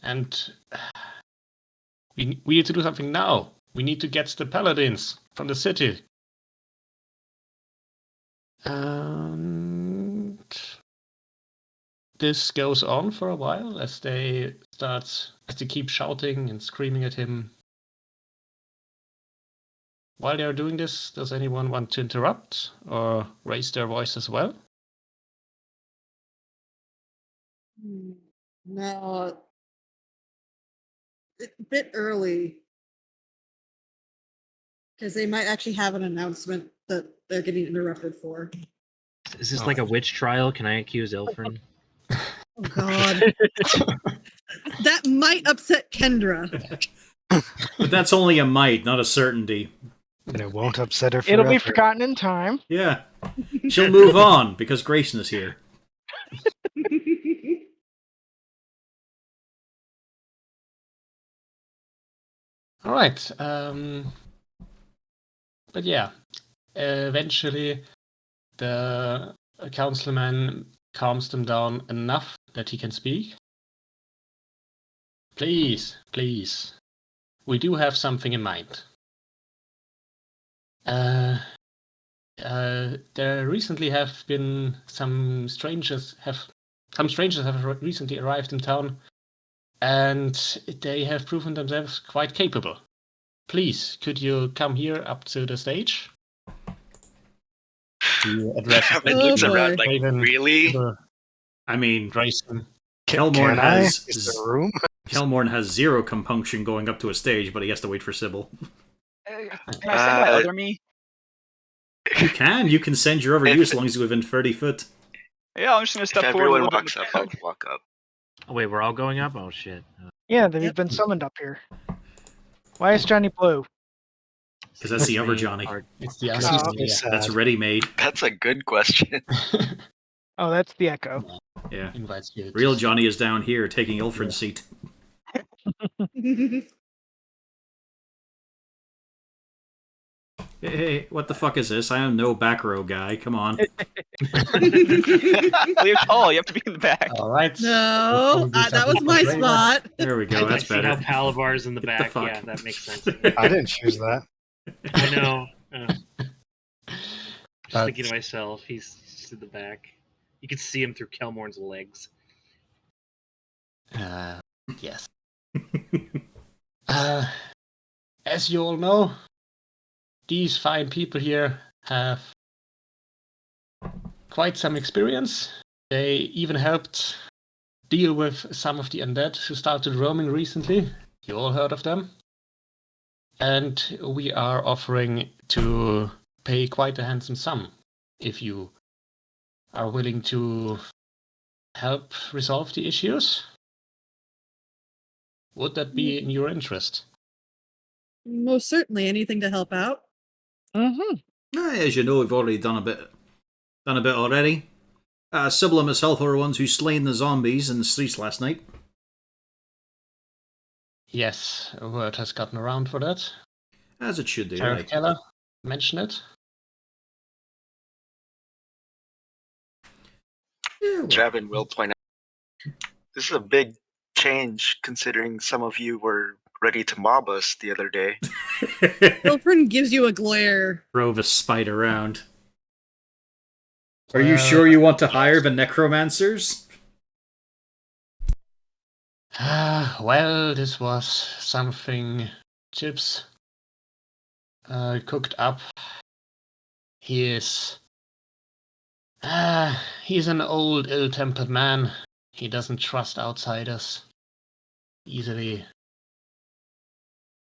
And we need to do something now. We need to get the paladins from the city. And this goes on for a while as they keep shouting and screaming at him. While they are doing this, does anyone want to interrupt or raise their voice as well? No. It's a bit early. Because they might actually have an announcement that they're getting interrupted for. Is this like a witch trial? Can I accuse Ilfrin? Oh, God. That might upset Kendra. But that's only a might, not a certainty. And it won't upset her forever. It'll be forgotten in time. Yeah. She'll move on because Grayson is here. All right. But yeah, eventually the councilman calms them down enough that he can speak. Please, we do have something in mind. There recently have been some strangers have recently arrived in town, and they have proven themselves quite capable. Please, could you come here up to the stage? To address It looks around like, Raven, really? I mean, Grayson. Kelmorn Can I? has Is there room? Kelmorn has zero compunction going up to a stage, but he has to wait for Sybil. Can I send my other me? You can send your other you as long as you're within 30 foot. Yeah, I'm just gonna If step forward. everyone a little walks bit. up, I'll walk up. Oh, wait, we're all going up? Oh, shit. Yeah, they've been summoned up here. Why is Johnny blue? Because that's the other Johnny. It's the Oh, other okay. yeah. That's ready-made. That's a good question. Oh, that's the echo. Yeah. Invites you. Real Johnny is down here taking Ilfrin's seat. Hey, what the fuck is this? I am no back row guy. Come on. Well, you're tall. You have to be in the back. All right. No, that was my spot. There we go. That's I see how better. Palavar's in the Get the back. fuck. Yeah, that makes sense. I didn't choose that. I know. Just But- thinking to myself, he's just in the back. You can see him through Kelmorn's legs. Yes. As you all know, these fine people here have quite some experience. They even helped deal with some of the undead who started roaming recently. You all heard of them. And we are offering to pay quite a handsome sum if you are willing to help resolve the issues. Would that be in your interest? Most certainly, anything to help out. As you know, we've already done a bit already. Sybil and myself are the ones who slain the zombies in the streets last night. Yes, a word has gotten around for that. As it should do. Sheriff Like, Keller mentioned it. yeah, well, Javin will point out this is a big change considering some of you were ready to mob us the other day. Ilfrin gives you a glare. drove a spite around. Are you sure you want to hire the necromancers? Well, this was something Chips cooked up. He's an old, ill-tempered man. He doesn't trust outsiders easily.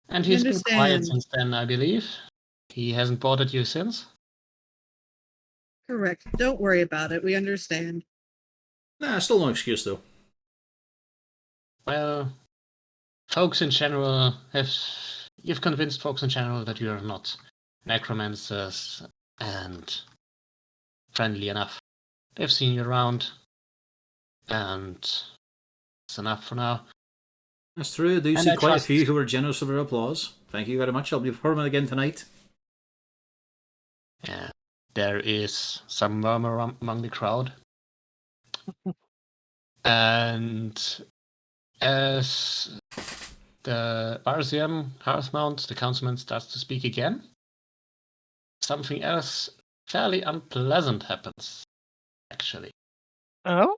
And he's been quiet understand. since then, I believe. He hasn't bothered you since? Correct. Don't worry about it. We understand. Nah, still no excuse though. Well, you've convinced folks in general that you're not necromancers and friendly enough. They've seen you around, and it's enough for now. That's true. I do And see I quite trust- a few who were generous with their applause. Thank you very much. I'll be performing again tonight. Yeah, there is some murmur among the crowd. And as the RCM Hearthmount, the councilman, starts to speak again, something else fairly unpleasant happens, actually. Oh?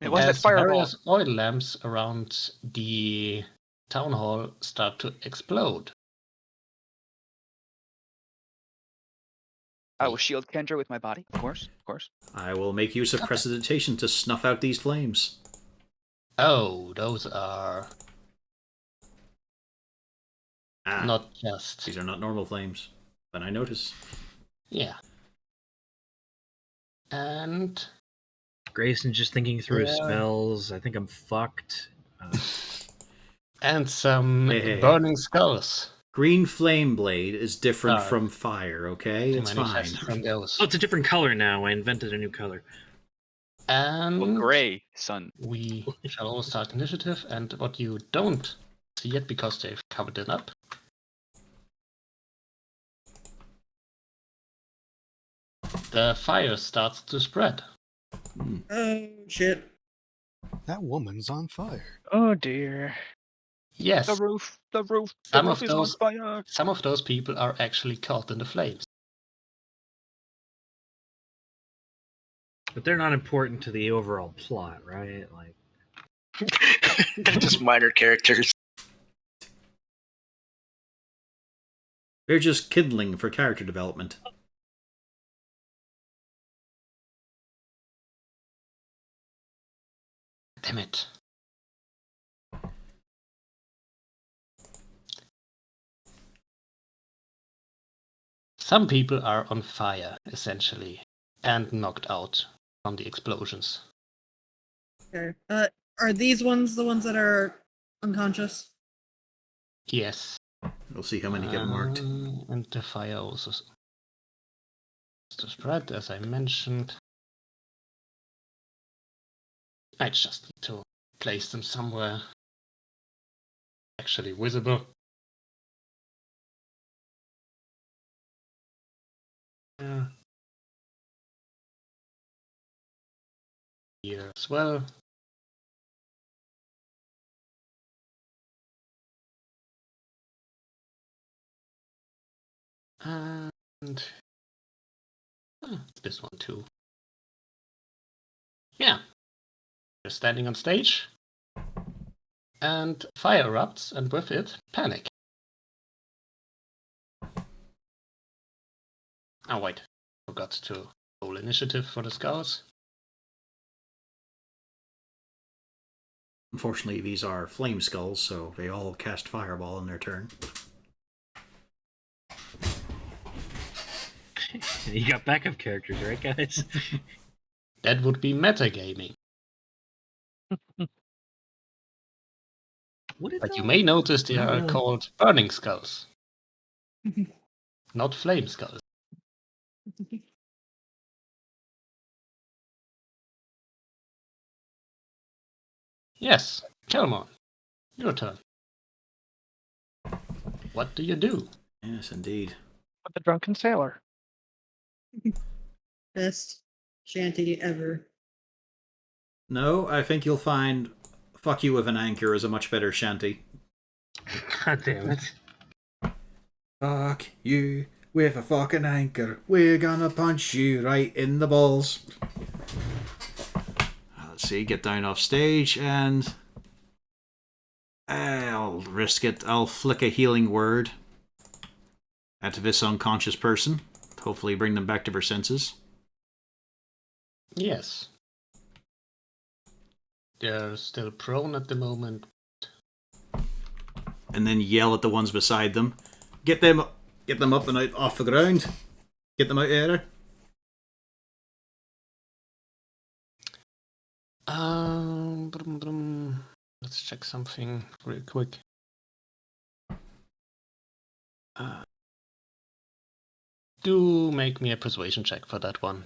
It was that As fireball. various oil lamps around the town hall start to explode. I will shield Kendra with my body, of course, of course. I will make use of prestidigitation to snuff out these flames. Oh, those are not just... These are not normal flames. Then I notice. Yeah. And... Grayson's just thinking through his Yeah. spells. I think I'm fucked. And some Hey. burning skulls. Green flame blade is different Ah. from fire, okay? to It's fine. manifest from those. Oh, it's a different color now. I invented a new color. And Well, gray, son. we shall all start initiative, and what you don't see yet, because they've covered it up, the fire starts to spread. Oh, shit. That woman's on fire. Oh dear. Yes, The roof Some is of on those- fire. some of those people are actually caught in the flames. But they're not important to the overall plot, right? Like, They're just minor characters. They're just kindling for character development. Damn it. Some people are on fire, essentially, and knocked out from the explosions. Okay. Are these ones the ones that are unconscious? Yes. We'll see how many get marked. And the fire also to spread, as I mentioned. I just need to place them somewhere actually visible. Yeah. Here as well. And this one too. Yeah. You're standing on stage. And fire erupts, and with it, panic. Oh wait, forgot to roll initiative for the scouts. Unfortunately, these are flame skulls, so they all cast fireball in their turn. You got backup characters, right, guys? That would be metagaming. But you may notice they Not are really. called burning skulls, not flame skulls. Yes, Kelmon, your turn. What do you do? Yes, indeed. With the drunken sailor. Best shanty ever. No, I think you'll find "Fuck You with an Anchor" is a much better shanty. God damn it. Fuck you with a fucking anchor. We're gonna punch you right in the balls. Let's see, get down off stage and I'll risk it. I'll flick a healing word at this unconscious person. Hopefully bring them back to their senses. Yes. They're still prone at the moment. And then yell at the ones beside them. Get them up and out off the ground. Get them out of there. Let's check something real quick. Do make me a persuasion check for that one.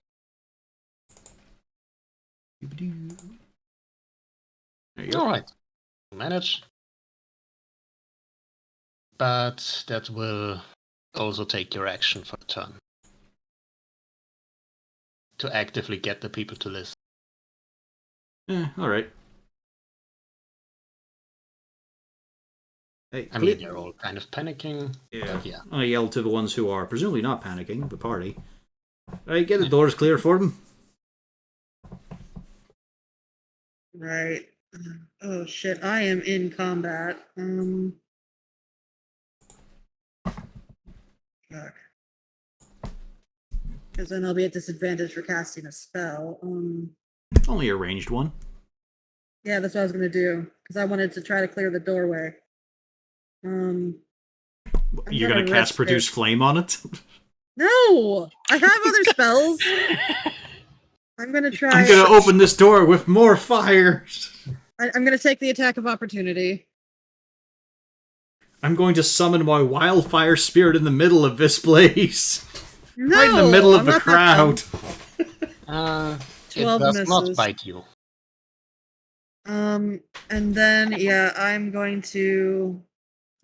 There you go. Alright. Manage. But that will also take your action for the turn. To actively get the people to listen. Alright. Hey, I mean, they're all kind of panicking. Yeah. Yeah. I yell to the ones who are presumably not panicking, the party. Right, get the doors clear for them. Right. Oh shit, I am in combat. Fuck. Because then I'll be at disadvantage for casting a spell. Only a ranged one. Yeah, that's what I was gonna do. Because I wanted to try to clear the doorway. You're gonna gonna cast risk Produce it. Flame on it? No! I have other spells. I'm gonna try. I'm gonna open this door with more fire! I'm gonna take the attack of opportunity. I'm going to summon my wildfire spirit in the middle of this place. No, right in the middle of I'm the not that crowd. It 12 does not misses. bite you. And then yeah, I'm going to.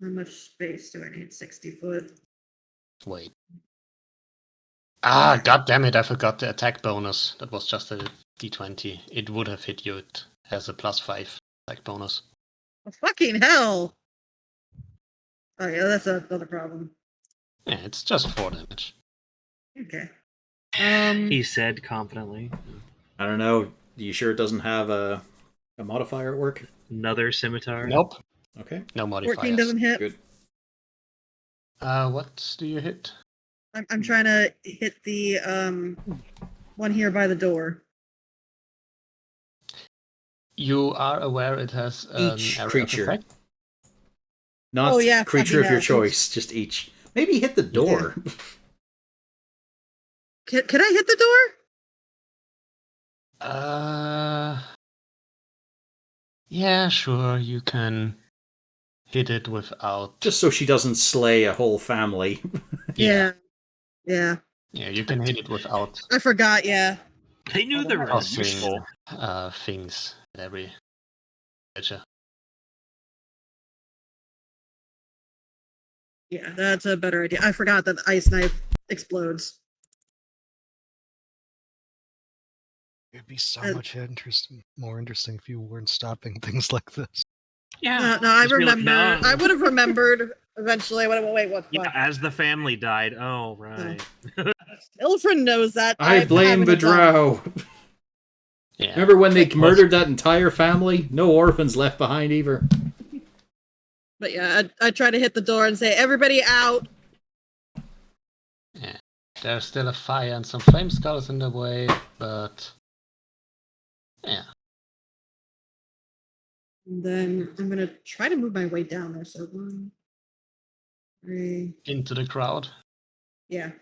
How much space do I need? 60 foot. Wait. God damn it, I forgot the attack bonus. That was just a d20. It would have hit you. It has a +5 attack bonus. Oh, fucking hell! Oh yeah, that's another problem. Yeah, it's just 4 damage. Okay. He said confidently. I don't know. You sure it doesn't have a modifier at work? Another scimitar. Nope. Okay. No modifiers. 14 doesn't hit. Good. What do you hit? I'm trying to hit the one here by the door. You are aware it has an Each area of creature. effect? Not Oh, yeah, creature of fucking your hell. choice, just each. Maybe hit the door. Can I hit the door? Yeah, sure, you can hit it without... Just so she doesn't slay a whole family. Yeah. Yeah. Yeah, you can hit it without I forgot, yeah. They knew they were causing useful. things. every picture. Yeah, that's a better idea. I forgot that the ice knife explodes. It'd be so Uh, much more interesting if you weren't stopping things like this. Yeah. No, I Just be like, remember. no. I would have remembered eventually. Wait, what? Yeah, as the family died. Oh, right. Ilfrin knows that. I blame haven't the done. drow. Yeah. Remember when they That was- murdered that entire family? No orphans left behind either. But yeah, I try to hit the door and say, "Everybody out!" Yeah. There's still a fire and some flame skulls in the way, but yeah. And then I'm gonna try to move my way down there. So 1, 3, Into the crowd. yeah.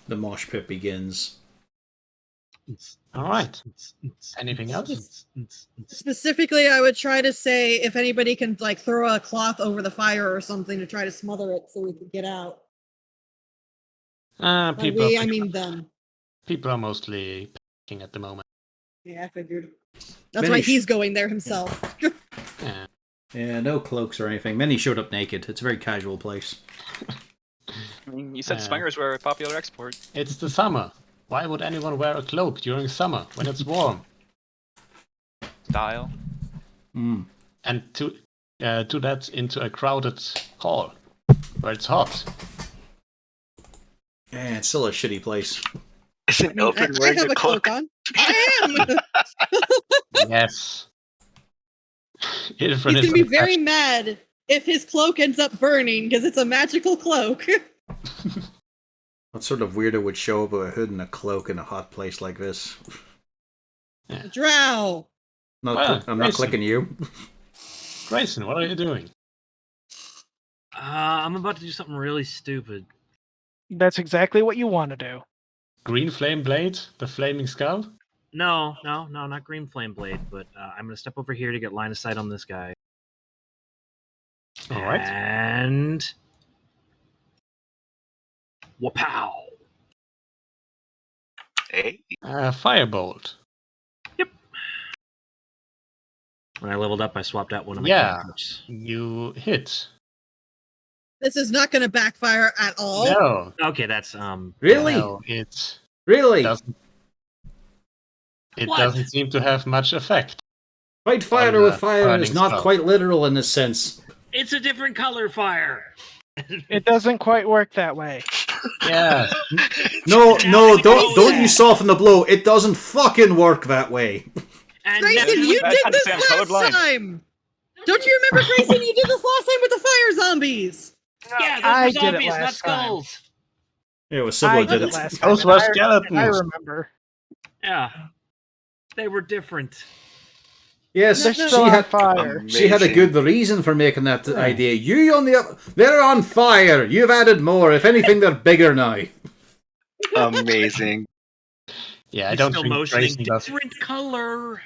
The mosh pit begins. All right. Anything else? Specifically, I would try to say if anybody can like throw a cloth over the fire or something to try to smother it so we can get out. By People, we, I mean them. people are mostly packing at the moment. Yeah, I figured. That's why he's going there himself. Yeah. Yeah, no cloaks or anything. Many showed up naked. It's a very casual place. I mean, you said swingers were a popular export. It's the summer. Why would anyone wear a cloak during summer when it's warm? Style. Mm. And to that into a crowded hall where it's hot. Yeah, it's still a shitty place. Isn't I Ilfrin wearing have a cloak? on. I am. Yes. Ilfrin He's is gonna be an very attached- mad if his cloak ends up burning because it's a magical cloak. What sort of weirdo would show up with a hood and a cloak in a hot place like this? Drow. I'm not Grayson. clicking you. Grayson, what are you doing? I'm about to do something really stupid. That's exactly what you want to do. Green flame blade, the flaming skull. No, not green flame blade, but I'm gonna step over here to get line of sight on this guy. All right. And wapow! Hey, Firebolt. When I leveled up, I swapped out one of my Yeah. cantrips. You hit. This is not going to backfire at all. No. Okay, that's Really? No, it Really? doesn't. It What? doesn't seem to have much effect. Fight fire On with the fire burning is not skull. quite literal in this sense. It's a different color fire. It doesn't quite work that way. Yeah. No, Now we don't know you that. soften the blow. It doesn't fucking work that way. And Grayson, now- you Bad did time this Sam's last colorblind. time. Don't you remember, Grayson? You did this last time with the fire zombies. yeah, those I were did it zombies, not last time. skulls. Yeah, well, I Sybil did did it it. last time. Those and were I skeletons. remember. Yeah, they were different. Yes, They're she still on had. fire. She had a Amazing. good reason for making that idea. You on the other, they're on fire. You've added more. If anything, they're bigger now. Amazing. Yeah, I He's don't still think motioning Grayson does. different color.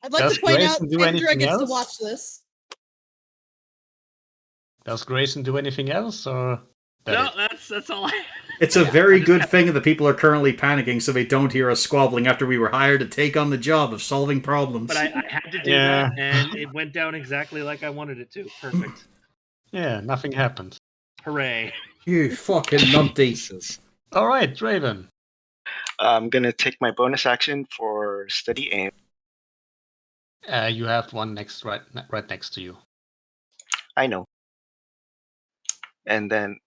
I'd like Does to point out Grayson do Indra anything gets to else? watch this. Does Grayson do anything else, or No, that's all I. It's a Yeah, very I just good have- thing that the people are currently panicking so they don't hear us squabbling after we were hired to take on the job of solving problems. But I had to do Yeah. that, and it went down exactly like I wanted it to. Perfect. yeah, nothing happened. Hooray! You fucking numpty. Jesus. All right, Draven. I'm gonna take my bonus action for steady aim. You have one right next to you. I know. And then,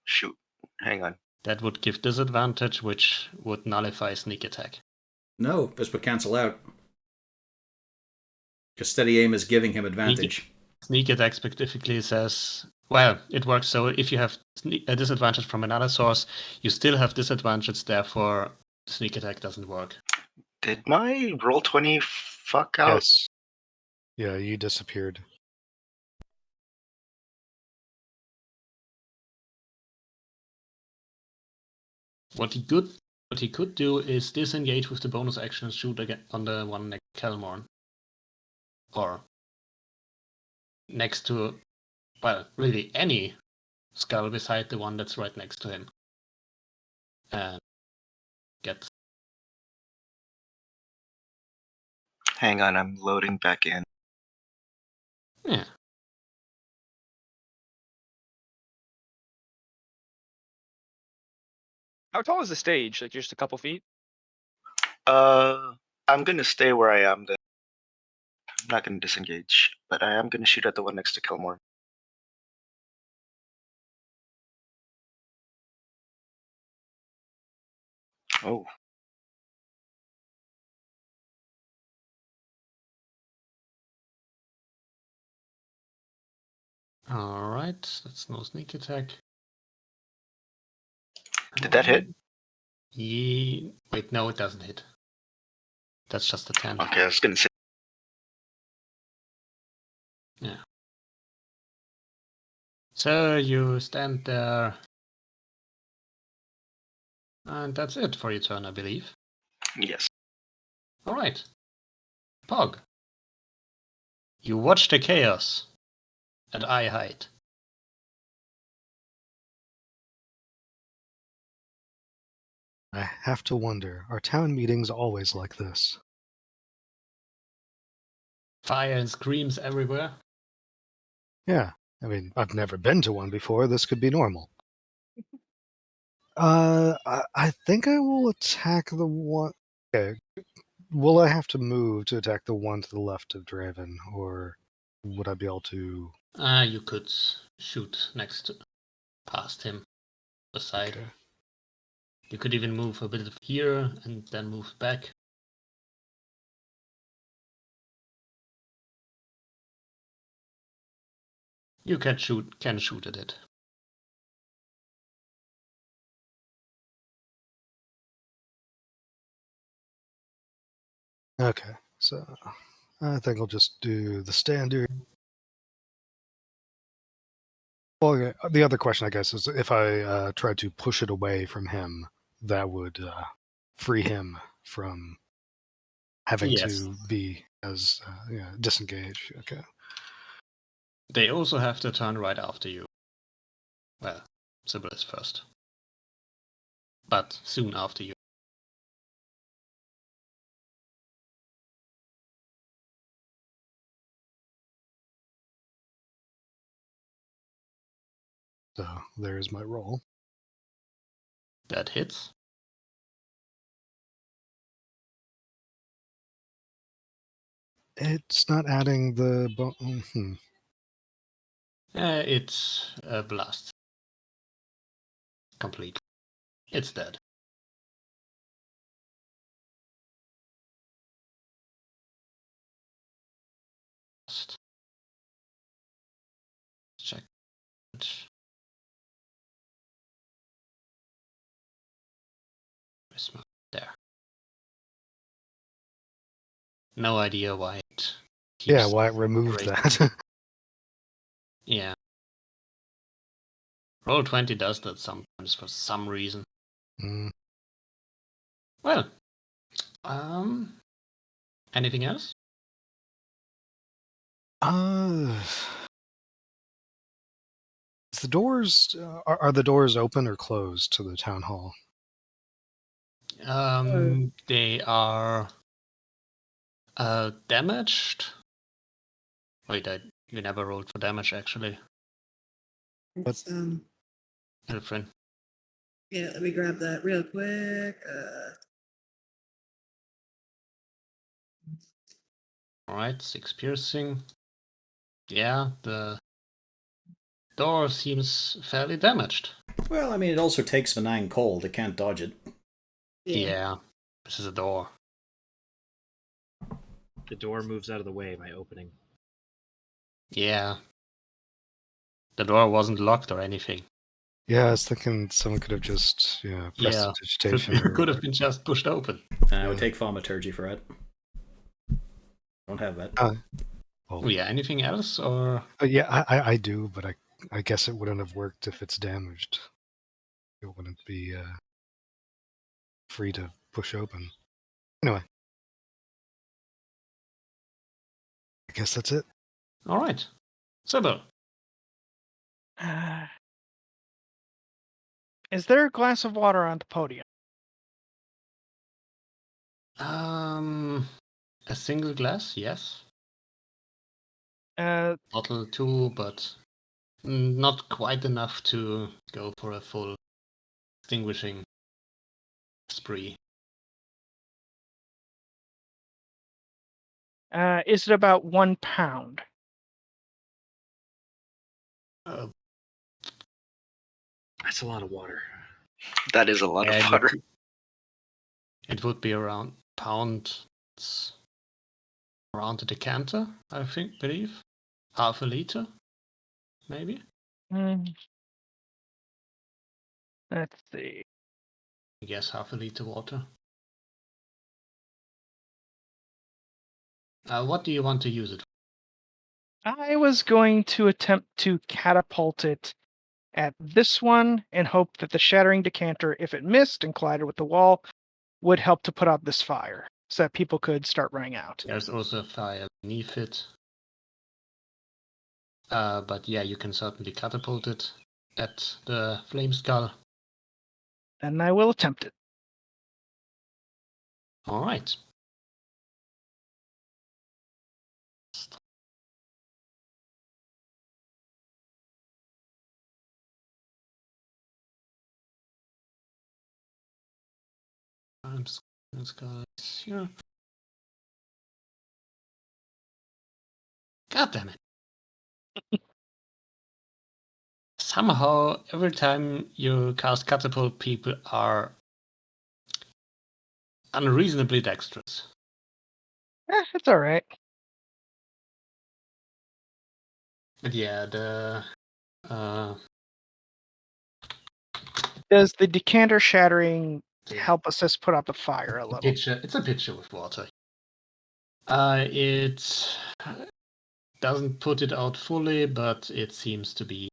shoot. Hang on. That would give disadvantage, which would nullify sneak attack. No, this would cancel out. Because steady aim is giving him advantage. Sneak attack specifically says, well, it works so if you have a disadvantage from another source, you still have disadvantage, therefore sneak attack doesn't work. Did my roll 20 fuck out? Yes. Yeah, you disappeared. What he could do is disengage with the bonus action and shoot again on the one next to Kelmorn. Or next to, well, really any skull beside the one that's right next to him. And get... Hang on, I'm loading back in. Yeah. How tall is the stage? Like just a couple feet? I'm gonna stay where I am then. I'm not gonna disengage, but I am gonna shoot at the one next to Kilmore. Oh, All right. That's no sneak attack. did that hit? Wait, no, it doesn't hit. That's just a 10. Okay, I was gonna say. Yeah. So you stand there. And that's it for your turn, I believe. Yes. All right. Pog. You watch the chaos. And I hide. I have to wonder, are town meetings always like this? Fire and screams everywhere. Yeah, I mean, I've never been to one before. This could be normal. I think I will attack the one. Okay, will I have to move to attack the one to the left of Draven, or would I be able to? You could shoot past him, aside. Okay. You could even move a bit here and then move back. You can shoot at it. Okay, so I think I'll just do the standard. Well, okay, the other question, I guess, is if I tried to push it away from him, that would free him from having Yes. to be as disengaged. Okay. They also have to turn right after you. Well, Sybil is first. But soon after you. So there's my roll. That hits. It's not adding the It's a blast. Complete. It's dead. Check. There. No idea why it keeps. Yeah, why it removed that. Yeah. Roll20 does that sometimes for some reason. Mm. Well, anything else? Is the doors are the doors open or closed to the town hall? They are damaged. Wait, you never rolled for damage actually. It's, Elfrin. yeah, let me grab that real quick. Alright, 6 piercing. Yeah, the door seems fairly damaged. Well, I mean, it also takes Venang cold. It can't dodge it. Yeah, this is a door. The door moves out of the way by opening. Yeah. The door wasn't locked or anything. Yeah, I was thinking someone could have just prestidigitation. Could have been just pushed open. I would take thaumaturgy for it. Don't have that. Oh yeah, anything else or? Yeah, I do, but I guess it wouldn't have worked if it's damaged. It wouldn't be free to push open. Anyway, I guess that's it. All right, Sybil. Is there a glass of water on the podium? A single glass, yes. Uh, Bottle too, but not quite enough to go for a full extinguishing spree. Is it about 1 pound? That's a lot of water. That is a lot And of water. it would be around pound. It's around a decanter, I believe. Half a liter, maybe. Mm. Let's see. I guess half a liter water. What do you want to use it for? I was going to attempt to catapult it at this one and hope that the shattering decanter, if it missed and collided with the wall, would help to put out this fire so that people could start running out. There's also a fire beneath it. But yeah, you can certainly catapult it at the flame skull. And I will attempt it. All right. Here. God damn it. Somehow, every time you cast catapult, people are unreasonably dexterous. It's all right. But yeah, Does the decanter shattering help us just put out the fire a little? it's a pitcher with water. It doesn't put it out fully, but it seems to be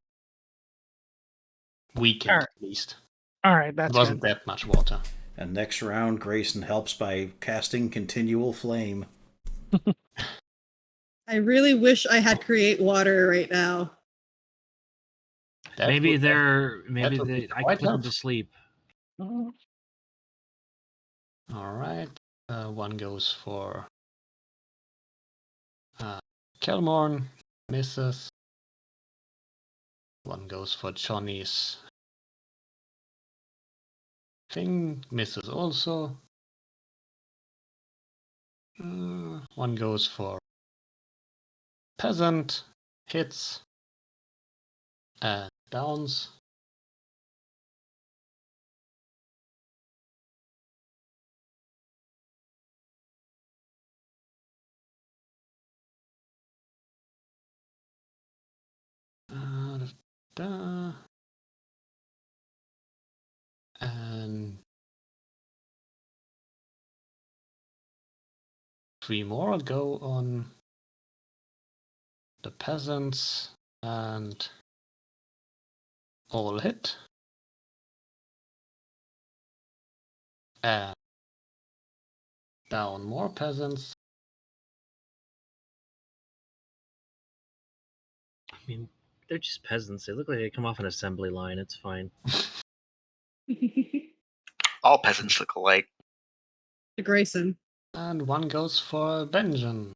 weakened Alright. at least. All right, It that's wasn't good. that much water. And next round, Grayson helps by casting Continual Flame. I really wish I had create water right now. That Maybe would- maybe would be I quite could put them to helpful. sleep. Mhm. All right. One goes for Kelmorn, misses. One goes for Johnny's thing, misses also. One goes for Peasant, hits, and downs. And 3 more go on the peasants and all hit. And down more peasants. I mean, they're just peasants. They look like they come off an assembly line. It's fine. All peasants look alike. To Grayson. And one goes for Benjamin.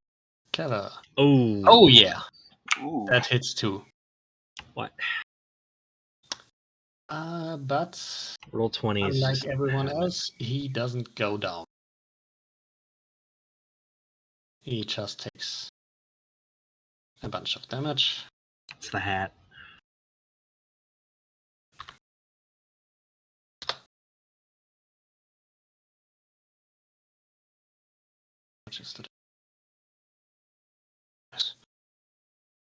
Keller. Oh. Oh yeah, Ooh. that hits too. What? But Roll 20. unlike everyone else, he doesn't go down. He just takes a bunch of damage. It's the hat. Which is the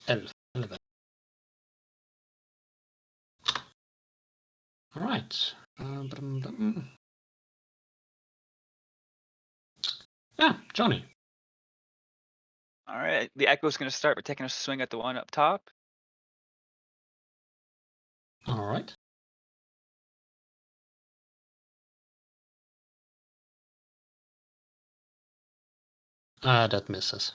11. All right. Yeah, Johnny. All right, the echo's gonna start by taking a swing at the one up top. All right. That misses.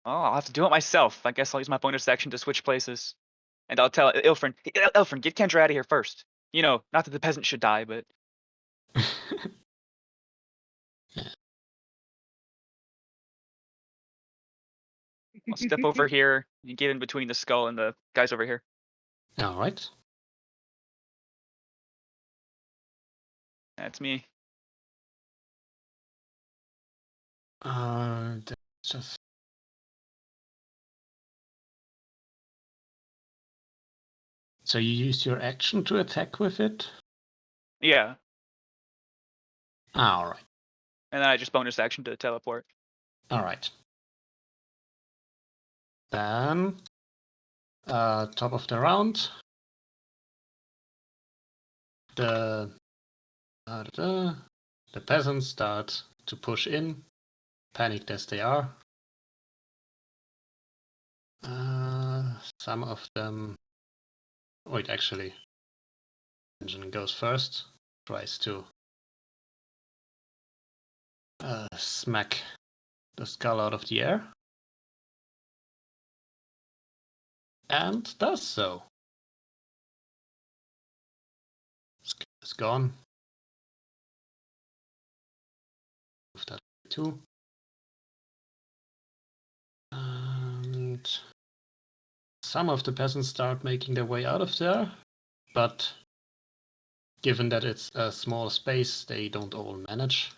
Oh, I'll have to do it myself. I guess I'll use my bonus action to switch places. And I'll tell Ilfrin, Ilfrin, get Kendra out of here first. You know, not that the peasant should die, but I'll step over here and get in between the skull and the guys over here. All right. That's me. That's just. So you use your action to attack with it? Yeah. All right. And then I just bonus action to teleport. All right. Then, top of the round, the peasants start to push in, panicked as they are. Some of them. Wait, actually, Benjamin goes first. Tries to smack the skull out of the air. And does so. It's gone. Move that too. And some of the peasants start making their way out of there, but given that it's a small space, they don't all manage.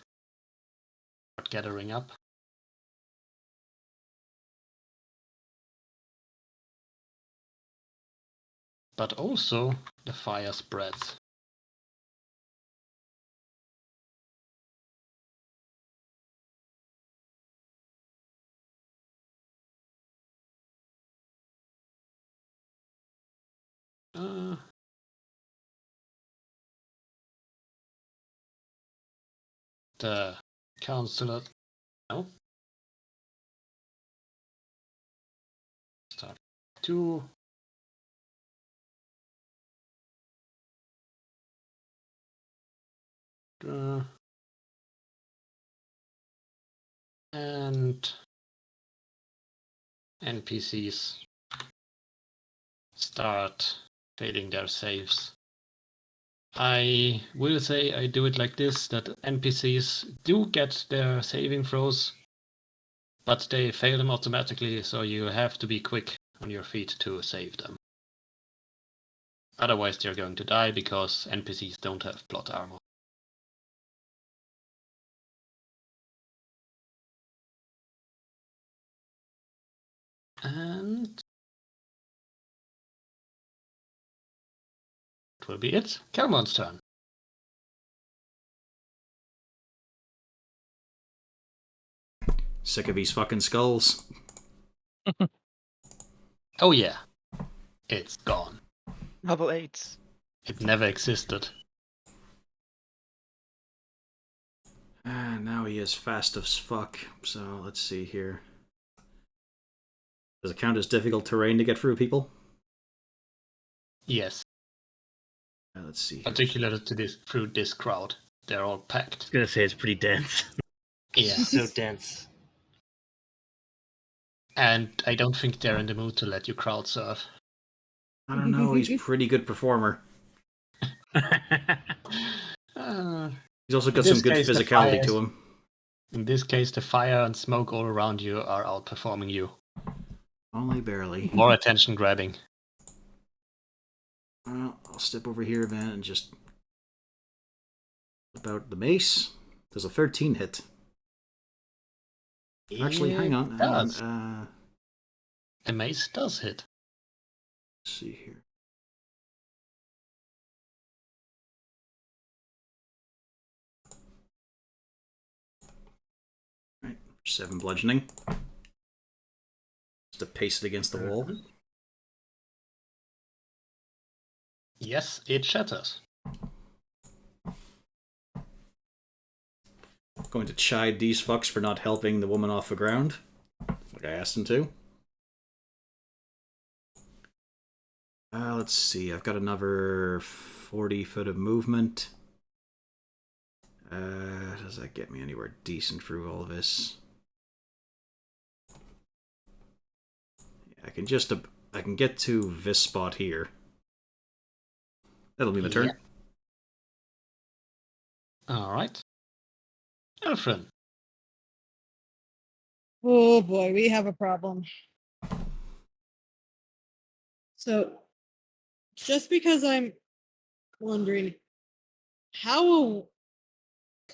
Start gathering up. But also the fire spreads. The councillor. No. Start 2. And NPCs start failing their saves. I will say I do it like this, that NPCs do get their saving throws, but they fail them automatically, so you have to be quick on your feet to save them. Otherwise they're going to die because NPCs don't have plot armor. And that will be it. Kelmon's turn. Sick of these fucking skulls. Oh yeah. It's gone. Level 8s. It never existed. Now he is fast as fuck, so let's see here. Does it count as difficult terrain to get through, people? Yes. Let's see here. Particularly through this crowd. They're all packed. I was gonna say it's pretty dense. Yeah. So dense. And I don't think they're in the mood to let you crowd surf. I don't know, he's a pretty good performer. He's also got some good physicality to him. In this case, the fire and smoke all around you are outperforming you. Only barely. More attention grabbing. Well, I'll step over here, man, and just about the mace. There's a 13 hit. Actually, hang on. The mace does hit. Let's see here. Right, 7 bludgeoning. Just to paste it against the wall. Yes, it shatters. Going to chide these fucks for not helping the woman off the ground, like I asked them to. Let's see, I've got another 40 foot of movement. Does that get me anywhere decent through all this? Yeah, I can get to this spot here. That'll be my turn. Yeah. Alright. Elfrin. Oh boy, we have a problem. So, just because I'm wondering how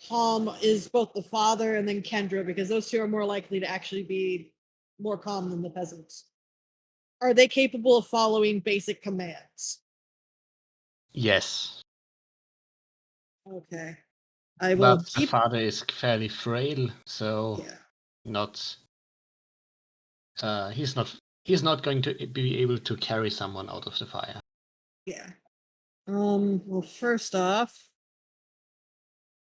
calm is both the father and then Kendra, because those two are more likely to actually be more calm than the peasants. Are they capable of following basic commands? Yes. Okay. I will But the keep. father is fairly frail, so Yeah. not. He's not. He's not going to be able to carry someone out of the fire. Yeah. Well, first off,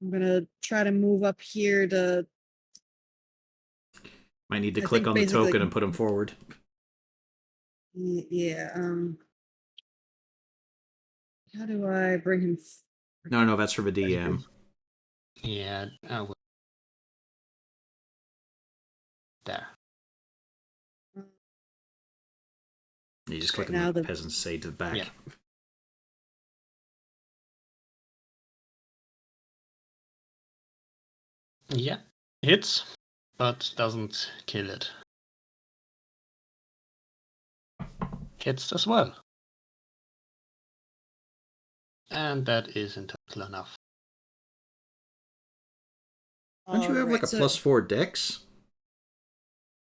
I'm gonna try to move up here to. Might need to I click think on the basically- token and put him forward. Yeah. How do I bring him? No, that's for the DM. Yeah. There. You just click Right on now the the- peasants say to the back. Yeah. Yeah. Hits, but doesn't kill it. Hits as well. And that is in total enough. Don't you have like a Alright, so +4 dex?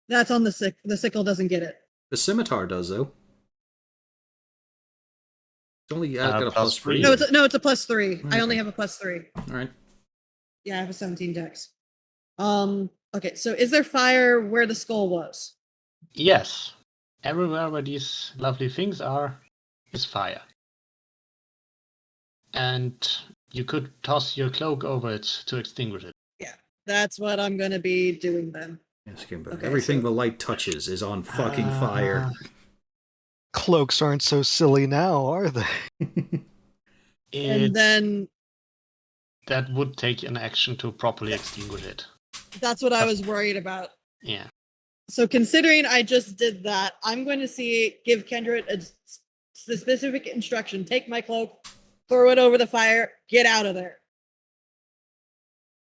That's on the sick. The sickle doesn't get it. The scimitar does though. It's only got a plus +3. No, it's a +3. I only Okay. have a +3. All right. Yeah, I have a 17 dex. Okay, so is there fire where the skull was? Yes. Everywhere where these lovely things are is fire. And you could toss your cloak over it to extinguish it. Yeah, that's what I'm gonna be doing then. Yes, Kimber. Okay, Everything so- the light touches is on fucking fire. Cloaks aren't so silly now, are they? And then That would take an action to properly extinguish it. that's what I was worried about. Yeah. So considering I just did that, I'm going to give Kendra the specific instruction: take my cloak, throw it over the fire, get out of there.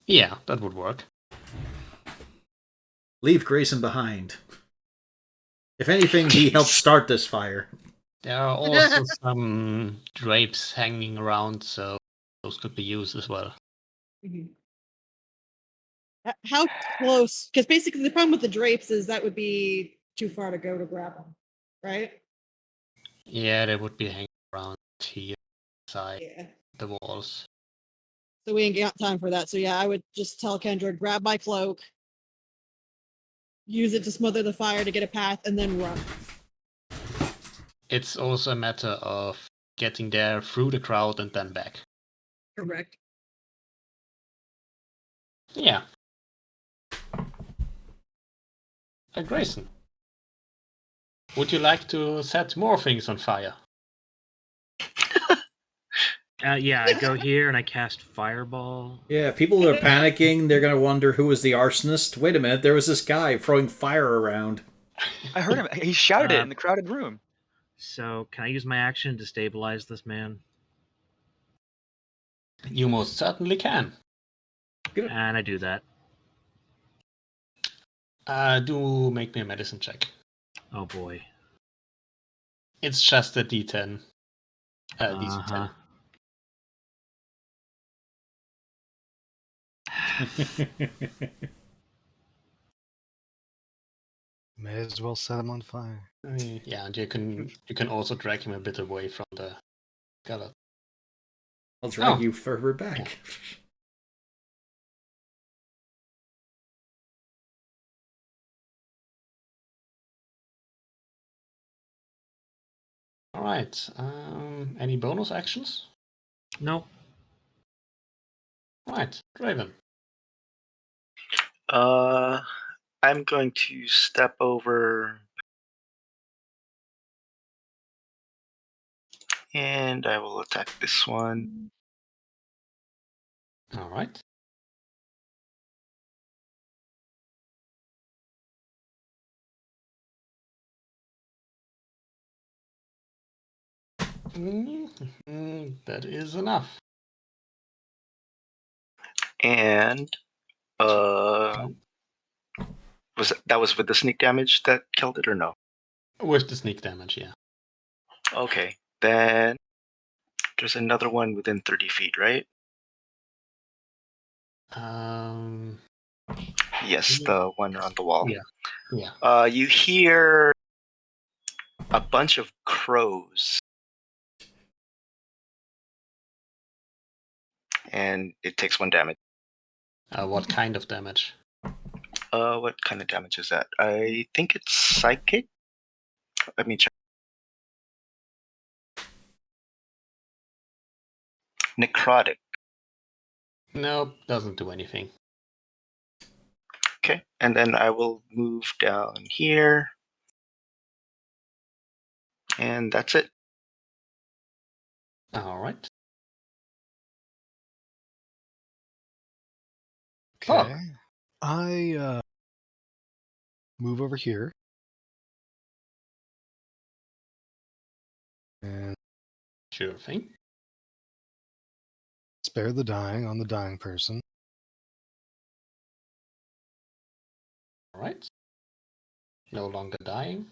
Yeah, that would work. Leave Grayson behind. If anything, he helped start this fire. There are also some drapes hanging around, so those could be used as well. Mhm. How close? Because basically the problem with the drapes is that would be too far to go to grab them, right? Yeah, they would be hanging around here, side Yeah. the walls. So we ain't got time for that. So yeah, I would just tell Kendra, grab my cloak, use it to smother the fire to get a path, and then run. It's also a matter of getting there through the crowd and then back. Correct. Yeah. Grayson, would you like to set more things on fire? Yeah, I go here and I cast Fireball. Yeah, people are panicking. They're gonna wonder who was the arsonist. Wait a minute, there was this guy throwing fire around. I heard him. He shouted it Uh, in the crowded room. So, can I use my action to stabilize this man? You most certainly can. And I do that. Do make me a medicine check. Oh boy. It's just a D10. DC10. May as well set him on fire. Yeah, and you can also drag him a bit away from the skeleton. I'll drag you further back. Yeah. All right. Any bonus actions? No. All right, Draven. I'm going to step over and I will attack this one. All right. That is enough. And was that with the sneak damage that killed it or no? With the sneak damage, yeah. Okay, then there's another one within 30 feet, right? Yes, the one on the wall. Yeah. You hear a bunch of crows, and it takes 1 damage. What kind of damage? What kind of damage is that? I think it's psychic. Let me check. Necrotic. Nope, doesn't do anything. Okay, and then I will move down here. And that's it. All right. Okay. I move over here. And Sure thing. spare the dying on the dying person. All right. No longer dying.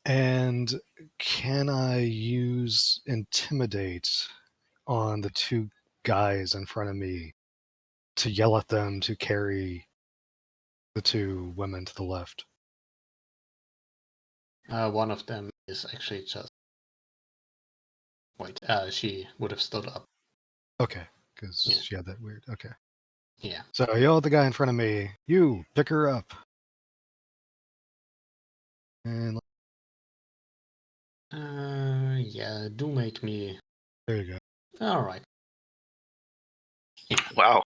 And can I use intimidate on the 2 guys in front of me to yell at them to carry the 2 women to the left? One of them is actually just. Wait, she would have stood up. Okay, because Yeah. she had that weird. Okay. Yeah. So I yell at the guy in front of me, you, pick her up. And Yeah, do make me. there you go. All right. Wow.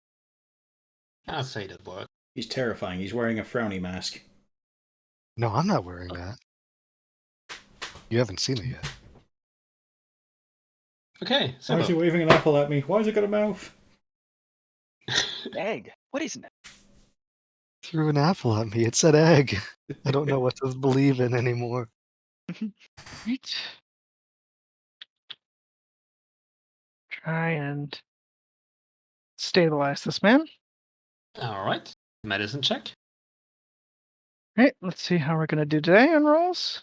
I'll say that word. He's terrifying. He's wearing a frowny mask. No, I'm not wearing that. You haven't seen it yet. Okay, so. Why is he waving an apple at me? Why has it got a mouth? Egg. What is it? Threw an apple at me. It said egg. I don't know what to believe in anymore. Right. Try and stabilize this man. All right. Medicine check. Right, let's see how we're going to do today on rolls.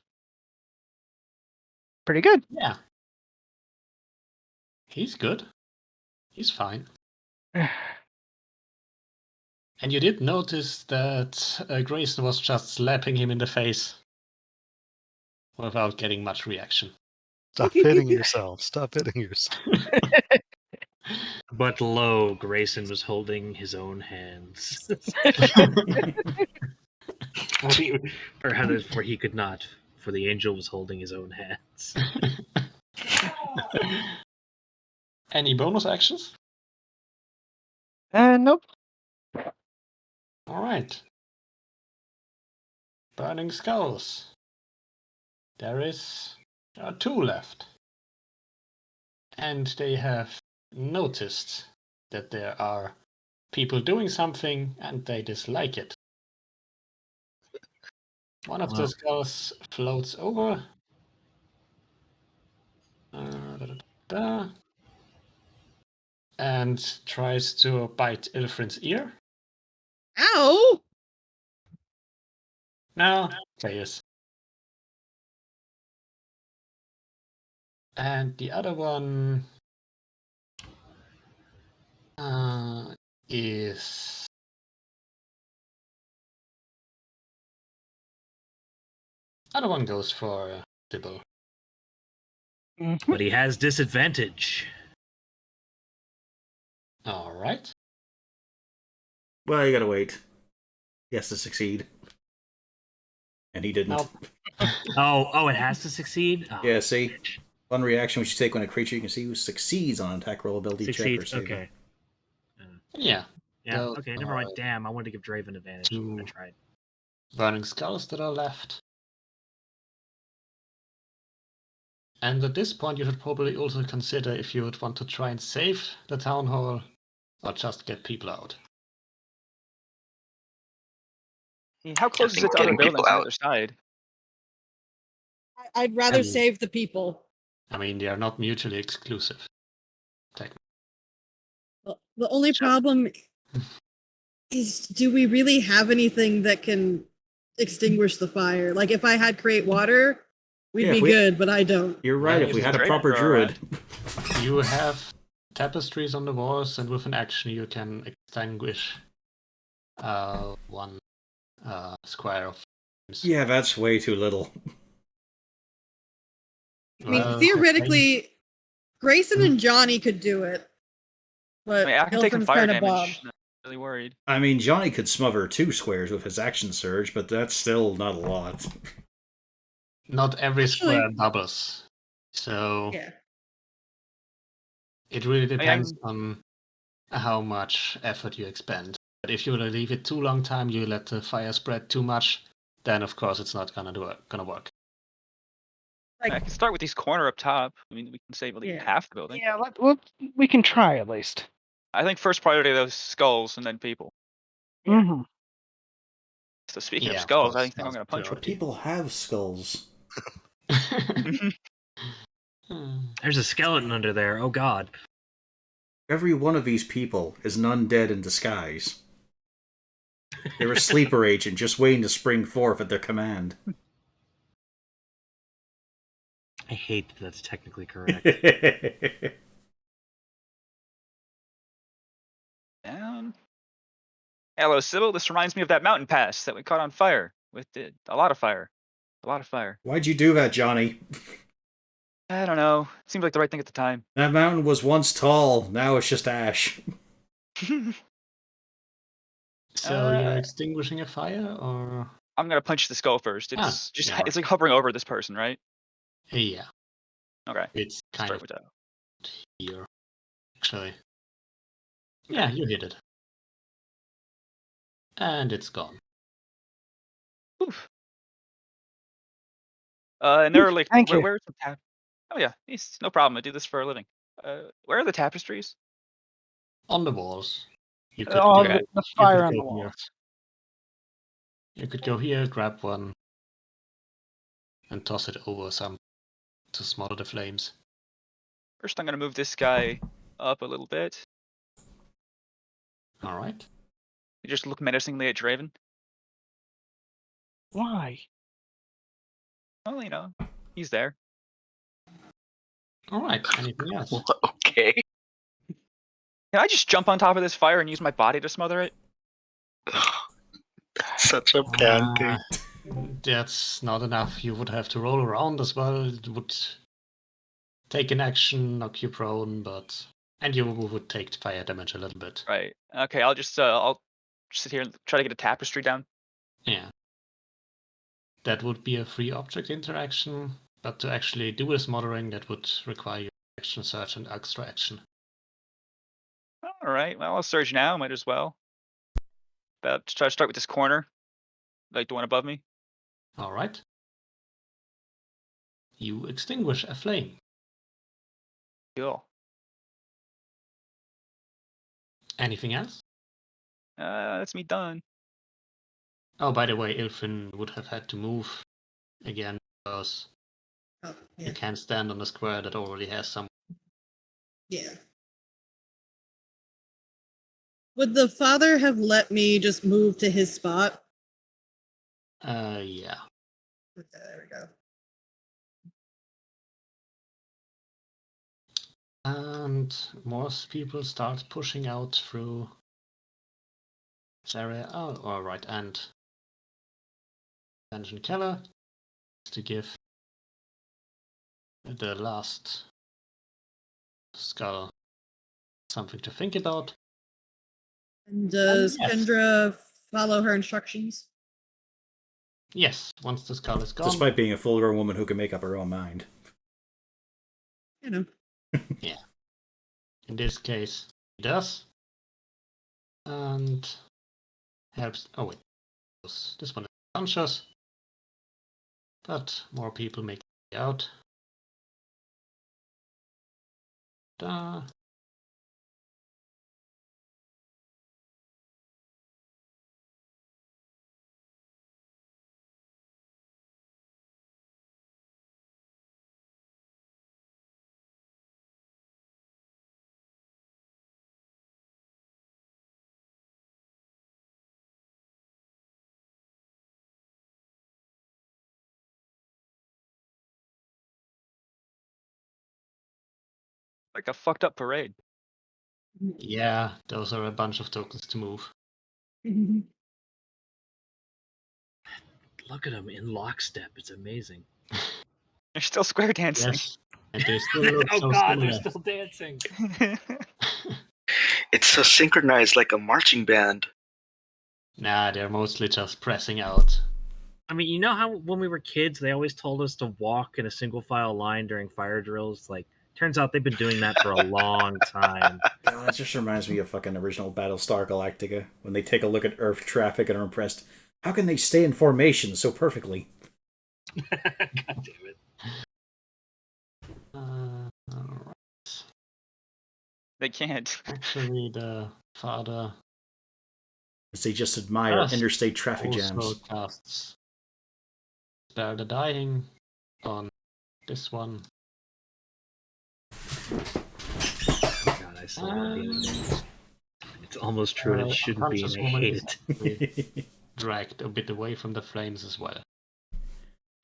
Pretty good. Yeah. He's good. He's fine. And you did notice that Grayson was just slapping him in the face without getting much reaction. Stop hitting yourself. Stop hitting yourself. But lo, Grayson was holding his own hands. Or rather, for he could not, for the angel was holding his own hands. Any bonus actions? Nope. All right. Burning skulls. There are 2 left. And they have noticed that there are people doing something and they dislike it. One of the skulls floats over. And tries to bite Ilfrin's ear. Ow! No, fails. And the other one is other one goes for Sybil. But he has disadvantage. All right. Well, you gotta wait. He has to succeed. And he didn't. Nope. Oh, it has to succeed? Oh, Yeah, see? One reaction which you take when a creature you can see who succeeds on an attack roll ability check or succeeds. saving. Okay. Yeah. Yeah, Those okay, never mind. are Damn, I wanted to give Draven advantage. 2 I tried. burning skulls that are left. And at this point, you should probably also consider if you would want to try and save the town hall or just get people out. How close is think it to other getting people buildings on the out. other side? I'd rather And- save the people. I mean, they are not mutually exclusive. Well, the only problem is, do we really have anything that can extinguish the fire? Like, if I had create water, We'd Yeah, be if we- good, but I don't. You're right. Right. If we had a Straight proper up, druid, You have tapestries on the walls, and with an action you can extinguish one square of flames. yeah, that's way too little. I mean, Well, theoretically, Grayson and Johnny could do it, but I mean, I can take some Ilfrin's fire kind of damage. bogged. Not really worried. I mean, Johnny could smother 2 squares with his action surge, but that's still not a lot. not every Actually- square doubles, so Yeah. it really mean, depends on how much effort you expend. But if you leave it too long time, you let the fire spread too much, then of course it's not gonna work. I Like, can start with these corner up top. I mean, we can save like Yeah. half the building. Yeah, we can try at least. I think first priority those skulls and then people. Yeah. Hmm. So speaking Yeah, of of skulls, course, I think I'm that's gonna punch priority. People have skulls. one. There's a skeleton under there. Oh god. Every one of these people is an undead in disguise. They're a sleeper agent just waiting to spring forth at their command. I hate that that's technically correct. Down. Hello, Sybil. This reminds me of that mountain pass that we caught on fire with a lot of fire. A lot of fire. Why'd you do that, Johnny? I don't know. Seemed like the right thing at the time. That mountain was once tall, now it's just ash. So you're extinguishing a fire, or I'm gonna punch the skull first. It's just yeah, it's like hovering over this person, right? yeah, Okay. it's kind Start of with that. here, actually. Yeah, you hit it, and it's gone. Oof. And there are like Thank you. where's the tap? Oh yeah, it's no problem. I do this for a living. Where are the tapestries? On the walls, you could All go, the fire on go the here. walls. You could go here, grab one, and toss it over some to smother the flames. First, I'm gonna move this guy up a little bit. All right. You just look menacingly at Draven. Why? Well, you know, he's there. All right. Anything else? Okay. Can I just jump on top of this fire and use my body to smother it? Such a pancake. That's not enough. You would have to roll around as well. It would take an action, knock you prone, and you would take fire damage a little bit. Right. Okay. I'll just sit here and try to get a tapestry down. Yeah. That would be a free object interaction, but to actually do a smothering, that would require your action search and extra action. All right. Well, I'll surge now. Might as well. About to try to start with this corner, like the one above me. All right. You extinguish a flame. Cool. Anything else? That's me done. Oh, by the way, Ilfin would have had to move again because Oh, you yeah. can't stand on a square that already has some. Yeah. Would the father have let me just move to his spot? Yeah. Okay, there we go. And most people start pushing out through this area. Oh, all right. And Dungeon Keller to give the last skull something to think about. And does yes. Kendra follow her instructions? Yes, once the skull is gone. Despite being a full-grown woman who can make up her own mind. You know. Yeah. In this case, he does. And helps. Oh, wait. This one is conscious. But more people make it out. Like a fucked up parade. Yeah, those are a bunch of tokens to move. Look at them in lockstep. It's amazing. They're still square dancing. Yes, and they still look Oh so god, similar. they're still dancing. It's so synchronized like a marching band. Nah, they're mostly just pressing out. I mean, you know how when we were kids, they always told us to walk in a single file line during fire drills? Like, turns out they've been doing that for a long time. God, it just reminds me of fucking original Battlestar Galactica when they take a look at Earth traffic and are impressed. How can they stay in formation so perfectly? God damn it. Alright. They can't. Actually, the father They just admire Yes. interstate traffic also jams. casts Spare the Dying on this one. God, I saw that the other day. It's almost true, and it shouldn't be, and I hate it. Dragged a bit away from the flames as well.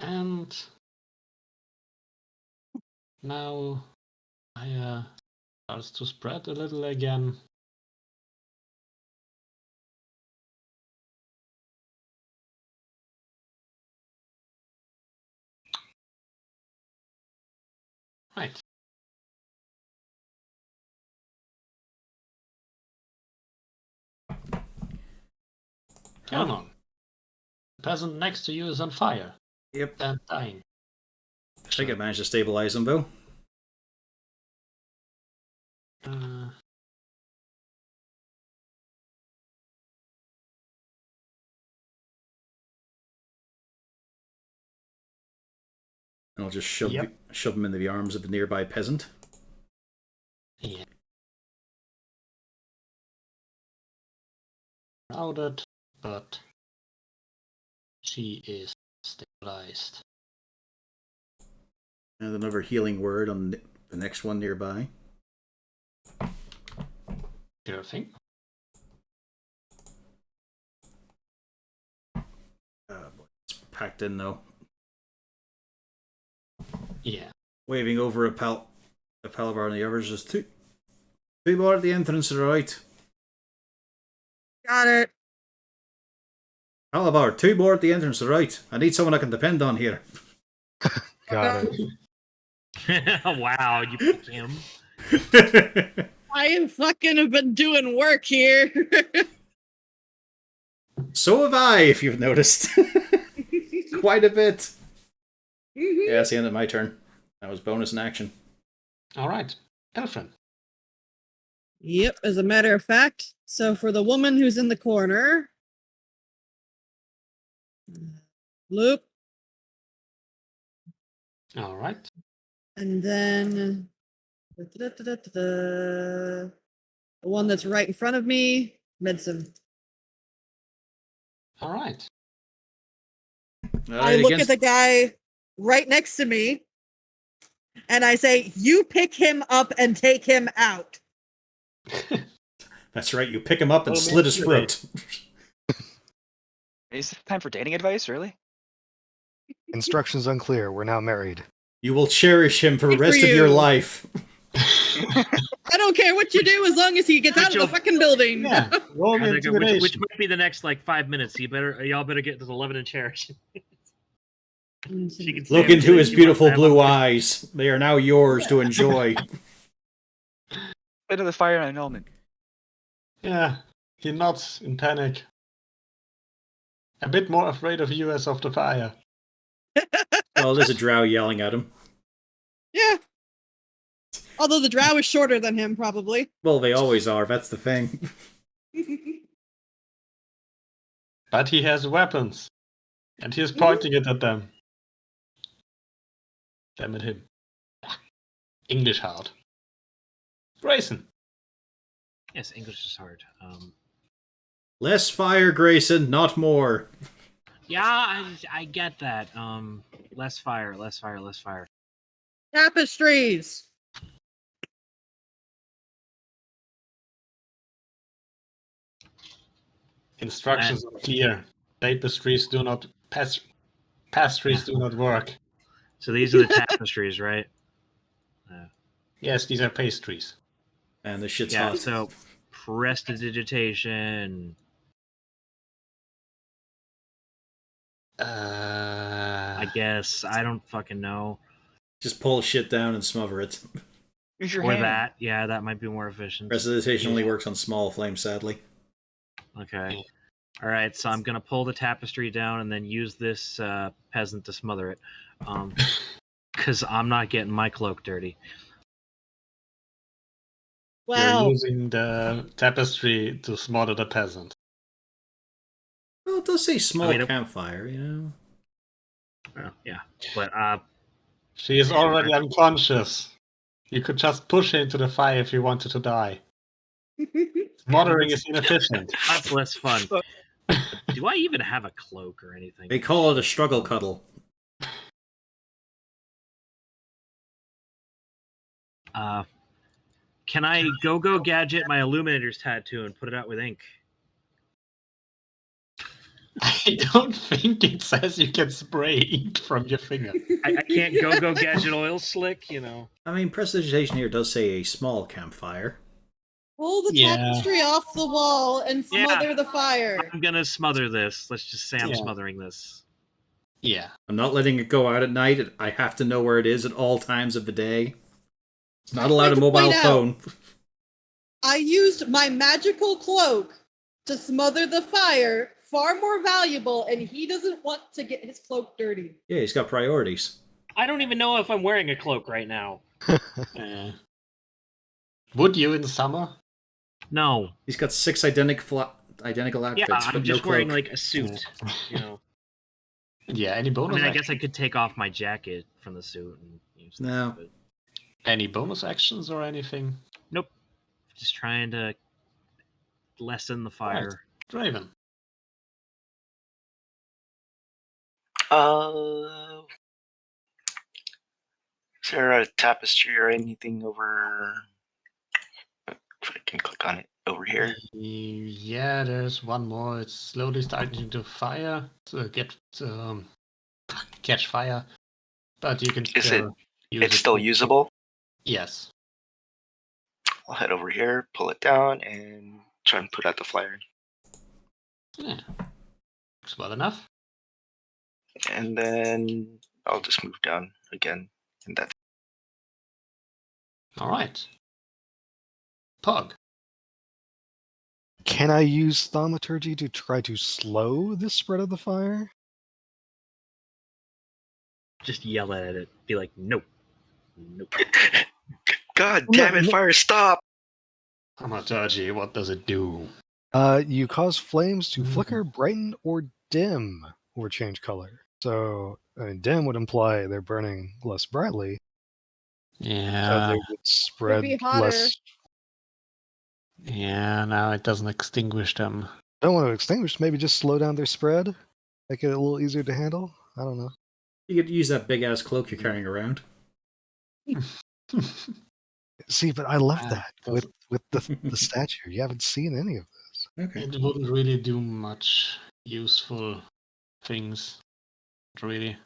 And now fire starts to spread a little again. Right. Come on. The peasant next to you is on fire Yep. and dying. I think I managed to stabilize them, though. Uh, And I'll just shove, Yep. shove them into the arms of the nearby peasant. yeah. Crowded, but she is stabilized. And another healing word on the next one nearby. Sure thing. Boy, it's packed in, though. Yeah. Waving over a palabar on the others. Just two more at the entrance to the right. Got it. Palabar, two more at the entrance to the right. I need someone I can depend on here. Got it. Wow, you pick him. I fucking have been doing work here. So have I, if you've noticed. Quite a bit. Yeah, that's the end of my turn. That was bonus in action. Alright. Elfin. Yep, as a matter of fact. So for the woman who's in the corner, loop, Alright. and then the one that's right in front of me, medicine. Alright. I look at the guy right next to me, and I say, "You pick him up and take him out." That's right, you pick him up and Oh, slit his man. throat. Is it time for dating advice, really? Instructions unclear. We're now married. You will cherish him for the Good for rest of your you. life. I don't care what you do as long as he gets out of the fucking building. Yeah. Roll me God, which intimidation. might be the next like 5 minutes. Y'all better get to 11 and cherish. She can Look stay into up his late. beautiful She blue wants eyes. They are now yours to enjoy. Bit of the fire annulment. Yeah. He nods in panic. A bit more afraid of you as of the fire. Well, there's a drow yelling at him. Yeah. Although the drow is shorter than him, probably. Well, they always are, that's the thing. But he has weapons. And he is pointing it at them. Damn it, him. English hard. Grayson. Yes, English is hard. Less fire, Grayson, not more. Yeah, I get that. Less fire, less fire, less fire. Tapestries. Instructions are clear. Tapestries do not pastries do not work. So these are the tapestries, right? Yes, these are pastries. And the shit's Yeah, hot. so prestidigitation. I guess. I don't fucking know. Just pull shit down and smother it. Use your Or hand. that. Yeah, that might be more efficient. Prestidigitation only Yeah. works on small flames, sadly. Okay. Yeah. All right, so I'm gonna pull the tapestry down and then use this peasant to smother it, because I'm not getting my cloak dirty. Wow. You're using the tapestry to smother the peasant. Well, it does say small I mean, campfire, you know? well, yeah, but She is already unconscious. You could just push her into the fire if you wanted to die. Smothering is inefficient. that's less fun. Do I even have a cloak or anything? They call it a struggle cuddle. Can I go gadget my Illuminator's tattoo and put it out with ink? I don't think it says you can spray ink from your finger. I can't go gadget oil slick, you know. I mean, prestidigitation here does say a small campfire. Pull the Yeah. tapestry off the wall and Yeah. smother the fire. I'm gonna smother this. Let's just say I'm Yeah. smothering this. Yeah. I'm not letting it go out at night. I have to know where it is at all times of the day. It's not allowed a Like to mobile point out- phone. I used my magical cloak to smother the fire, far more valuable, and he doesn't want to get his cloak dirty. Yeah, he's got priorities. I don't even know if I'm wearing a cloak right now. Would you in summer? No. He's got 6 identical outfits, Yeah, but I'm just no wearing cloak. like a suit. You know. Yeah, any I bonus mean, I actions? guess I could take off my jacket from the suit and use that. No. But Any bonus actions or anything? nope. Just trying to lessen the fire. Draven. Is there a tapestry or anything over? If I can click on it over here. Yeah, there's one more. It's slowly starting to fire. To catch fire. But you can Is still use It's it. still usable. Yes. I'll head over here, pull it down, and try and put out the flyer. Yeah. Looks well enough. And then I'll just move down again, and that's Alright. Pug. Can I use thaumaturgy to try to slow the spread of the fire? Just yell at it. Be like, nope. Nope. God damn it, No. fire, stop! Thaumaturgy, what does it do? You cause flames to flicker, brighten, or dim, or change color. So, I mean, dim would imply they're burning less brightly, so Yeah. they would spread be hotter. less. Yeah, now it doesn't extinguish them. Don't want to extinguish, maybe just slow down their spread, make it a little easier to handle. I don't know. You could use that big ass cloak you're carrying around. See, but I love Ah, that doesn't- with the statue. You haven't seen any of this. Okay. It wouldn't really do much useful things. Not really.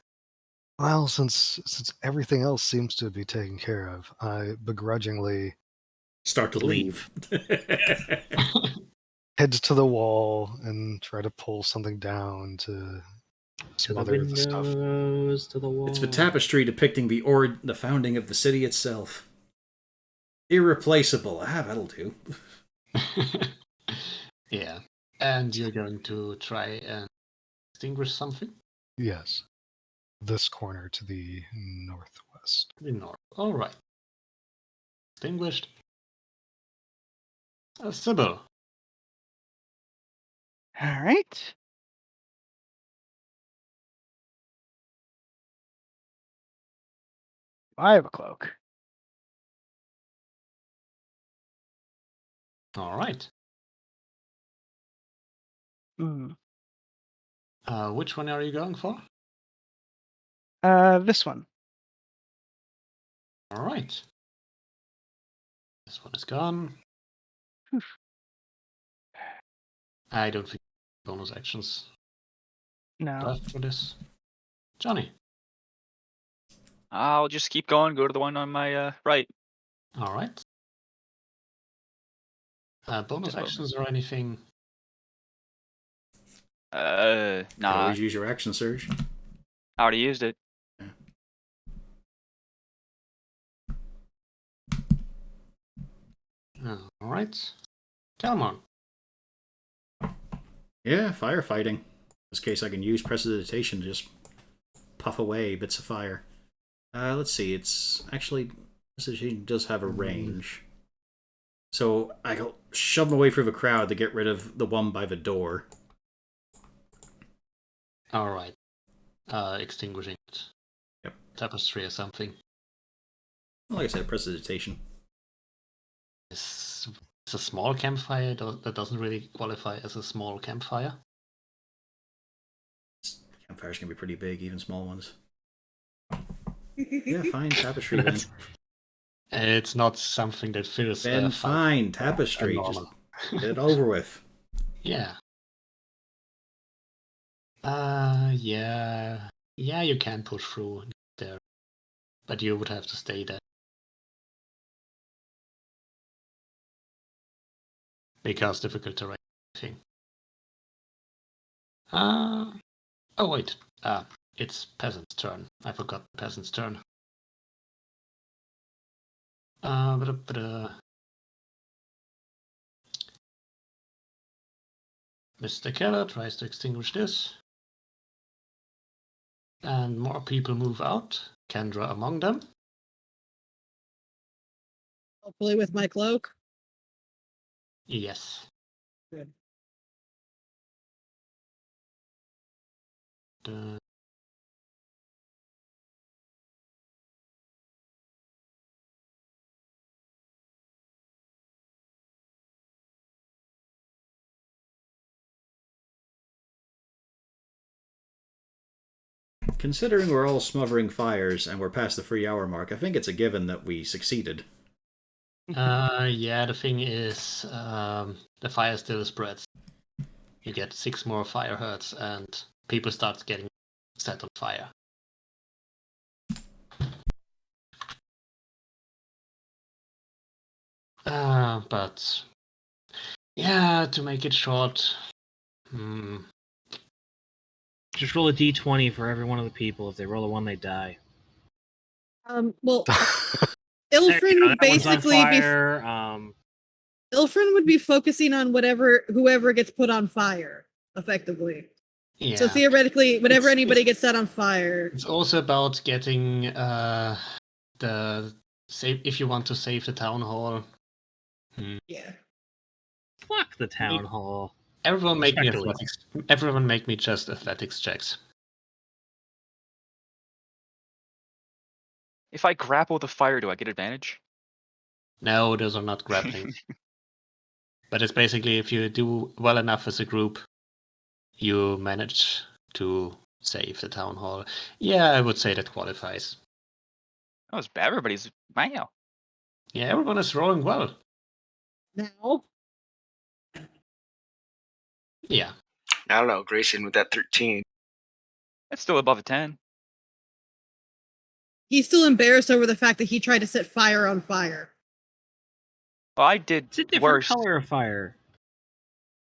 Well, since everything else seems to be taken care of, I begrudgingly Start to leave. head to the wall and try to pull something down to smother the stuff. To the wall. It's the tapestry depicting the founding of the city itself. Irreplaceable. Ah, that'll do. Yeah. And you're going to try and extinguish something? Yes. This corner to the northwest. The north. Alright. Extinguished. Sybil. All right. I have a cloak. Alright. Hmm. Which one are you going for? This one. Alright. This one is gone. I don't think bonus actions No. left for this. Johnny. I'll just keep going. Go to the one on my right. All right. Bonus Just actions or anything? You can Nah. always use your action surge. I already used it. All right. Calmon. Yeah, firefighting. In this case, I can use prestidigitation to just puff away bits of fire. Let's see. It's actually prestidigitation does have a range, so I'll shove them away through the crowd to get rid of the one by the door. All right. Extinguishing it. Yep. Tapestry or something. Like I said, prestidigitation. It's a small campfire that doesn't really qualify as a small campfire. Campfires can be pretty big, even small ones. Yeah, fine, tapestry then. It's not something that feels. Then fine, tapestry. Just get it over with. Yeah. Yeah. Yeah, you can push through there, but you would have to stay there. Because difficult terrain thing. Oh wait. It's peasant's turn. I forgot peasant's turn. Mr. Keller tries to extinguish this. And more people move out. Kendra among them. Hopefully with my cloak. Yes. Good. Considering we're all smothering fires and we're past the 3-hour mark, I think it's a given that we succeeded. Yeah, the thing is, the fire still spreads. You get 6 more fire hurts and people start getting set on fire. But yeah, to make it short, Just roll a d20 for every one of the people. If they roll a 1, they die. Well, Ilfrin would basically be. Ilfrin would be focusing on whoever gets put on fire, effectively. yeah. So theoretically, whenever anybody gets set on fire, It's also about getting the save if you want to save the town hall. Yeah. Fuck the town hall. Everyone make me Respectfully. athletics. Everyone make me just athletics checks. If I grapple the fire, do I get advantage? No, those are not grappling. But it's basically if you do well enough as a group, you manage to save the town hall. Yeah, I would say that qualifies. Oh, it's bad. Everybody's wow. Yeah, everyone is rolling well. Now. Yeah. I don't know, Grayson with that 13. That's still above a 10. He's still embarrassed over the fact that he tried to set fire on fire. Well, I did It's a different worse. color of fire.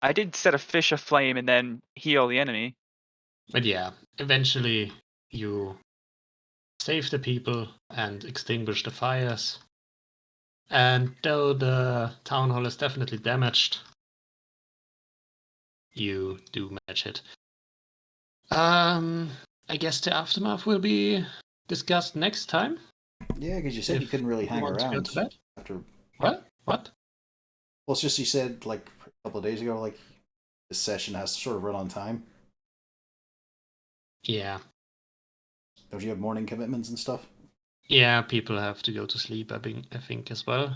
I did set a fish aflame and then heal the enemy. But yeah, eventually you save the people and extinguish the fires. And though the town hall is definitely damaged, you do manage it. I guess the aftermath will be discussed next time. Yeah, because you said you If couldn't really you hang want to go around to bed. after. What? Well, it's just you said like a couple of days ago, like this session has to sort of run on time. Yeah. Don't you have morning commitments and stuff? Yeah, people have to go to sleep, I think as well.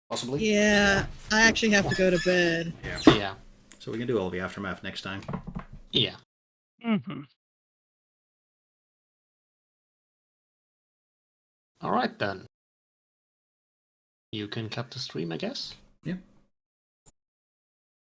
Possibly? Yeah, I actually have to go to bed. Yeah. So we can do all the aftermath next time. Yeah. Mm-hmm. All right then. You can cut the stream, I guess.